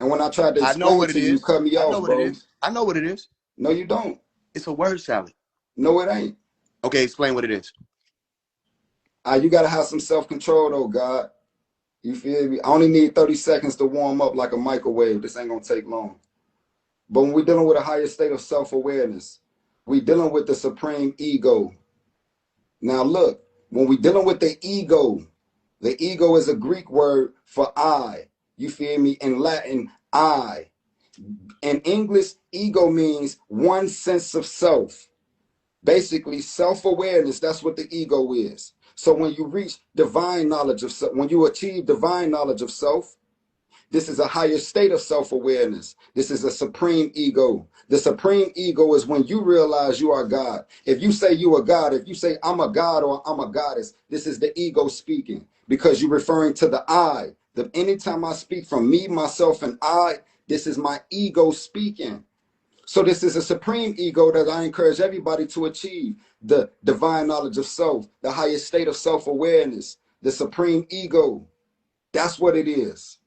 And when I tried to I know explain what it to you, you is. cut me I know off, what it bro. is. I know what it is. No, you don't. It's a word salad. No, it ain't. Okay, explain what it is. You gotta have some self-control though, God. You feel me? I only need 30 seconds to warm up like a microwave. This ain't gonna take long. But when we're dealing with a higher state of self-awareness, we dealing with the supreme ego. Now look, when we dealing with the ego is a Greek word for I. You feel me? In Latin, I. In English, ego means one sense of self. Basically, self-awareness, that's what the ego is. So when you reach divine knowledge of self, when you achieve divine knowledge of self, this is a higher state of self-awareness. This is a supreme ego. The supreme ego is when you realize you are God. If you say you are God, if you say I'm a God or I'm a goddess, this is the ego speaking because you're referring to the I. Anytime I speak from me, myself, and I, this is my ego speaking. So this is a supreme ego that I encourage everybody to achieve. The divine knowledge of self, the highest state of self-awareness, the supreme ego. That's what it is.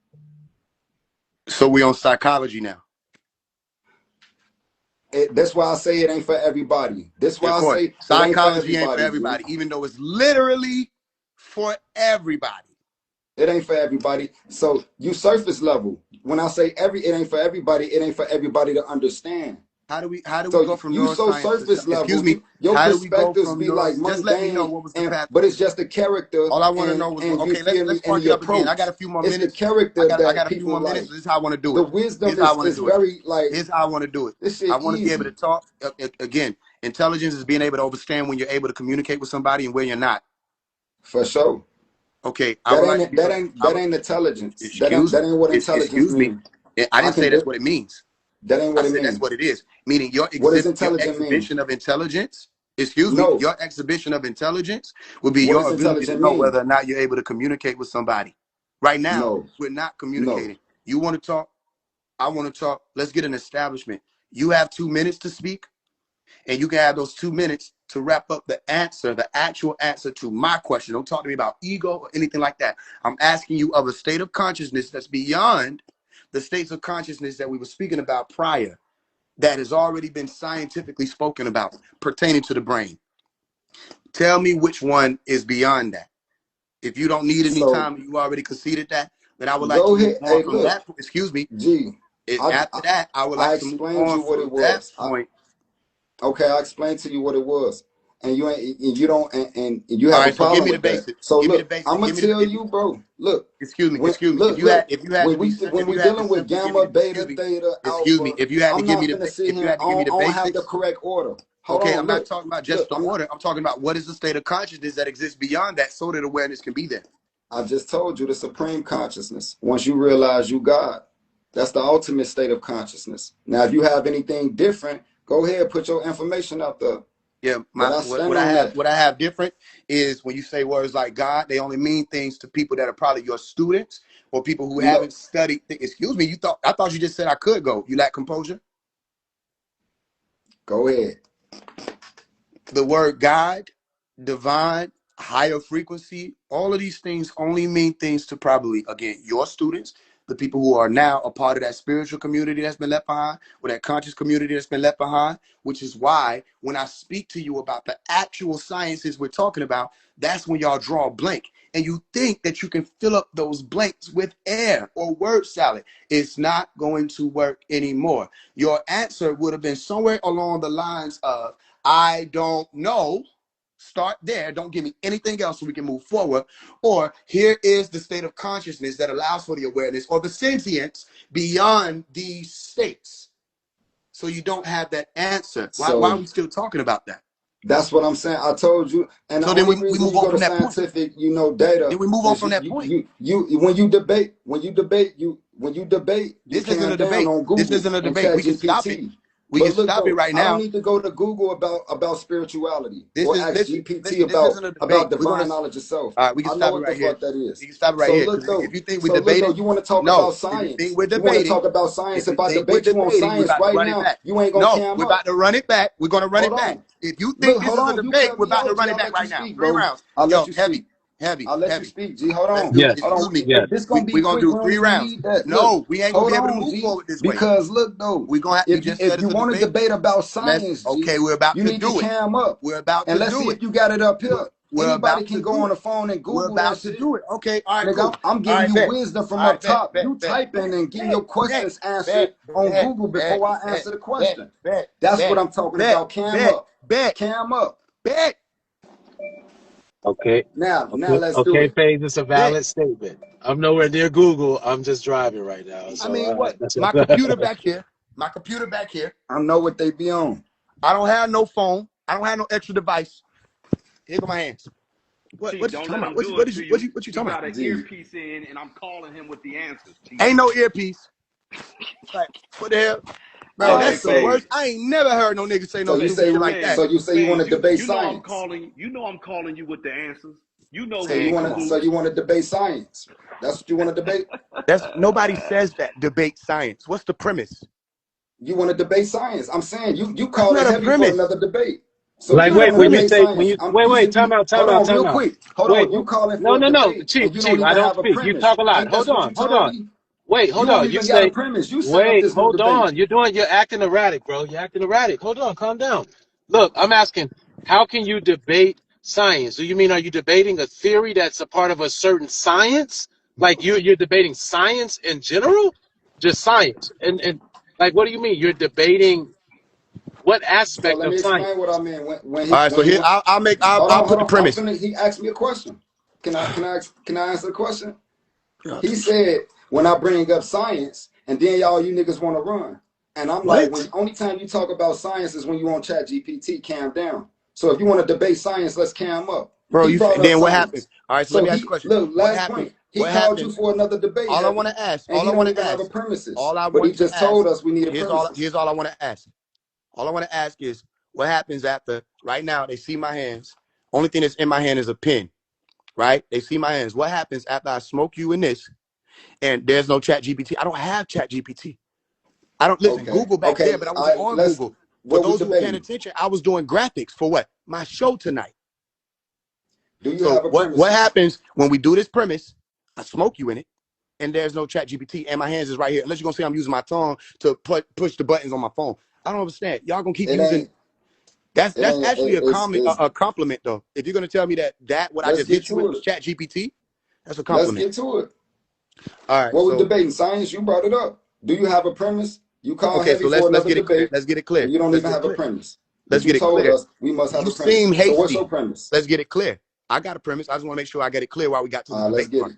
So we on psychology now. That's why I say it ain't for everybody. That's Yeah, why of I course. say it ain't for Psychology ain't for everybody, G. everybody, even though it's literally for everybody. It ain't for everybody. So you surface level. When I say it ain't for everybody, it ain't for everybody to understand. How do we So go from you so neuroscience surface to, excuse level. me, Your how do we go perspectives from be like just let me know mundane, what was the path. but it's just the character All I want to and know was and you okay, feel me let's and spark the it up again. I got approach. a few more It's the minutes. I character got that a few more people minutes. like. This is how I want to do The it. wisdom Here's how I want to is do it. very like Here's how I want to do it. this I shit want to be able to easy talk again. Intelligence is being able to understand when you're able to communicate with somebody and when you're not. for sure. Okay, I That would like to ain't be able that to. ain't that ain't intelligence. That ain't Excuse that me. ain't what intelligence Excuse me. means. I I didn't can say that's do what it means. that ain't I what it said that's means. what it is. Meaning What does your intelligent mean? exhibition of intelligence. Excuse me. No. Your exhibition of intelligence will be What your does ability to intelligent know mean? whether or not you're able to communicate with somebody. Right now, No. we're not No. communicating. You want to talk? I want to talk. Let's get an establishment. You have 2 minutes to speak, and you can have those 2 minutes to wrap up the answer, the actual answer to my question. Don't talk to me about ego or anything like that. I'm asking you of a state of consciousness that's beyond the states of consciousness that we were speaking about prior, that has already been scientifically spoken about pertaining to the brain. Tell me which one is beyond that. If you don't need any So time, you already conceded that, then I would like to go move ahead. on Hey, from look, that. Excuse me. G. I After that, I would I like to move explained on you what from it that was. point. Okay, I explained to you what it was, and you ain't, and you don't, and you All have a right, so give problem me the with that. basics. So Give me the look, I'm basics. gonna Give me the tell you, bro. Look, excuse me. look, look. If you had to be When if we you had to dealing with simply give me gamma, the beta, theta, excuse me, alpha, if you had to I'm give me not the finna sit if you here. had to give me the I don't have the basics. correct order. Hold Okay, on, I'm not look, talking about look. just the order. I'm talking about what is the state of consciousness that exists beyond that so that awareness can be there. I just told you the supreme consciousness. Once you realize you God, that's the ultimate state of consciousness. Now, if you have anything different, go ahead, put your information out there. Yeah, But I stand on that. what I have different is when you say words like God, they only mean things to people that are probably your students or people who No, haven't studied. Excuse me, I thought you just said I could go. You lack composure? go ahead. the word God, divine, higher frequency, all of these things only mean things to probably, again, your students, the people who are now a part of that spiritual community that's been left behind, or that conscious community that's been left behind, which is why when I speak to you about the actual sciences we're talking about, that's when y'all draw a blank. And you think that you can fill up those blanks with air or word salad. It's not going to work anymore. Your answer would have been somewhere along the lines of, I don't know. Start there. Don't give me anything else so we can move forward. Or here is the state of consciousness that allows for the awareness or the sentience beyond these states. So you don't have that answer. Why are we still talking about that? That's what I'm saying. I told you. And so the then only we reason move you on go from to that scientific, data. Then we move on from that point. When you debate, you this came isn't a down debate. on Google. This isn't a debate. We can stop it. We can stop it right now. I don't need to go to Google about spirituality ask GPT about divine knowledge itself. All right, we can stop it right here. That is. We can stop it right here. If you think we're debating, you want to talk about science. If you think we're debating, you want to talk about science. If I debate you on science right now, you ain't gonna cam up. We're about to run it back. We're gonna run it back. If you think this is a debate, we're about to run it back right now. 3 rounds. I'll let you speak. I'll let you speak, G. Hold on. Yes. Hold on. Yes. This gonna be we're gonna do 3 rounds. No, we ain't gonna be able to move forward this way. Because look though, we're gonna have, if you want to debate about science, okay, we're about you to need do to cam up. We're about to do it. And let's see if you got it up here. Anybody can go on the phone and Google We're about to do it. Okay, all right, cool. I'm giving you wisdom from up top. You typing and getting your questions answered on Google before I answer the question. That's what I'm talking about. Cam up. Cam up. Okay. Now let's do it. Faise, it's a valid statement. I'm nowhere near Google. I'm just driving right now. So, I mean, what? My computer back here. My computer back here. I know what they be on. I don't have no phone. I don't have no extra device. Here go my hands. What you talking about? What you talking about? Got an earpiece in, and I'm calling him with the answers. Ain't no earpiece. Like, what the hell? Bro, that's the worst. I ain't never heard no nigga say no shit like that. So you say you want to debate science? I'm calling you with the answers. You know. So you want to debate science? That's what you want to debate? Nobody says that. Debate science. What's the premise? You want to debate science? I'm saying you call it Heavy for another debate. So like wait, when you say time out. Real quick. Hold on, you calling for no, Chief, I don't speak. You talk a lot. Hold on. Wait, hold on. You say wait, hold on. You're acting erratic, bro. You're acting erratic. Hold on, calm down. Look, I'm asking, how can you debate science? Do you mean are you debating a theory that's a part of a certain science? Like you're debating science in general? Just science. And like what do you mean? You're debating what aspect let me of science? explain what I mean. When all right, so here I'll put the premise. He asked me a question. Can I answer the question? He said when I bring up science, and then you niggas want to run, and I'm like, when only time you talk about science is when you on Chat GPT. Cam down. So if you want to debate science, let's cam up. Bro, then what happens? All right, so let me ask you a question. Look, last point. He called you for another debate. All I want to ask. All I want to ask. But he just told us we need a premises. Here's all I want to ask. All I want to ask is what happens after, right now, they see my hands. Only thing that's in my hand is a pen, right? They see my hands. What happens after I smoke you in this and there's no Chat GPT? I don't have Chat GPT. I don't listen. Google back there, but I was on Google. For those who were paying attention, I was doing graphics for what? My show tonight. Do you have a premise? What happens when we do this premise? I smoke you in it, and there's no Chat GPT, and my hands is right here. Unless you're gonna say I'm using my tongue to push the buttons on my phone. I don't understand. Y'all gonna keep using. That's actually a compliment though. If you're gonna tell me that what I just hit you with was Chat GPT, that's a compliment. Let's get to it. All right. What we debating? Science? You brought it up. Do you have a premise? You call Heavy for another debate. Let's get it clear. You don't even have a premise. Let's get it clear. Us we must have a premise. Seem hasty. So what's your premise? Let's get it clear. I got a premise. I just want to make sure I get it clear while we got to the debate part.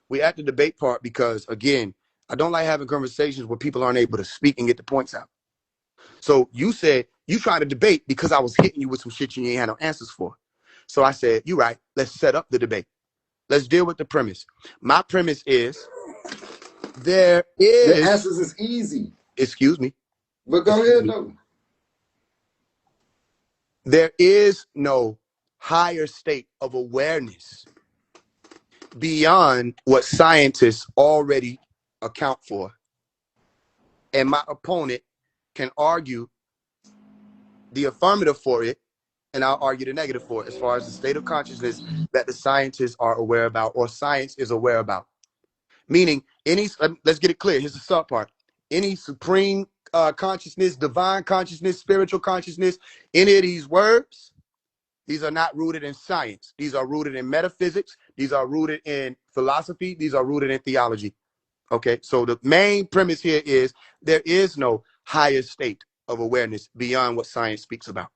We at the debate part because, again, I don't like having conversations where people aren't able to speak and get the points out. So you said you tried to debate because I was hitting you with some shit you ain't had no answers for. So I said, you're right. Let's set up the debate. Let's deal with the premise. My premise is the answers is easy. Excuse me. But go ahead, though. There is no higher state of awareness beyond what scientists already account for. And my opponent can argue the affirmative for it and I'll argue the negative for it, as far as the state of consciousness that the scientists are aware about, or science is aware about. Meaning, let's get it clear. Here's the sub part. Any supreme consciousness, divine consciousness, spiritual consciousness, any of these words, these are not rooted in science. These are rooted in metaphysics. These are rooted in philosophy. These are rooted in theology. Okay, so the main premise here is there is no higher state of awareness beyond what science speaks about.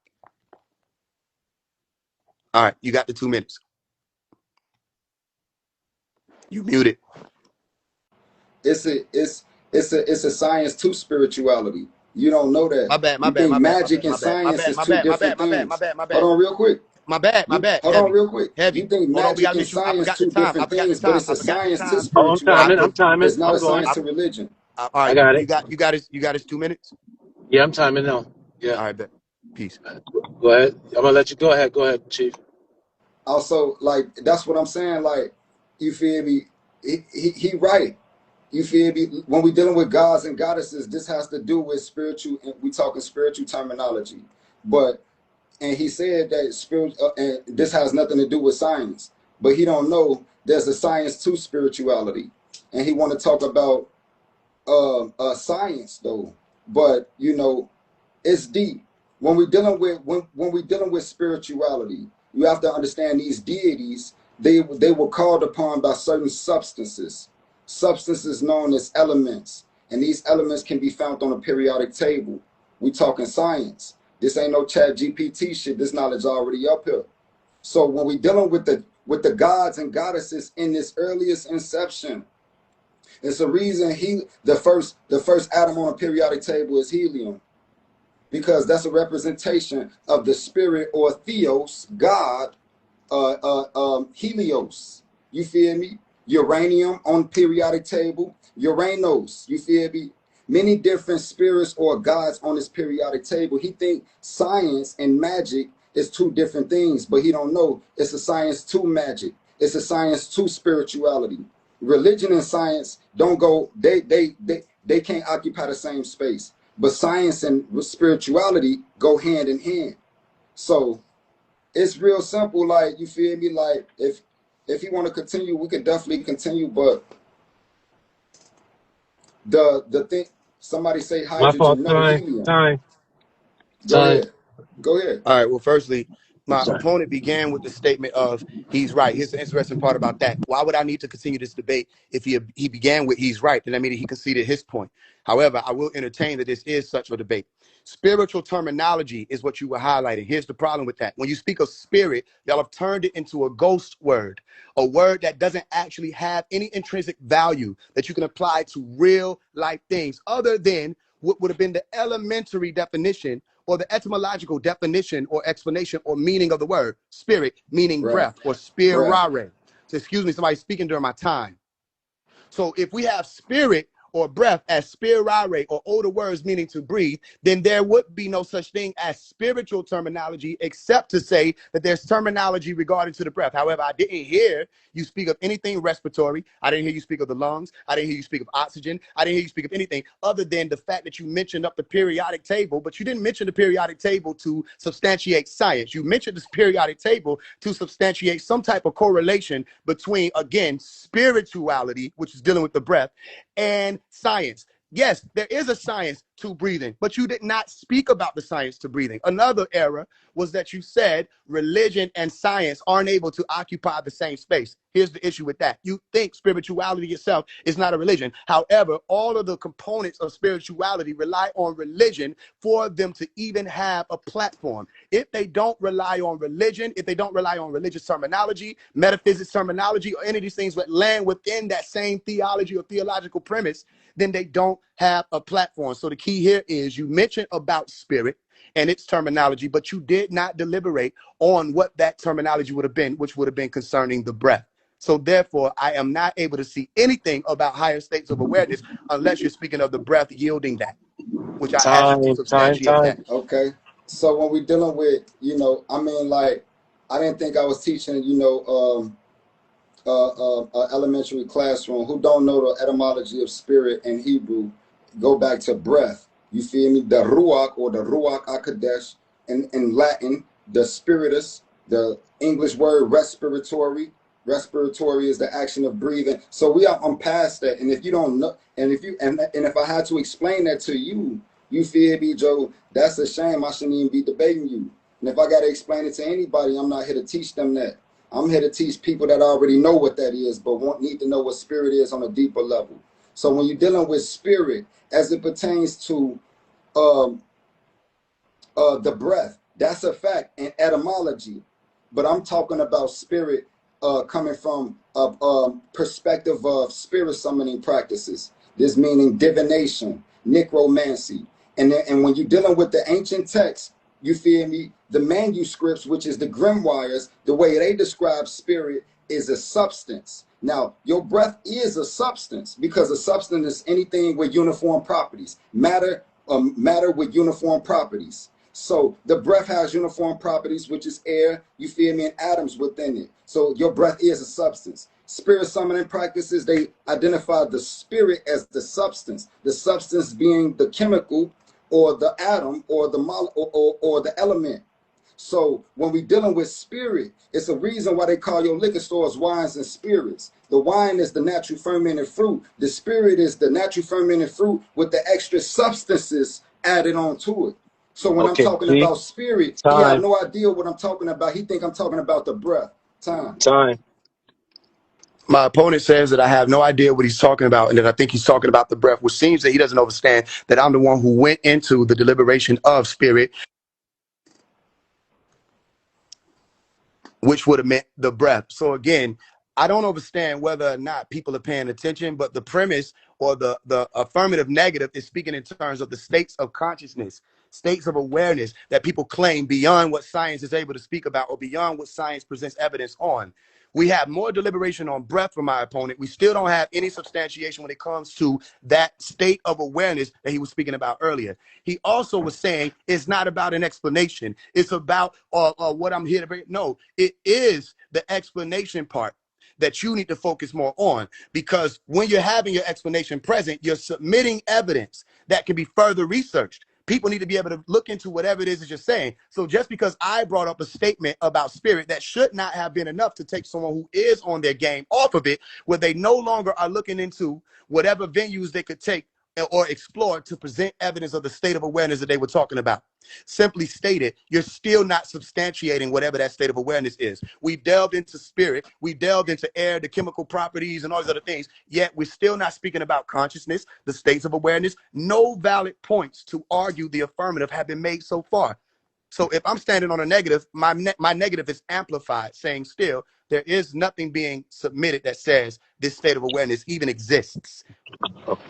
All right, you got the 2 minutes. You muted. It's a science to spirituality. You don't know that. My bad. You think magic and science is two different things. Hold on real quick. My bad. Hold on real quick. Heavy. You think magic and science two different things, but it's a science to Oh, spirituality. I'm timing. It's not I'm a going. science to religion. All right, I got it. you got his 2 minutes. Yeah, I'm timing now. Yeah. All right, bet. Peace. Go ahead. I'm gonna let you go ahead. Go ahead, Chief. Also, like, that's what I'm saying. Like, you feel me? He right. You feel me? When we dealing with gods and goddesses, this has to do with spiritual. We talking spiritual terminology, and he said that spirit, and this has nothing to do with science. But he don't know there's a science to spirituality, and he want to talk about science though. But you know, it's deep. When we dealing with spirituality, you have to understand these deities. They were called upon by certain substances known as elements, and these elements can be found on a periodic table. We talking science. This ain't no chat GPT shit. This knowledge already up here. So when we dealing with the gods and goddesses in this earliest inception, it's a reason the first atom on a periodic table is helium, because that's a representation of the spirit, or theos, God, Helios. You feel me? Uranium on periodic table, Uranos. You feel me? Many different spirits or gods on this periodic table. He think science and magic is two different things, but he don't know it's a science to magic. It's a science to spirituality. Religion and science don't go. They can't occupy the same space. But science and spirituality go hand in hand. So it's real simple. Like, you feel me? Like, if you want to continue, we can definitely continue. But the thing, somebody say hydrogen, My fault. no, helium. Time. Go ahead. Go ahead. All right. Well, firstly, my opponent began with the statement of he's right. Here's the interesting part about that. Why would I need to continue this debate if he began with he's right? Then that means he conceded his point. However, I will entertain that this is such a debate. Spiritual terminology is what you were highlighting. Here's the problem with that. When you speak of spirit, y'all have turned it into a ghost word, a word that doesn't actually have any intrinsic value that you can apply to real life things other than what would have been the elementary definition, or the etymological definition or explanation or meaning of the word spirit, meaning breath, or spirare. So, excuse me, somebody's speaking during my time. So if we have spirit or breath as spirare, or older words meaning to breathe, then there would be no such thing as spiritual terminology, except to say that there's terminology regarding to the breath. However, I didn't hear you speak of anything respiratory. I didn't hear you speak of the lungs. I didn't hear you speak of oxygen. I didn't hear you speak of anything other than the fact that you mentioned up the periodic table, but you didn't mention the periodic table to substantiate science. You mentioned this periodic table to substantiate some type of correlation between, again, spirituality, which is dealing with the breath, and science. Yes, there is a science to breathing, but you did not speak about the science to breathing. Another error was that you said religion and science aren't able to occupy the same space. Here's the issue with that. You think spirituality itself is not a religion. However, all of the components of spirituality rely on religion for them to even have a platform. If they don't rely on religion, if they don't rely on religious terminology, metaphysics terminology, or any of these things that land within that same theology or theological premise, then they don't have a platform. So the key here is you mentioned about spirit and its terminology, but you did not deliberate on what that terminology would have been, which would have been concerning the breath. So therefore, I am not able to see anything about higher states of awareness unless you're speaking of the breath yielding that, which I asked you to substantiate that. Okay. So when we're dealing with, you know, I mean, like, I didn't think I was teaching, you know, elementary classroom. Who don't know the etymology of spirit in Hebrew, go back to breath. You feel me? The ruach, or the ruach hakodesh in Latin, the spiritus, the English word respiratory. Respiratory is the action of breathing. So I'm past that. And if you don't know, and if I had to explain that to you, you feel me, Joe, that's a shame. I shouldn't even be debating you. And if I got to explain it to anybody, I'm not here to teach them that. I'm here to teach people that already know what that is, but need to know what spirit is on a deeper level. So when you're dealing with spirit, as it pertains to the breath, that's a fact in etymology. But I'm talking about spirit coming from a perspective of spirit summoning practices. This meaning divination, necromancy. And when you're dealing with the ancient texts, you feel me, the manuscripts, which is the grimoires, the way they describe spirit is a substance. Now, your breath is a substance, because a substance is anything with uniform properties. Matter with uniform properties. So the breath has uniform properties, which is air, you feel me, and atoms within it. So your breath is a substance. Spirit summoning practices, they identify the spirit as the substance being the chemical or the atom or the or the element. So when we're dealing with spirit, it's a reason why they call your liquor stores wines and spirits. The wine is the natural fermented fruit. The spirit is the natural fermented fruit with the extra substances added onto it. So when I'm Okay, talking see? about spirit, he have Time. no idea what I'm talking about. He think I'm talking about the breath. Time. My opponent says that I have no idea what he's talking about, and that I think he's talking about the breath, which seems that he doesn't understand that I'm the one who went into the deliberation of spirit, which would have meant the breath. So again, I don't understand whether or not people are paying attention, but the premise or the affirmative negative is speaking in terms of the states of consciousness, states of awareness that people claim beyond what science is able to speak about or beyond what science presents evidence on. We have more deliberation on breath from my opponent. We still don't have any substantiation when it comes to that state of awareness that he was speaking about earlier. He also was saying it's not about an explanation. It's about what I'm here to bring. No, it is the explanation part that you need to focus more on, because when you're having your explanation present, you're submitting evidence that can be further researched. People need to be able to look into whatever it is that you're saying. So just because I brought up a statement about spirit, that should not have been enough to take someone who is on their game off of it, where they no longer are looking into whatever venues they could take or explore to present evidence of the state of awareness that they were talking about. Simply stated, you're still not substantiating whatever that state of awareness is. We delved into spirit, we delved into air, the chemical properties and all these other things, yet we're still not speaking about consciousness, the states of awareness. No valid points to argue the affirmative have been made so far. So if I'm standing on a negative, my negative is amplified, saying still there is nothing being submitted that says this state of awareness even exists.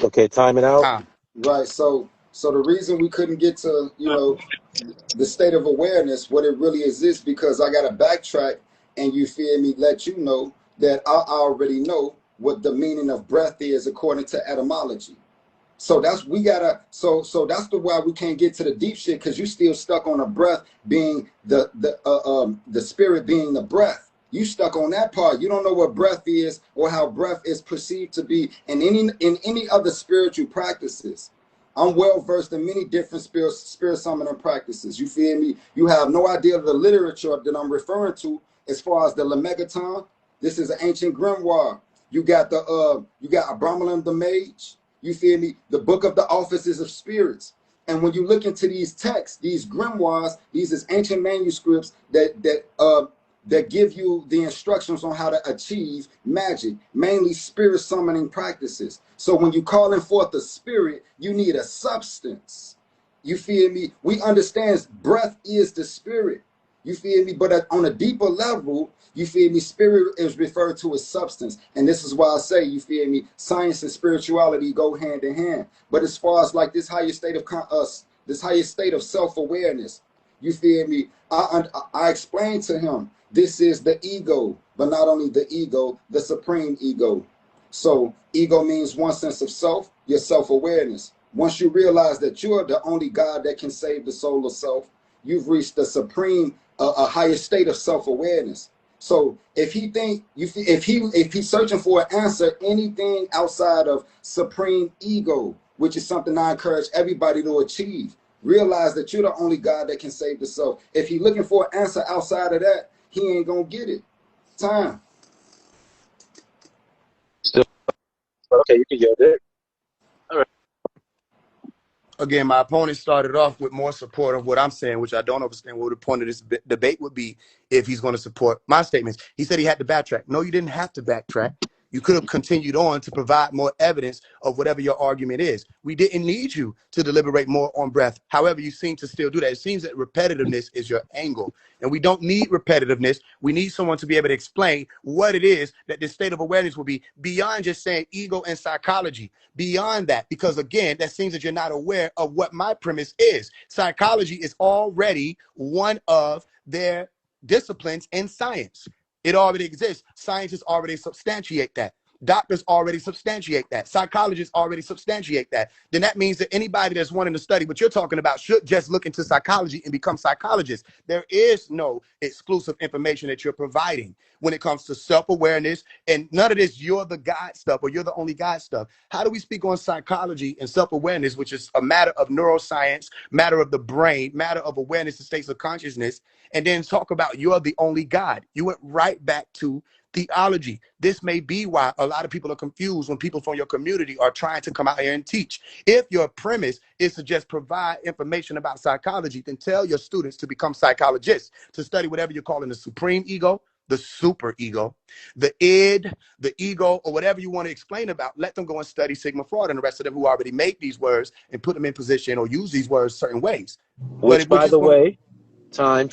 Okay, time it out. Right. So the reason we couldn't get to, the state of awareness, what it really is because I got to backtrack and you feel me, let you know that I already know what the meaning of breath is according to etymology. So that's so that's the why we can't get to the deep shit, because you still stuck on the breath being the spirit being the breath. You stuck on that part. You don't know what breath is or how breath is perceived to be in any other spiritual practices. I'm well versed in many different spirit summoning practices. You feel me? You have no idea of the literature that I'm referring to as far as the Lemegeton. This is an ancient grimoire. You got Abramelin the Mage. You feel me? The book of the offices of spirits. And when you look into these texts, these grimoires, these is ancient manuscripts that give you the instructions on how to achieve magic, mainly spirit summoning practices. So when you calling forth a spirit, you need a substance. You feel me? We understand breath is the spirit. You feel me? But on a deeper level, you feel me? Spirit is referred to as substance. And this is why I say, you feel me? Science and spirituality go hand in hand. But as far as like this higher state of self-awareness, you feel me? I explained to him, this is the ego, but not only the ego, the supreme ego. So ego means one sense of self, your self-awareness. Once you realize that you're the only God that can save the soul of self, you've reached the supreme, a higher state of self-awareness. So if he's searching for an answer, anything outside of supreme ego, which is something I encourage everybody to achieve, Realize that you're the only God that can save the soul. If he's looking for an answer outside of that, he ain't gonna get it. Time. Still, okay, you can get it. All right. Again, my opponent started off with more support of what I'm saying, which I don't understand what the point of this debate would be if he's going to support my statements. He said he had to backtrack. No, you didn't have to backtrack. You could have continued on to provide more evidence of whatever your argument is. We didn't need you to deliberate more on breath. However, you seem to still do that. It seems that repetitiveness is your angle. And we don't need repetitiveness. We need someone to be able to explain what it is that this state of awareness will be beyond just saying ego and psychology. Beyond that, because again, that seems that you're not aware of what my premise is. Psychology is already one of their disciplines in science. It already exists. Scientists already substantiate that. Doctors already substantiate that. Psychologists already substantiate that. Then that means that anybody that's wanting to study what you're talking about should just look into psychology and become psychologists. There is no exclusive information that you're providing when it comes to self-awareness, and none of this you're the God stuff or you're the only God stuff. How do we speak on psychology and self-awareness, which is a matter of neuroscience, matter of the brain, matter of awareness and states of consciousness, and then talk about you're the only God? You went right back to theology. This may be why a lot of people are confused when people from your community are trying to come out here and teach. If your premise is to just provide information about psychology, then tell your students to become psychologists, to study whatever you're calling the supreme ego, the super ego, the id, the ego, or whatever you want to explain about. Let them go and study Sigmund Freud and the rest of them who already make these words and put them in position or use these words certain ways. Which, by the way, time.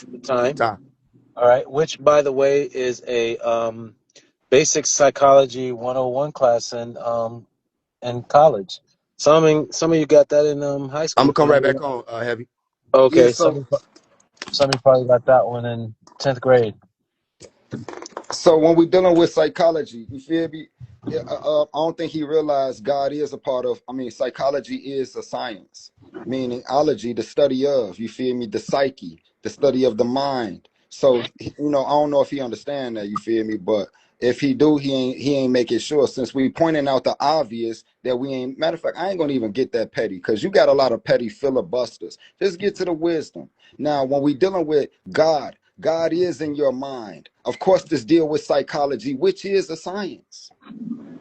All right. Which, by the way, is a basic psychology 101 class in college. Some of you got that in high school. I'm gonna come right back on, Heavy. Okay. Yeah, so some of you probably got that one in 10th grade. So when we're dealing with psychology, you feel me? Yeah, I don't think he realized God is a part of. I mean, psychology is a science, meaning ology, the study of. You feel me? The psyche, the study of the mind. So I don't know if he understand that. You feel me? But if he do, he ain't making sure. Since we pointing out the obvious that we ain't. Matter of fact, I ain't gonna even get that petty because you got a lot of petty filibusters. Just get to the wisdom. Now, when we dealing with God. God is in your mind. Of course, this deal with psychology, which is a science.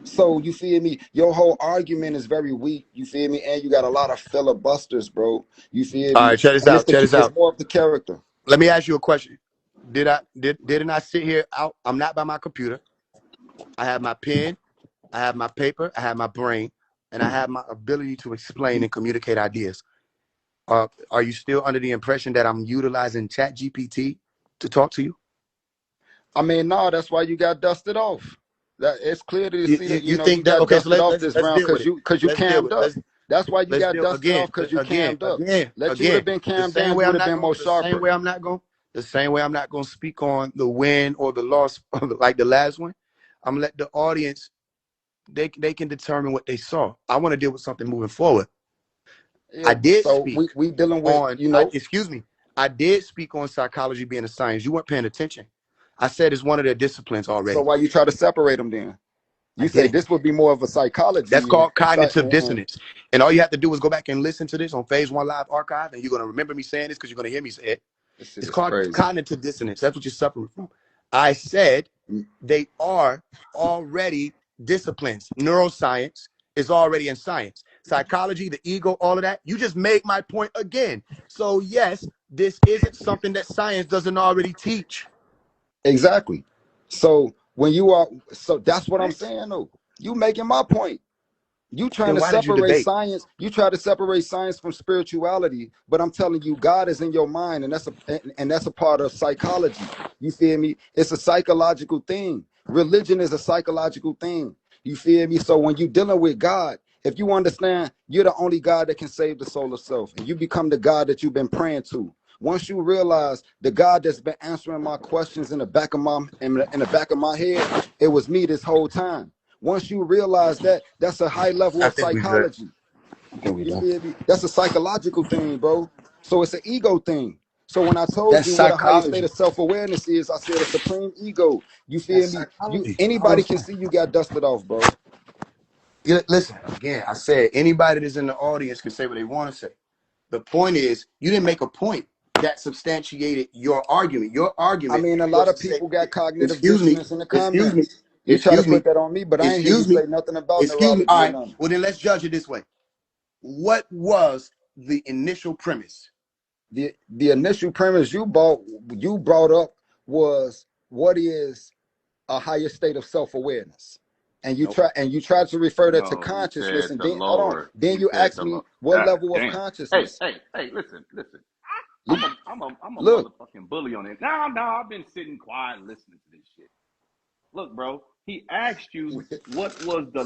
So you feel me? Your whole argument is very weak. You feel me? And you got a lot of filibusters, bro. You feel me? All right, check this out. It's more of the character. Let me ask you a question. Didn't I sit here out? I'm not by my computer. I have my pen, I have my paper, I have my brain, and I have my ability to explain and communicate ideas. Are you still under the impression that I'm utilizing ChatGPT to talk to you? I mean, no, that's why you got dusted off. That it's clear to see that you think you that got okay? So dusted off this round because you cammed up. That's why you got dusted off because you cammed up. Let you would have been cammed down, you would have been more sharper. The same way I'm not going to speak on the win or the loss like the last one. I'm gonna let the audience they can determine what they saw. I want to deal with something moving forward. Yeah, I did so speak we dealing with on, excuse me. I did speak on psychology being a science. You weren't paying attention. I said it's one of their disciplines already. So why you try to separate them then? You say this would be more of a psychology. That's called cognitive dissonance. And all you have to do is go back and listen to this on Phase 1 Live archive, and you're going to remember me saying this because you're going to hear me say it. It's called cognitive dissonance. That's what you're suffering from. I said they are already disciplines. Neuroscience is already in science. Psychology, the ego, all of that. You just made my point again. So yes, this isn't something that science doesn't already teach. Exactly. So when you are, so that's what I'm saying though. You making my point. You trying to separate science. You try to separate science from spirituality, but I'm telling you, God is in your mind, and that's a part of psychology. You feel me? It's a psychological thing. Religion is a psychological thing. You feel me? So when you dealing with God, if you understand, you're the only God that can save the soul of self, and you become the God that you've been praying to. Once you realize the God that's been answering my questions in the back of my head, it was me this whole time. Once you realize that, that's a high level of psychology. That's a psychological thing, bro. So it's an ego thing. So when I told you what a higher state of self-awareness is, I said a supreme ego. You feel me? Anybody can see you got dusted off, bro. Listen, again, I said anybody that's in the audience can say what they want to say. The point is, you didn't make a point that substantiated your argument. Your I argument mean, a lot was of to say, people got cognitive excuse me, dissonance in the excuse me, comments. You try to excuse me, put that on me, but I ain't hear you excuse me, say nothing about excuse me. neurology All or right, nothing. well then let's judge it this way. What was the initial premise? The initial premise you brought up was what is a higher state of self-awareness, and you Nope. tried to refer that to No, he consciousness, said and the then hold on, lower. then He you said asked the me low. what level of Damn. consciousness. Hey, listen. Look, I'm a look, motherfucking bully on it. No, I've been sitting quiet listening to this shit. Look, bro, he asked you what was the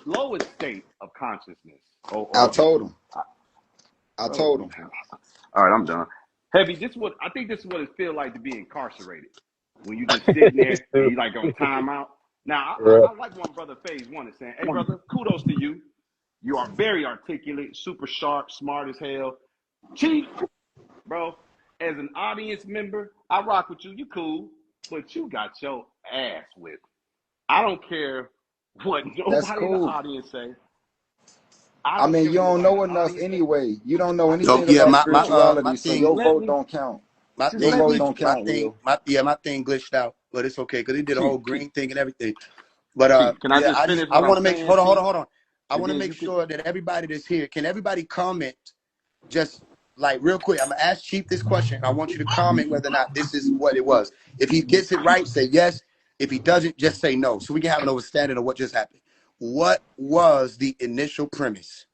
lowest state of consciousness. I Or told him. I bro. told him. All right, I'm done. Heavy, I think this is what it feels like to be incarcerated. When you just sitting there and you like on timeout. Now, Right. I like one brother Faise one is saying, hey brother, kudos to you. You are very articulate, super sharp, smart as hell. Chief, bro, as an audience member, I rock with you. You cool, but you got your ass whipped. I don't care what That's nobody in the cool. audience say. I I don't mean, care you what don't nobody in know the enough audience say. anyway. You don't know So anything yeah, about my spirituality, so Just thing, your let vote me, don't count. my just Your thing let vote me, don't glitched. count, Will. My thing glitched out, but it's okay because he did a whole Chief, green thing and everything. But Chief, can I yeah, just finish I what I'm want to make saying, hold Chief? on. I And want to then make you can, sure that everybody that's here, can everybody comment just like real quick? I'm gonna ask Chief this question. I want you to comment whether or not this is what it was. If he gets it right, say yes. If he doesn't, just say no, so we can have an understanding of what just happened. What was the initial premise?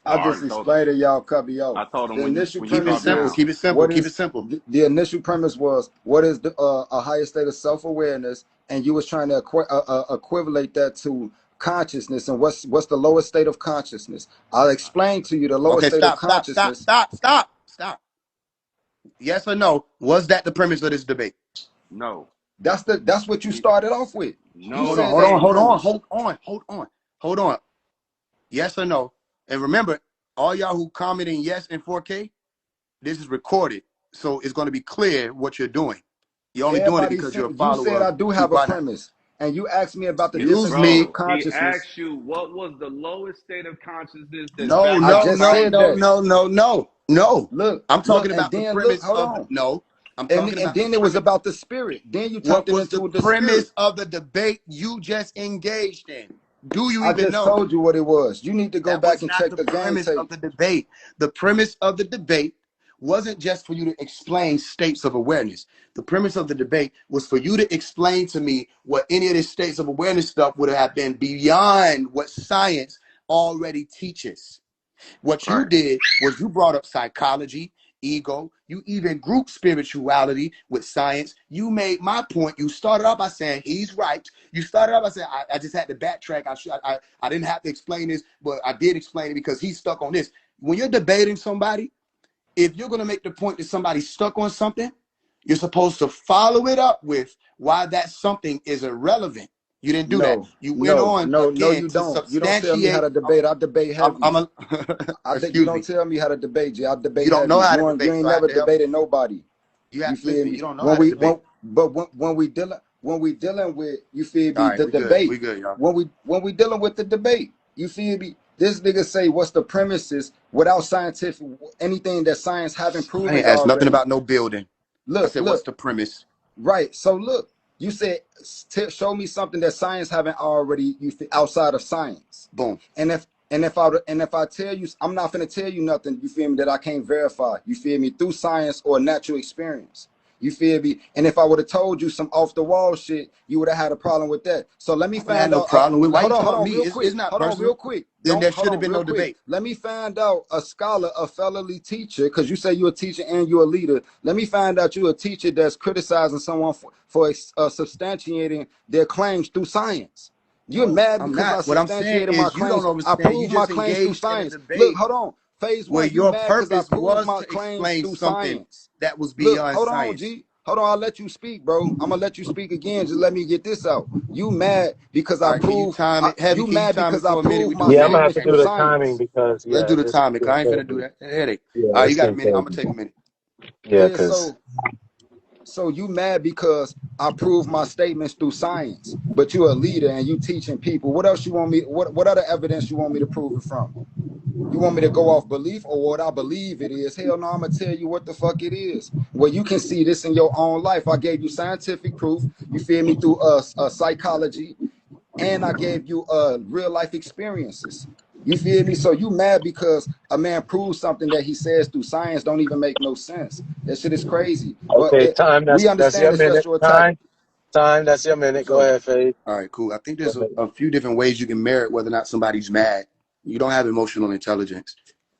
oh, I I just already told him. explained to y'all, Cubby, I yo. told him The initial when you Keep it drop premise simple. is down. Keep it simple. what Keep is it simple. the initial premise was what is a higher state of self-awareness, and you was trying to equivalate that to consciousness, and what's the lowest state of consciousness. I'll explain to you the lowest Okay, state of stop. consciousness. Yes or no? Was that the premise of this debate? No, That's what you he, started off with. You no, said he that's the didn't. premise. Hold on. Yes or no? And remember, all y'all who commenting yes in 4K, this is recorded, so it's going to be clear what you're doing. You're only doing it Everybody because you're a said you follower said I of do Chief have a Wada. premise, and you asked me about the Excuse different states me. of Bro, he consciousness. asked you what was the lowest state of consciousness that's No, backed I by no, just no, said no, that. science. no, no, no, no. Look, I'm look, talking and about the then look. premise Hold of on. no. I'm And talking about the then it was premise. about the spirit. Then you turned What it was the into the spirit. premise of the debate you just engaged in? Do you I even just know? told you what it was. You need to go That back was and not check the the game premise of tape. the debate. The premise of the debate wasn't just for you to explain states of awareness. The premise of the debate was for you to explain to me what any of this states of awareness stuff would have been beyond what science already teaches. What you Right. did was you brought up psychology, ego, you even grouped spirituality with science. You made my point. You started off by saying he's right. You started off by saying I just had to backtrack. I didn't have to explain this, but I did explain it because he's stuck on this. When you're debating somebody, if you're going to make the point that somebody's stuck on something, you're supposed to follow it up with why that something is irrelevant. You didn't do that. No, You went no, on no, no, again you to don't. You don't tell me how substantiate. to debate. I debate heavy. You Excuse don't me. tell me how to debate, G. I You debate don't know heavy. how to You debate, ain't so I have never to help you. debated nobody. You feel Listen, me? you don't know how to debate. When we dealing with, you feel All me, right, the we good. debate. We good, y'all. When we dealing with the debate, you feel me? This nigga say what's the premises without scientific anything that science haven't I proven ain't asked nothing already. about no building. I said, what's Look, the premise? right. So look, you said show me something that science haven't already outside of science. Boom. And if I tell you, I'm not gonna tell you nothing. You feel me? That I can't verify. You feel me? Through science or natural experience. You feel me? And if I would have told you some off the wall shit, you would have had a problem with that. So let me I ain't had find no out. problem with why you Hold telling on, me. real It's quick. not Hold on, real personal. quick. Then there Hold should have on, been real no quick. debate. Let me find out a scholar, a fellow teacher, because you say you're a teacher and you're a leader. Let me find out you're a teacher that's criticizing someone for substantiating their claims through science. You're No, mad I'm because I not. What I'm saying substantiated my is you don't claims. I understand. You proved my just claims through engaged in a science. Look, debate hold on. Phase where one, you your mad because I purpose proved was my to claims explain through something science. that was Look, beyond hold on, science. G. Hold on, I'll let you speak, bro. I'm gonna let you speak again. Just let me get this out. You mad because All I right, can you prove time it? Heavy, you can you mad time it because I for a minute? We prove do my a Yeah, I'm minute. gonna have statements to through do the Can't. timing science. because Let's do the this timing. is I ain't finna do crazy. that. Headache. Yeah, All right, you this got a thing minute. I'm gonna crazy. take a minute. Yeah, Yeah, because so you mad because I prove my statements through science, but you're a leader and you teaching people. What else you want me what other evidence you want me to prove it from? You want me to go off belief or what I believe it is? Hell no, I'm going to tell you what the fuck it is. Well, you can see this in your own life. I gave you scientific proof, you feel me, through psychology, and I gave you real life experiences. You feel me? So you mad because a man proves something that he says through science don't even make no sense. That shit is crazy. But Okay, time. we That's understand your it's just minute. your title. Time. That's your minute. Go So ahead, Faye. All right, cool. I think Go there's ahead. a few different ways you can merit whether or not somebody's mad. You don't have emotional intelligence.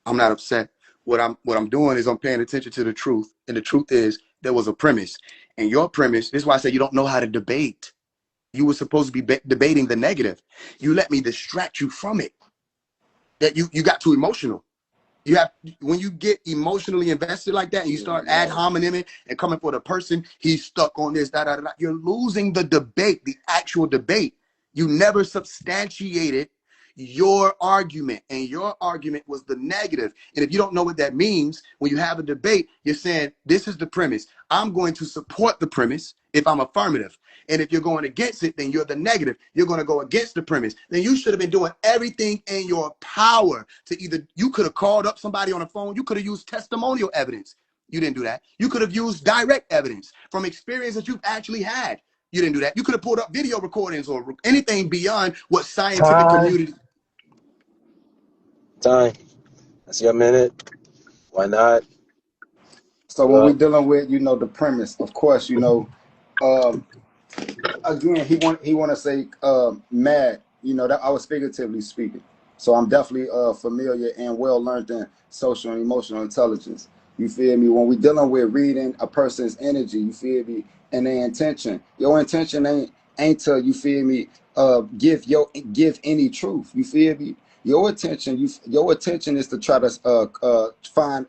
I'm not upset. What I'm doing is I'm paying attention to the truth, and the truth is there was a premise, and your premise. This is why I say you don't know how to debate. You were supposed to be debating the negative. You let me distract you from it. That you got too emotional. You have, when you get emotionally invested like that and you start ad hominem and coming for the person, he's stuck on this, you're losing the debate, the actual debate. You never substantiated your argument, and your argument was the negative. And if you don't know what that means, when you have a debate, you're saying, this is the premise. I'm going to support the premise if I'm affirmative. And if you're going against it, then you're the negative. You're going to go against the premise. Then you should have been doing everything in your power to either, you could have called up somebody on the phone. You could have used testimonial evidence. You didn't do that. You could have used direct evidence from experience that you've actually had. You didn't do that. You could have pulled up video recordings or anything beyond what scientific community. Time. That's your minute. Why not? so when we're dealing with, the premise, of course, again, he want to say mad. That I was figuratively speaking. So I'm definitely familiar and well learned in social and emotional intelligence. You feel me? When we dealing with reading a person's energy, you feel me, and their intention. Your intention ain't to, you feel me, give any truth. You feel me? Your attention is to try to find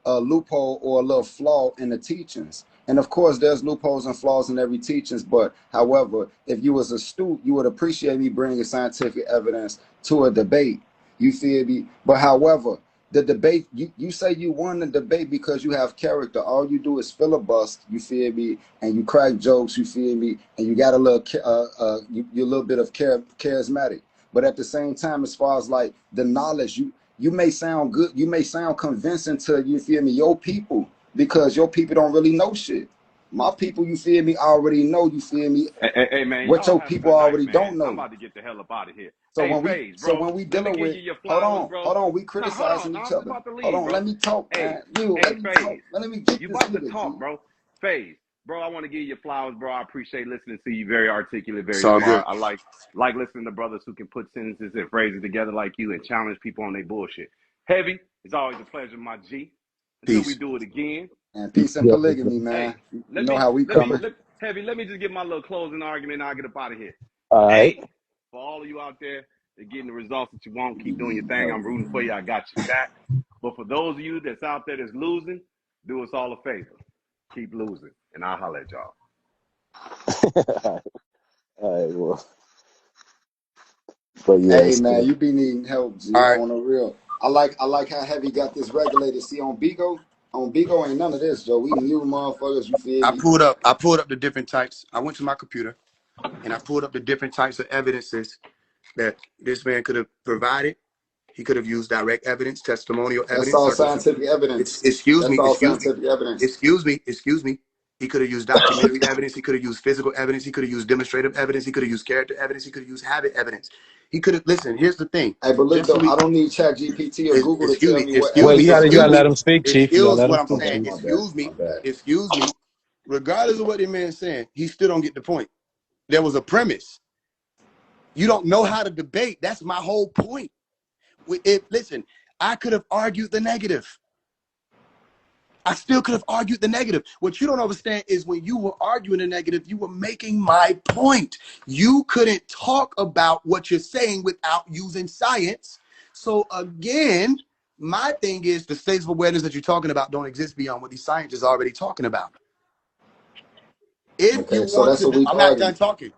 a loophole or a little flaw in the teachings. And of course, there's loopholes and flaws in every teachings. But however, if you was astute, you would appreciate me bringing scientific evidence to a debate. You feel me? But however, the debate, you say you won the debate because you have character. All you do is filibust. You feel me? And you crack jokes. You feel me? And you got a little, you're a little bit of charismatic. But at the same time, as far as like the knowledge, you may sound good. You may sound convincing to, you feel me, your people, because your people don't really know shit. My people, you feel me, already know, you feel me, Hey man, what y'all your have a people good night, already man. don't I'm know. about to get the hell up out of here. So Hey, when we Faise, bro, let me dealing give with, you your hold flowers, bro. on, we No, hold on. criticizing No, each I'm just other. about to Hold leave, on, bro. let me talk, Hey, man. Let me talk. Faise, Let me get you this about to nigga, talk, G. bro. Faise, bro, I want to give you your flowers, bro. I appreciate listening to you. Very articulate, It's very all smart. good. I like listening to brothers who can put sentences and phrases together like you and challenge people on their bullshit. Heavy, it's always a pleasure, my G. Until we Peace. do it again. And peace and Yeah. polygamy, man. Hey, You let know me how we let me coming. let Heavy, let me just get my little closing argument and I'll get up out of here. All right. Hey, for all of you out there that getting the results that you want, keep doing your thing. I'm rooting for you. I got your back. But for those of you that's out there that's losing, do us all a favor. Keep losing. And I'll holler at y'all. All right. Well, but Hey yes. man, you be needing help, G, All right. on the real. I like how Heavy got this regulated. See, on Bigo ain't none of this, Joe. We new motherfuckers, you feel I me? pulled up the different types. I went to my computer and I pulled up the different types of evidences that this man could have provided. He could have used direct evidence, testimonial That's evidence, all scientific evidence. That's all scientific evidence. excuse me. He could have used documentary evidence. He could have used physical evidence. He could have used demonstrative evidence. He could have used character evidence. He could have used habit evidence. He could have, listen, here's the thing. Hey, but look Just so though, we, I don't need Chat GPT or Google to tell me what Well, you evidence gotta to let use. him speak, Chief. You gotta let him what I'm speak, saying. Chief. My bad. Excuse me. Regardless of what the man's saying, he still don't get the point. There was a premise. You don't know how to debate. That's my whole point. Listen, I could have argued the negative. I still could have argued the negative. What you don't understand is when you were arguing the negative, you were making my point. You couldn't talk about what you're saying without using science. So again, my thing is the states of awareness that you're talking about don't exist beyond what these scientists are already talking about. If you Okay, so want that's what to, we I'm not done arguing. talking.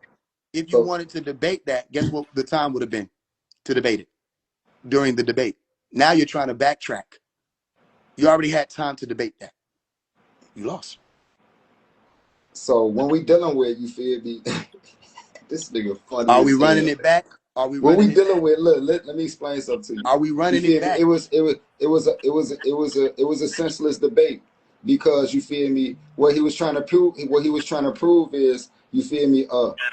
If you So wanted to debate that, guess what the time would have been to debate it during the debate. Now you're trying to backtrack. You already had time to debate that. You lost. when we dealing with, you feel me? This nigga funny Are we as running hell. it back? Are we What we running it dealing back? with? Look, let me explain something to you. Are we You running it feel me? back? It was a senseless debate because you feel me. What he was trying to prove is you feel me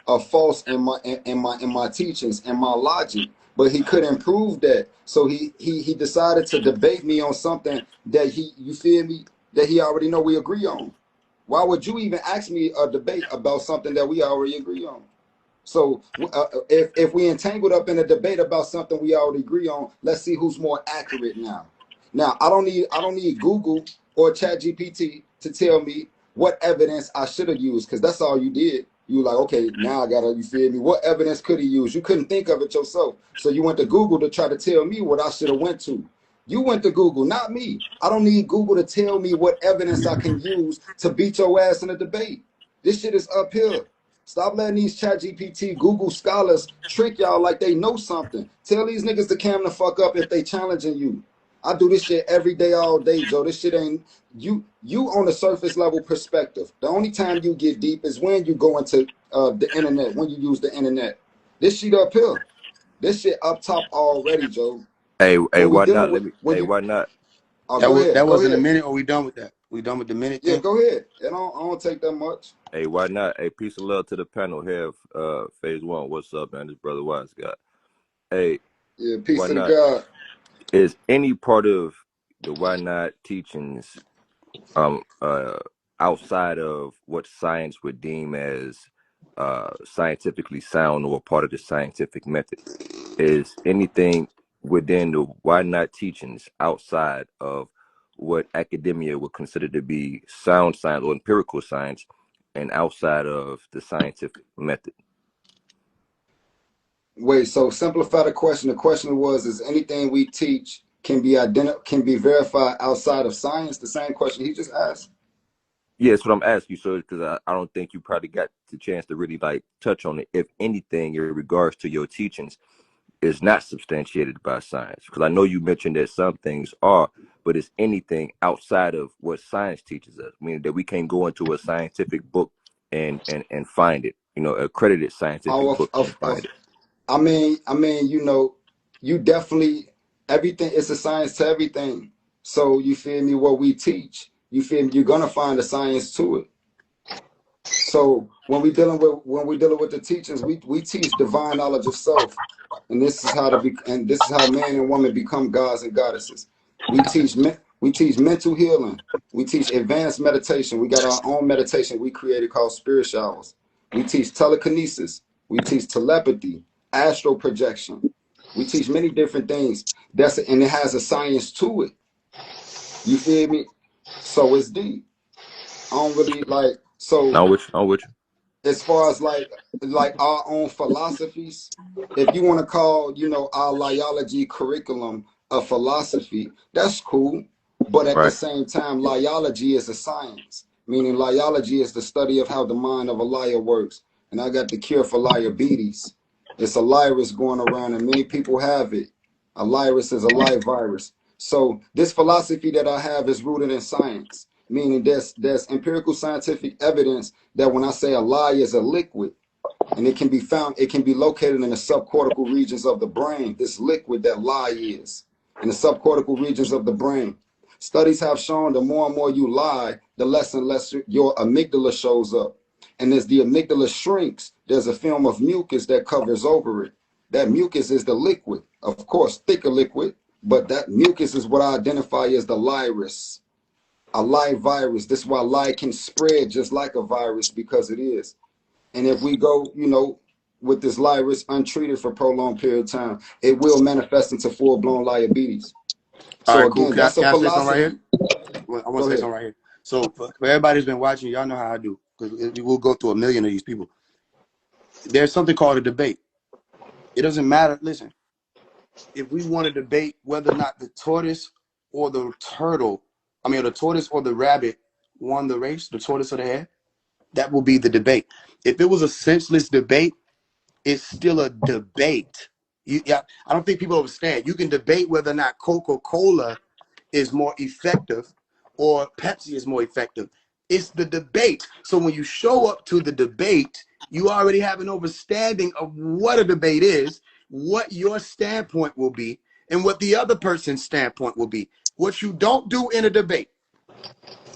a false in my teachings and my logic, but he couldn't prove that. So he decided to debate me on something that you feel me, that he already know we agree on. Why would you even ask me a debate about something that we already agree on? So if we entangled up in a debate about something we already agree on, let's see who's more accurate now. Now I don't need Google or ChatGPT to tell me what evidence I should have used, because that's all you did. You were like, okay, now I gotta, you feel me? What evidence could he use? You couldn't think of it yourself, so you went to Google to try to tell me what I should have went to. You went to Google, not me. I don't need Google to tell me what evidence I can use to beat your ass in a debate. This shit is uphill. Stop letting these ChatGPT, Google scholars trick y'all like they know something. Tell these niggas to cam the fuck up if they challenging you. I do this shit every day, all day, Joe. This shit ain't you on the surface level perspective. The only time you get deep is when you go into the internet, when you use the internet. This shit uphill. This shit up top already, Joe. Hey, When we why dealing not? with when you Why not? go That ahead, go wasn't a ahead. minute. Or we done with that? We done with the minute Yeah, thing? go ahead. I don't take that much. Hey, why not? Hey, peace and love to the panel here. Phase one. What's up, man? This brother Wise got. Hey, Yeah, why peace to the not? God. Is any part of the why not teachings um uh outside of what science would deem as scientifically sound or part of the scientific method? Is anything within the why not teachings outside of what academia would consider to be sound science or empirical science and outside of the scientific method? Wait, so simplify the question. The question was, is anything we teach can be verified outside of science? The same question he just asked. Yeah, that's what I'm asking you, sir, because I don't think you probably got the chance to really like touch on it. If anything, in regards to your teachings, is not substantiated by science, because I know you mentioned that some things are, but is anything outside of what science teaches us, meaning that we can't go into a scientific book and find it, accredited scientific Oh, book and find it. you definitely everything. It's a science to everything. So you feel me? What we teach, you feel me? You're gonna find a science to it. So when we dealing with the teachings, we teach divine knowledge of self, and this is how man and woman become gods and goddesses. We teach mental healing. We teach advanced meditation. We got our own meditation we created called spirit showers. We teach telekinesis. We teach telepathy, astral projection. We teach many different things. And it has a science to it. You feel me? So it's deep. I don't really like so I'm with you. as far as like our own philosophies, if you want to call our liology curriculum a philosophy, that's cool. But at the Right. same time, liology is a science, meaning liology is the study of how the mind of a liar works. And I got the cure for liabilities. It's a virus going around and many people have it. A virus is a live virus. So this philosophy that I have is rooted in science, meaning there's empirical scientific evidence that when I say a lie is a liquid, and it can be located in the subcortical regions of the brain, this liquid that lie is, in the subcortical regions of the brain. Studies have shown the more and more you lie, the less and less your amygdala shows up. And as the amygdala shrinks, there's a film of mucus that covers over it. That mucus is the liquid, of course, thicker liquid, but that mucus is what I identify as the virus, a live virus. This is why lie can spread just like a virus, because it is. And if we go, with this virus untreated for prolonged period of time, it will manifest into full-blown diabetes. All So right, cool. again, that's a Can I say something right here? philosophy. I want Go to say ahead. something right here. So for everybody who's been watching, y'all know how I do, because we will go through a million of these people. There's something called a debate. It doesn't matter. Listen, if we want to debate whether or not the tortoise or the turtle, the tortoise or the rabbit won the race, the tortoise or the hare, that will be the debate. If it was a senseless debate, it's still a debate. I don't think people understand. You can debate whether or not Coca-Cola is more effective or Pepsi is more effective. It's the debate. So when you show up to the debate, you already have an understanding of what a debate is. what your standpoint will be and what the other person's standpoint will be. What you don't do in a debate,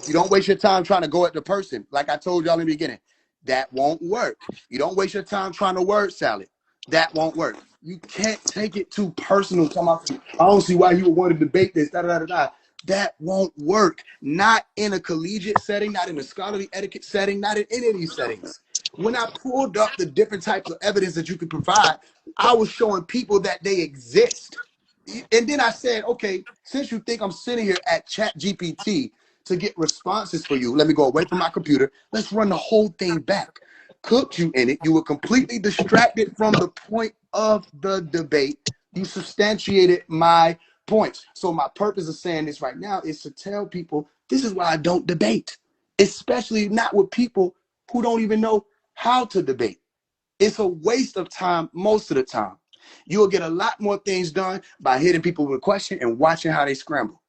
you don't waste your time trying to go at the person. Like I told y'all in the beginning, that won't work. You don't waste your time trying to word salad. That won't work. You can't take it too personal. I don't see why you would want to debate this. Da, da, da, da. That won't work. Not in a collegiate setting, not in a scholarly etiquette setting, not in any of these settings. When I pulled up the different types of evidence that you can provide, I was showing people that they exist. And then I said, okay, since you think I'm sitting here at ChatGPT to get responses for you, let me go away from my computer. Let's run the whole thing back. Cooked you in it. You were completely distracted from the point of the debate. You substantiated my points. So my purpose of saying this right now is to tell people this is why I don't debate, especially not with people who don't even know how to debate. It's a waste of time most of the time. You'll get a lot more things done by hitting people with a question and watching how they scramble.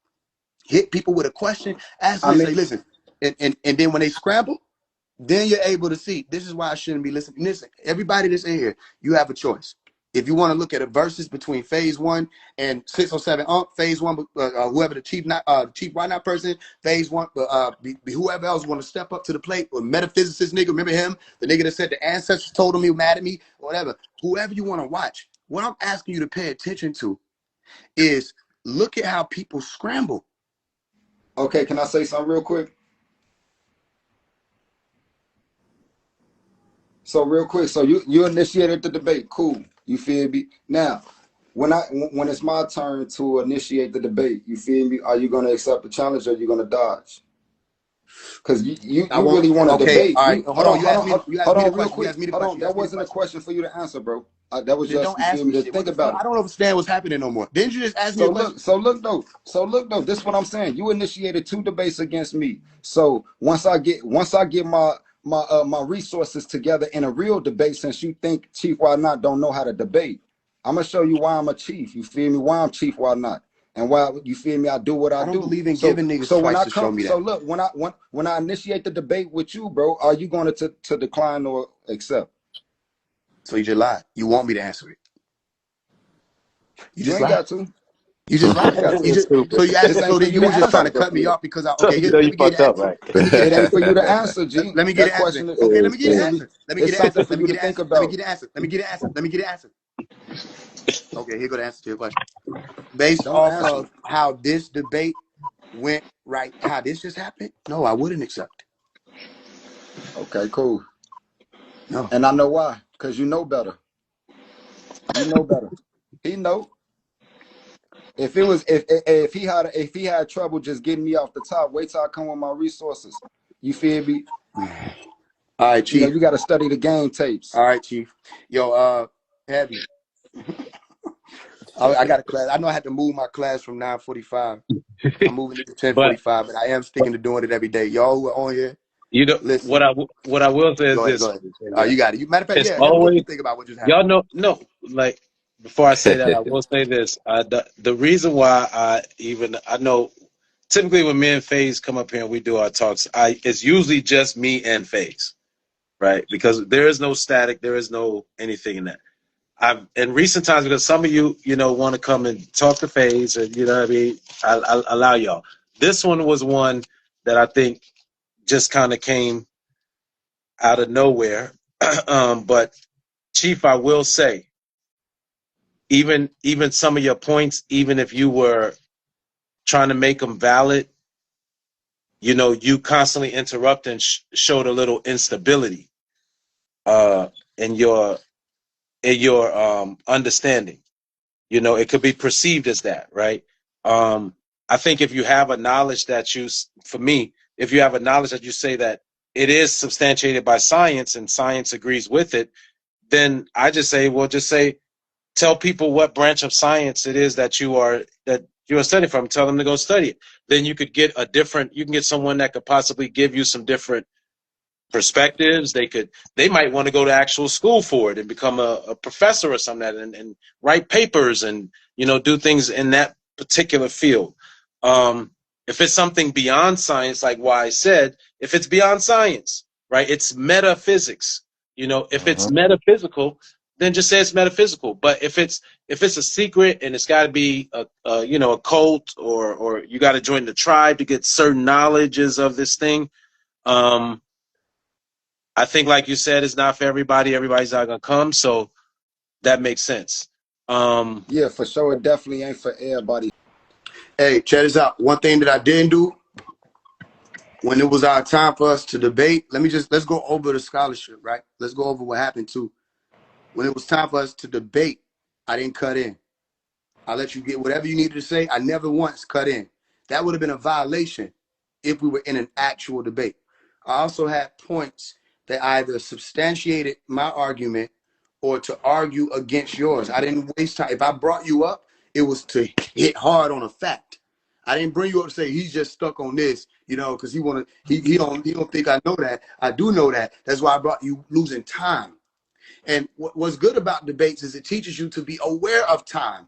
Hit people with a question, ask them and say, listen, and then when they scramble, then you're able to see, this is why I shouldn't be listening. Listen, everybody that's in here, you have a choice. If you want to look at a versus between Phase 1 and 607, Phase 1, whoever the chief why not person, Phase 1, whoever else want to step up to the plate, or metaphysicist nigga, remember him? The nigga that said the ancestors told him he was mad at me, or whatever. Whoever you want to watch, what I'm asking you to pay attention to is look at how people scramble. Okay, can I say something real quick? So real quick, so you initiated the debate, cool. You feel me? Now, when it's my turn to initiate the debate, you feel me? Are you gonna accept the challenge or are you gonna dodge? Because you really want to debate. All right, hold on. Hold on, real quick. Hold on, that wasn't a question for you to answer, bro. That was just you feel me to think about it. I don't understand what's happening no more. Didn't you just ask me a question? So look though. This is what I'm saying. You initiated 2 debates against me. So once I get my resources together in a real debate, since you think Chief Why Not don't know how to debate, I'm gonna show you why I'm a chief. You feel me? Why I'm Chief Why Not, and why you feel me? I do what I do. I don't believe in giving niggas twice to show me that. So look, when I initiate the debate with you, bro, are you going to decline or accept? So you just lied. You want me to answer it? You ain't got to. You just lied. So you asked. So then you was just trying to cut me off because okay. Let me get an answer. It ain't for you to answer, G. Let me get an answer. Okay, let me get an answer. Let me get an answer. Let me get an answer. Let me get an answer. Let me get an answer. Let me get an answer. Okay, here go the answer to your question. Based off of how this debate went, right? How this just happened? No, I wouldn't accept. Okay, cool. No, and I know why. Because you know better. You know better. He know. If it was if he had trouble just getting me off the top, wait till I come with my resources. You feel me? All right, Chief. You got to study the game tapes. All right, Chief. Yo, Heavy. I got a class. I know I had to move my class from 9:45. I'm moving it to 10:45, but I am sticking to doing it every day. Y'all who are on here, listen. What I will say is this. Go ahead. You got it. Matter of fact, what you think about what just happened? Y'all know, like, before I say that, I will say this. The reason why I know typically when me and Faise come up here and we do our talks, it's usually just me and Faise, right? Because there is no static, there is no anything in that. I've in recent times, because some of you want to come and talk to Faise, and you know what I mean, I allow y'all. This one was one that I think just kind of came out of nowhere. But Chief, I will say, even some of your points, even if you were trying to make them valid, you constantly interrupt and showed a little instability in your understanding. It could be perceived as that, right? I think if you have a knowledge that if you have a knowledge that you say that it is substantiated by science and science agrees with it, then I just say, tell people what branch of science it is that you are studying from. Tell them to go study it. Then you could get you can get someone that could possibly give you some different perspectives. They might want to go to actual school for it and become a professor or something, and write papers and do things in that particular field. If it's something beyond science, like why I said, if it's beyond science, right, it's metaphysics. If it's metaphysical, then just say it's metaphysical. But if it's a secret and it's got to be a cult or you got to join the tribe to get certain knowledges of this thing, I think, like you said, it's not for everybody. Everybody's not gonna come, so that makes sense. Yeah, for sure. It definitely ain't for everybody. Hey, check this out. One thing that I didn't do when it was our time for us to debate, let's go over the scholarship, right? Let's go over what happened too. When it was time for us to debate, I didn't cut in. I let you get whatever you needed to say. I never once cut in. That would have been a violation if we were in an actual debate. I also had points that either substantiated my argument or to argue against yours. I didn't waste time. If I brought you up, it was to hit hard on a fact. I didn't bring you up to say he's just stuck on this, because he don't think I know that. I do know that. That's why I brought you losing time. And what's good about debates is it teaches you to be aware of time.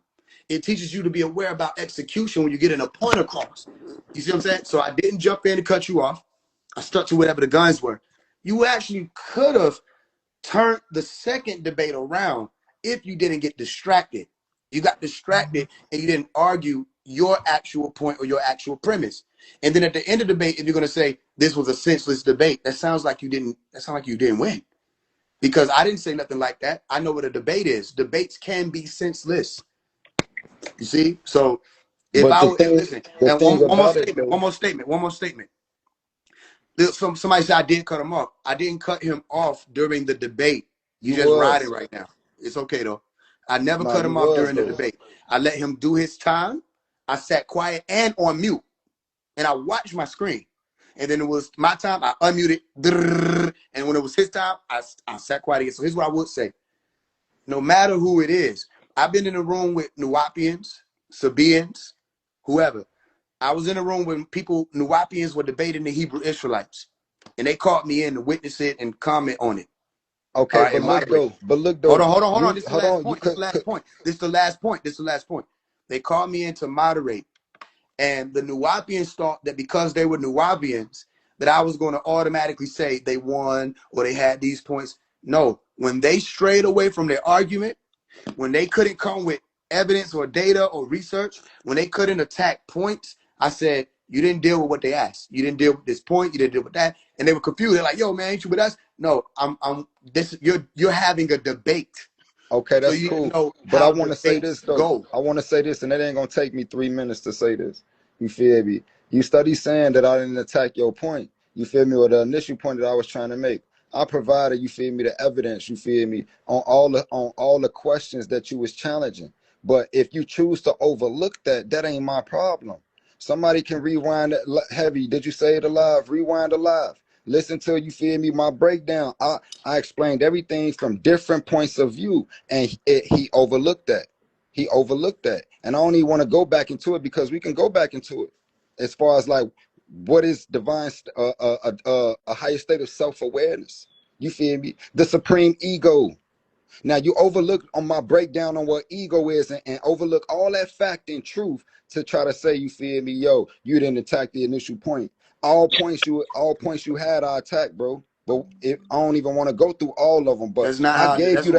It teaches you to be aware about execution when you get in a point across. You see what I'm saying? So I didn't jump in to cut you off. I stuck to whatever the guns were. You actually could have turned the second debate around if you didn't get distracted. You got distracted and you didn't argue your actual point or your actual premise. And then at the end of the debate, if you're going to say this was a senseless debate, that sounds like you didn't win. Because I didn't say nothing like that. I know what a debate is. Debates can be senseless. You see? So listen, and one more statement. Somebody said I did cut him off. I didn't cut him off during the debate. You just riding right now. It's okay though. I never cut him off during the debate. I let him do his time. I sat quiet and on mute. And I watched my screen. And then it was my time, I unmuted. And when it was his time, I sat quiet again. So here's what I would say. No matter who it is, I've been in a room with Nuwapians, Sabaeans, whoever. I was in a room when Nuwapians were debating the Hebrew Israelites. And they called me in to witness it and comment on it. Okay, right, but look though. Hold on. This is the last point. They called me in to moderate. And the Nuwapians thought that because they were Nuwapians, that I was going to automatically say they won or they had these points. No, when they strayed away from their argument, when they couldn't come with evidence or data or research, when they couldn't attack points, I said, you didn't deal with what they asked. You didn't deal with this point. You didn't deal with that. And they were confused. They're like, yo, man, ain't you with us? No, you're having a debate. Okay, that's so cool. But I want to say this though. I want to say this, and it ain't gonna take me 3 minutes to say this. You feel me? You study saying that I didn't attack your point. You feel me? Or the initial point that I was trying to make. I provided, you feel me, the evidence, you feel me, on all the questions that you was challenging. But if you choose to overlook that, that ain't my problem. Somebody can rewind it. Heavy, did you say it alive? Rewind alive. Listen to, you feel me, my breakdown. I explained everything from different points of view, and he overlooked that. He overlooked that. And I don't even want to go back into it because we can go back into it as far as like what is divine, a higher state of self-awareness. You feel me? The supreme ego. Now you overlook on my breakdown on what ego is and overlook all that fact and truth to try to say, you feel me, yo, you didn't attack the initial point. All points you had, I attacked, bro. But I don't even want to go through all of them. But I gave you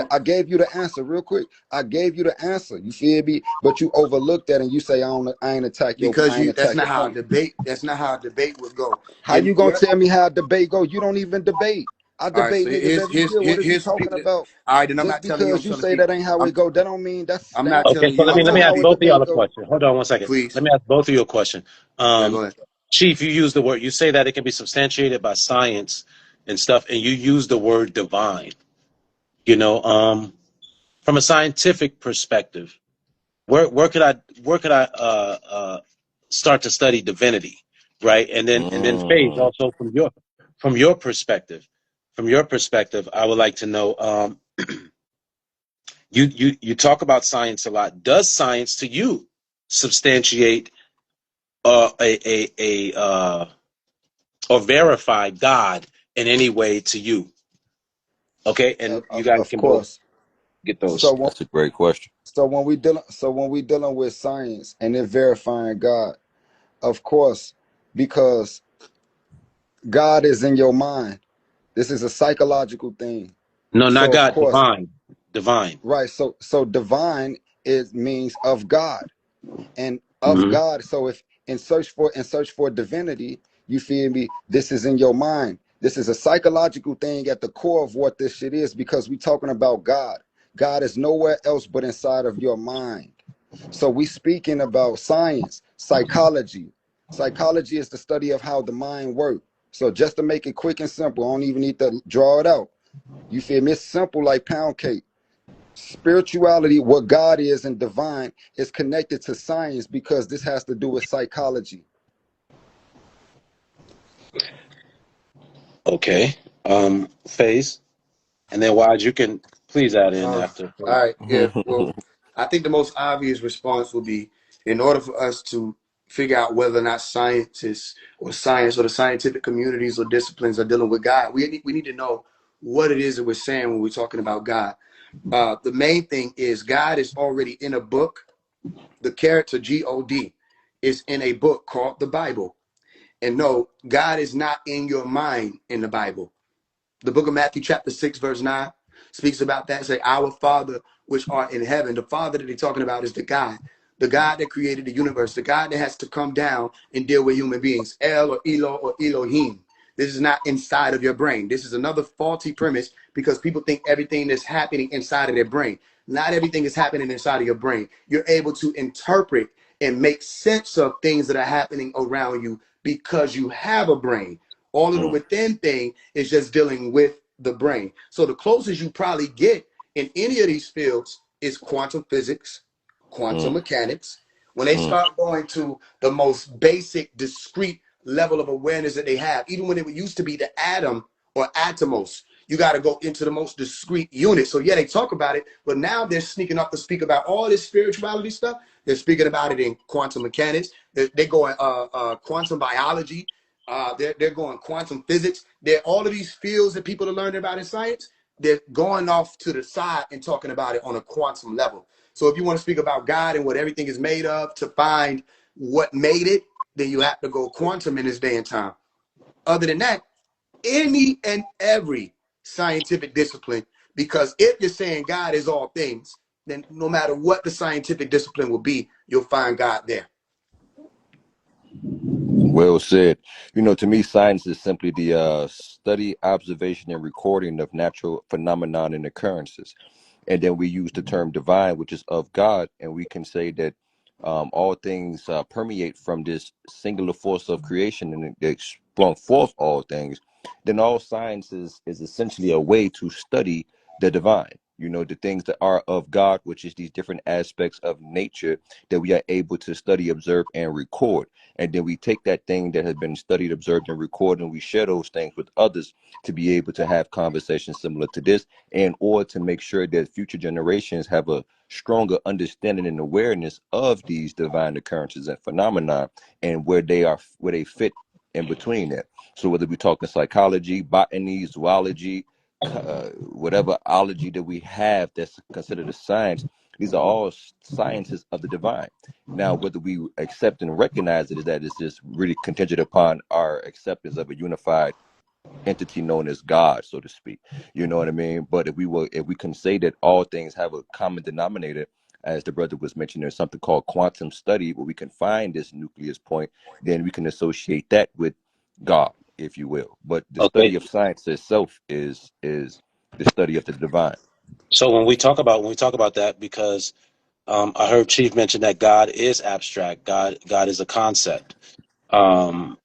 the answer real quick. I gave you the answer. You feel me? But you overlooked that and you say I ain't attack your point. Because that's not how a debate would go. How you gonna tell me how a debate go? You don't even debate. I debate niggas every year. What are you talking about? All right, then I'm Just not telling you. Because you say that ain't how it go, that don't mean that's. I'm not okay, telling so you. let me ask both of y'all a question. Hold on one second. Please. Let me ask both of you a question. Yeah, go ahead. Chief, you use the word. You say that it can be substantiated by science and stuff, and you use the word divine. You know, from a scientific perspective, where could I start to study divinity, right? And then Faise, also from your perspective, I would like to know. You talk about science a lot. Does science to you substantiate or verify God in any way to you? Okay, and you guys can both get those. That's a great question. So when we dealing with science and it verifying God, of course, because God is in your mind. This is a psychological thing. No, not So, God, of course, divine. Divine. Right. So divine is means of God and of Hmm. God. So if in search for divinity, you feel me? This is in your mind. This is a psychological thing at the core of what this shit is because we talking about God. God is nowhere else but inside of your mind. So we speaking about science, psychology. Psychology is the study of how the mind works. So just to make it quick and simple, I don't even need to draw it out. You feel me? It's simple like pound cake. Spirituality, what God is and divine, is connected to science because this has to do with psychology. Okay. Faise, and then Wise, you can please add in All after. right. Yeah. Well, I think the most obvious response would be in order for us to figure out whether or not scientists or science or the scientific communities or disciplines are dealing with God, we need to know what it is that we're saying when we're talking about God. The main thing is God is already in a book. The character God is in a book called the Bible. And no, God is not in your mind in the Bible. The book of Matthew chapter 6 verse 9 speaks about that. Say, our Father which art in heaven. The Father that he's talking about is the God that created the universe, the God that has to come down and deal with human beings. El or Elo or Elohim. This is not inside of your brain. This is another faulty premise because people think everything that's happening inside of their brain. Not everything is happening inside of your brain. You're able to interpret and make sense of things that are happening around you because you have a brain. All of the Mm, within thing is just dealing with the brain. So the closest you probably get in any of these fields is quantum physics, quantum mm, mechanics. When they mm, start going to the most basic, discrete level of awareness that they have, even when it used to be the atom or atomos, you got to go into the most discrete unit. So yeah, they talk about it, but now they're sneaking up to speak about all this spirituality stuff. They're speaking about it in quantum mechanics. They're going quantum biology. They're going quantum physics. They're all of these fields that people are learning about in science. They're going off to the side and talking about it on a quantum level. So if you want to speak about God and what everything is made of to find what made it, then you have to go quantum in this day and time. Other than that, any and every scientific discipline, because if you're saying God is all things, then no matter what the scientific discipline will be, you'll find God there. well said. To me, science is simply the study, observation, and recording of natural phenomenon and occurrences. And then we use the term divine, which is of God, and we can say that all things permeate from this singular force of creation and it sprung forth all things. Then all science is essentially a way to study the divine. The things that are of God, which is these different aspects of nature that we are able to study, observe, and record. And then we take that thing that has been studied, observed, and recorded, and we share those things with others to be able to have conversations similar to this, in order to make sure that future generations have a stronger understanding and awareness of these divine occurrences and phenomena and where they fit in between that. So whether we're talking psychology, botany, zoology, whatever ology that we have that's considered a science, these are all sciences of the divine. Now, whether we accept and recognize it is that it's just really contingent upon our acceptance of a unified entity known as God, so to speak. You know what I mean? But if we can say that all things have a common denominator, as the brother was mentioning, there's something called quantum study where we can find this nucleus point, then we can associate that with God, if you will. But the study Okay. of science itself is the study of the divine. So when we talk about that, because I heard Chief mention that God is abstract. God is a concept. Um,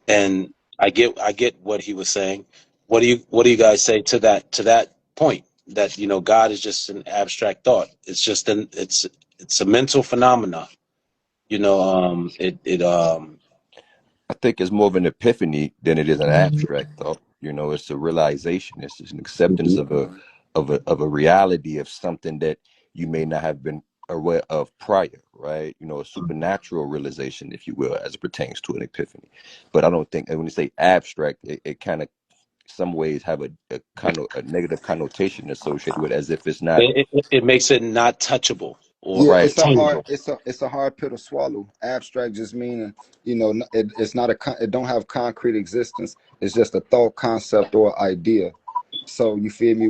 and I get what he was saying. What do you guys say to that point? That God is just an abstract thought. It's just it's a mental phenomena. I think it's more of an epiphany than it is an abstract thought. It's a realization. It's just an acceptance Mhm. of a reality of something that you may not have been aware of prior, right? A supernatural realization, if you will, as it pertains to an epiphany. But I don't think, and when you say abstract, it kind of some ways have a negative connotation associated with it, as if it's not It makes it not touchable or Yeah, right. it's a hard attainable. it's a hard pill to swallow. Abstract just meaning, it's not it don't have concrete existence. It's just a thought concept or idea. So you feel me?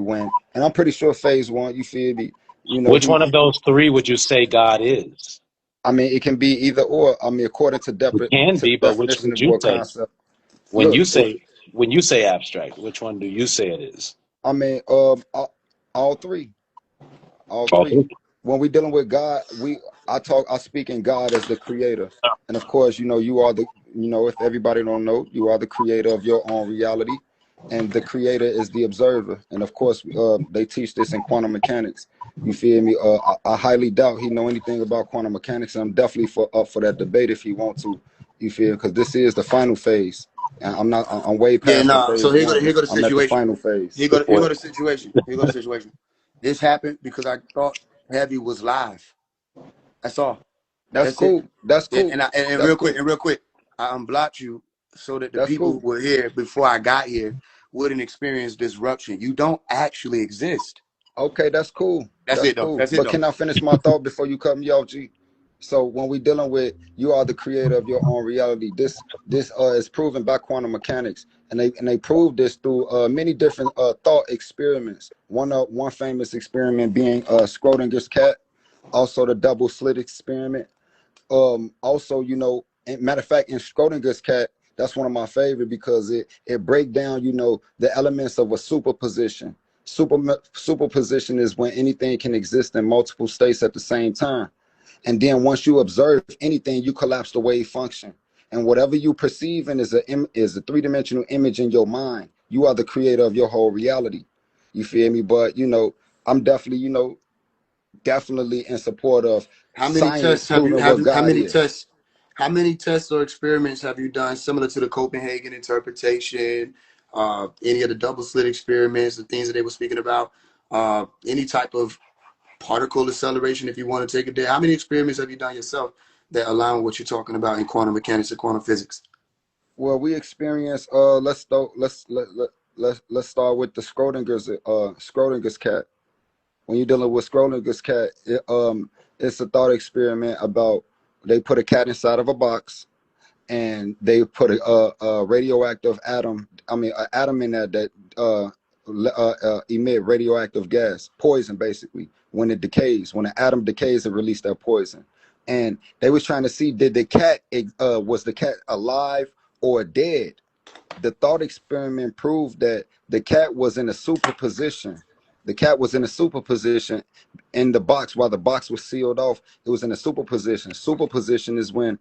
And I'm pretty sure phase one, you feel me? You know, Which one of those three would you say God is? I mean, it can be either or. I mean, according to It can to the be, but which definition would of you your say? concept. When Look, you say when you say abstract, which one do you say it is? I mean, all three. All All three. three. When we dealing with God, I speak in God as the creator. And of course, you know, you are the, you know, if everybody don't know, you are the creator of your own reality. And the creator is the observer. And of course, they teach this in quantum mechanics. You feel me? I highly doubt he know anything about quantum mechanics. And I'm definitely up for that debate if he want to. You feel? Because this is the final phase. And I'm not. I'm way Yeah, past the nah. So phase one. here go the I'm at the situation. final phase. Here go the situation. Here go the situation. This happened because I thought Heavy was live. That's all. That's That's it. cool. That's cool. And That's real cool. quick, I unblocked you so that the That's people cool. who were here before I got here wouldn't experience disruption. You don't actually exist. Okay, that's cool. That's That's it though. cool. That's it But though. can I finish my thought before you cut me off, G? So when we dealing with you are the creator of your own reality, this is proven by quantum mechanics, and they proved this through many different thought experiments. One famous experiment being Schrodinger's cat, also the double slit experiment. Also, you know, matter of fact, in Schrodinger's cat, that's one of my favorite because it break down, you know, the elements of a superposition. Superposition is when anything can exist in multiple states at the same time. And then once you observe anything, you collapse the wave function. And whatever you perceiving is a three-dimensional image in your mind. You are the creator of your whole reality. You feel me? But you know, I'm definitely, you know, definitely in support of How many science tests have you proving what have how God many is. tests how many tests or experiments have you done similar to the Copenhagen interpretation, any of the double slit experiments, the things that they were speaking about, any type of particle acceleration, if you want to take it there? How many experiments have you done yourself that align with what you're talking about in quantum mechanics and quantum physics? Well, we experience let's start with the Schrodinger's cat. When you're dealing with Schrodinger's cat, it's a thought experiment about they put a cat inside of a box and they put a radioactive atom, I mean, an atom in there that emit radioactive gas, poison basically. When it decays, when an atom decays, it releases that poison. And they was trying to see did the cat was the cat alive or dead. The thought experiment proved that the cat was in a superposition. The cat was in a superposition in the box while the box was sealed off. It was in a superposition. Superposition is when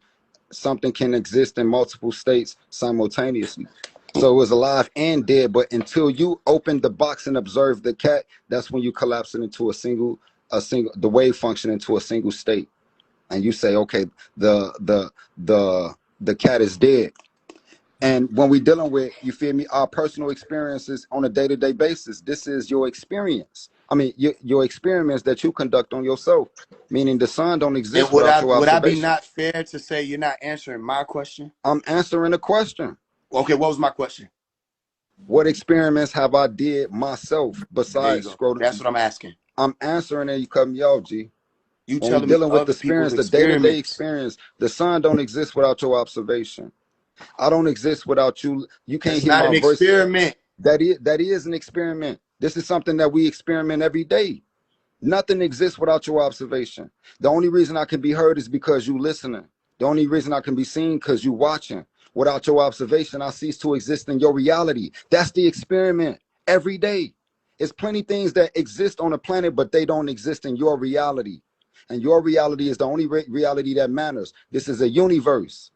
something can exist in multiple states simultaneously. So it was alive and dead, but until you open the box and observe the cat, that's when you collapse it into the wave function into a single state. And you say, okay, the cat is dead. And when we dealing with, you feel me, our personal experiences on a day-to-day basis, this is your experience. I mean, your experiments that you conduct on yourself, meaning the sun don't And exist without your would I be observation. not fair to say you're not answering my question? I'm answering a question. Okay, what was my question? What experiments have I did myself There you besides go. scrolling? That's what I'm asking. I'm answering and you cut me off, G. You When we telling me dealing with the other people's experience, the day-to-day experiments. experience, the sun don't exist without your observation. I don't exist without you. You can't That's hear not my an voice. experiment. That is an experiment. This is something that we experiment every day. Nothing exists without your observation. The only reason I can be heard is because you listening. The only reason I can be seen because you watching. Without your observation, I cease to exist in your reality. That's the experiment every day. It's plenty things that exist on the planet, but they don't exist in your reality. And your reality is the only reality that matters. This is a universe.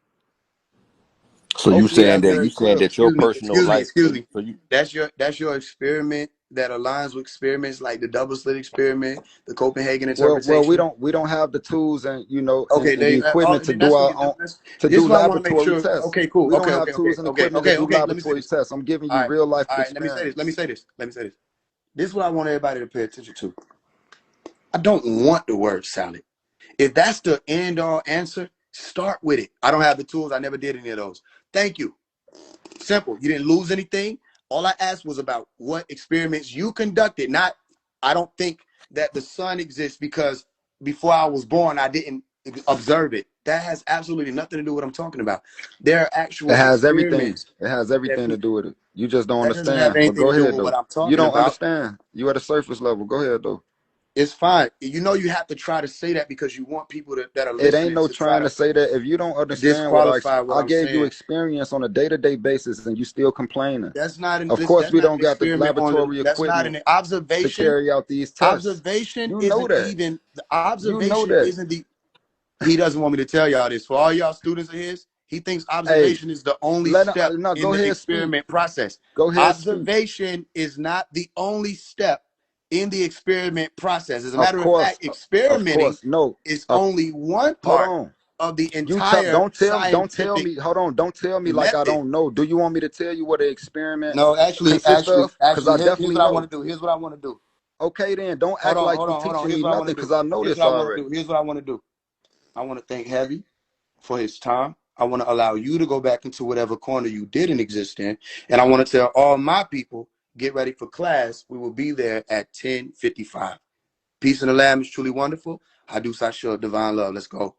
So Hopefully that you very saying clear. that your personal life, Excuse me. so you That's your experiment that aligns with experiments like the double slit experiment, the Copenhagen Well, we interpretation. don't have the tools and Okay, and the equipment to do that's what our you own this is what I want to make laboratory sure. tests. Okay, cool. We don't have tools and equipment to do Let me say laboratory this. tests. I'm giving All you right, real life all right. Let me experiments. say this. Let me say this. This is what I want everybody to pay attention to. I don't want the word salad. If that's the end all answer, start with it. I don't have the tools. I never did any of those. Thank you. Simple. You didn't lose anything. All I asked was about what experiments you conducted. Not, I don't think that the sun exists because before I was born, I didn't observe it. That has absolutely nothing to do with what I'm talking about. There are It actual has everything. experiments It has that everything to do with it. You just don't that doesn't have understand. But anything go to do ahead with what though. I'm You talking don't about. understand. You at a surface level. Go ahead though. It's fine. You know, you have to try to say that because you want people that are It ain't listening no to try trying to to say that if you don't understand what disqualify what I I'm gave you saying. experience on a day-to-day basis and you still complaining. That's not an Of course that's we not don't an got the experiment on the. laboratory That's not equipment an to observation. carry out these tests. Observation You know isn't that. even the You know observation that. isn't the. He doesn't want me to tell y'all this. For all y'all students of his, he thinks Hey, observation is the only let step no in go the ahead speak. experiment process. Go ahead speak. Observation is not the only step in the experiment process. As a Of matter of course, fact, experimenting no. is Of only one hold part on. of the You entire don't tell scientific me. Hold on, don't tell me like I method. don't know. Do you want me to tell you what an experiment No, actually, consists actually, of? Because actually, I here's definitely what I want know. to do. Here's what I want to do. Okay, then don't Hold act on, like hold you on, hold on. teaching Here's me what I want nothing to do. because I know Here's this what I want to already. do. Here's what I want to do. I want to thank Hevy for his time. I want to allow you to go back into whatever corner you didn't exist in. And I want to tell all my people, get ready for class. We will be there at 10:55. Peace in the Lamb is truly wonderful. I do Sasha, divine love. Let's go.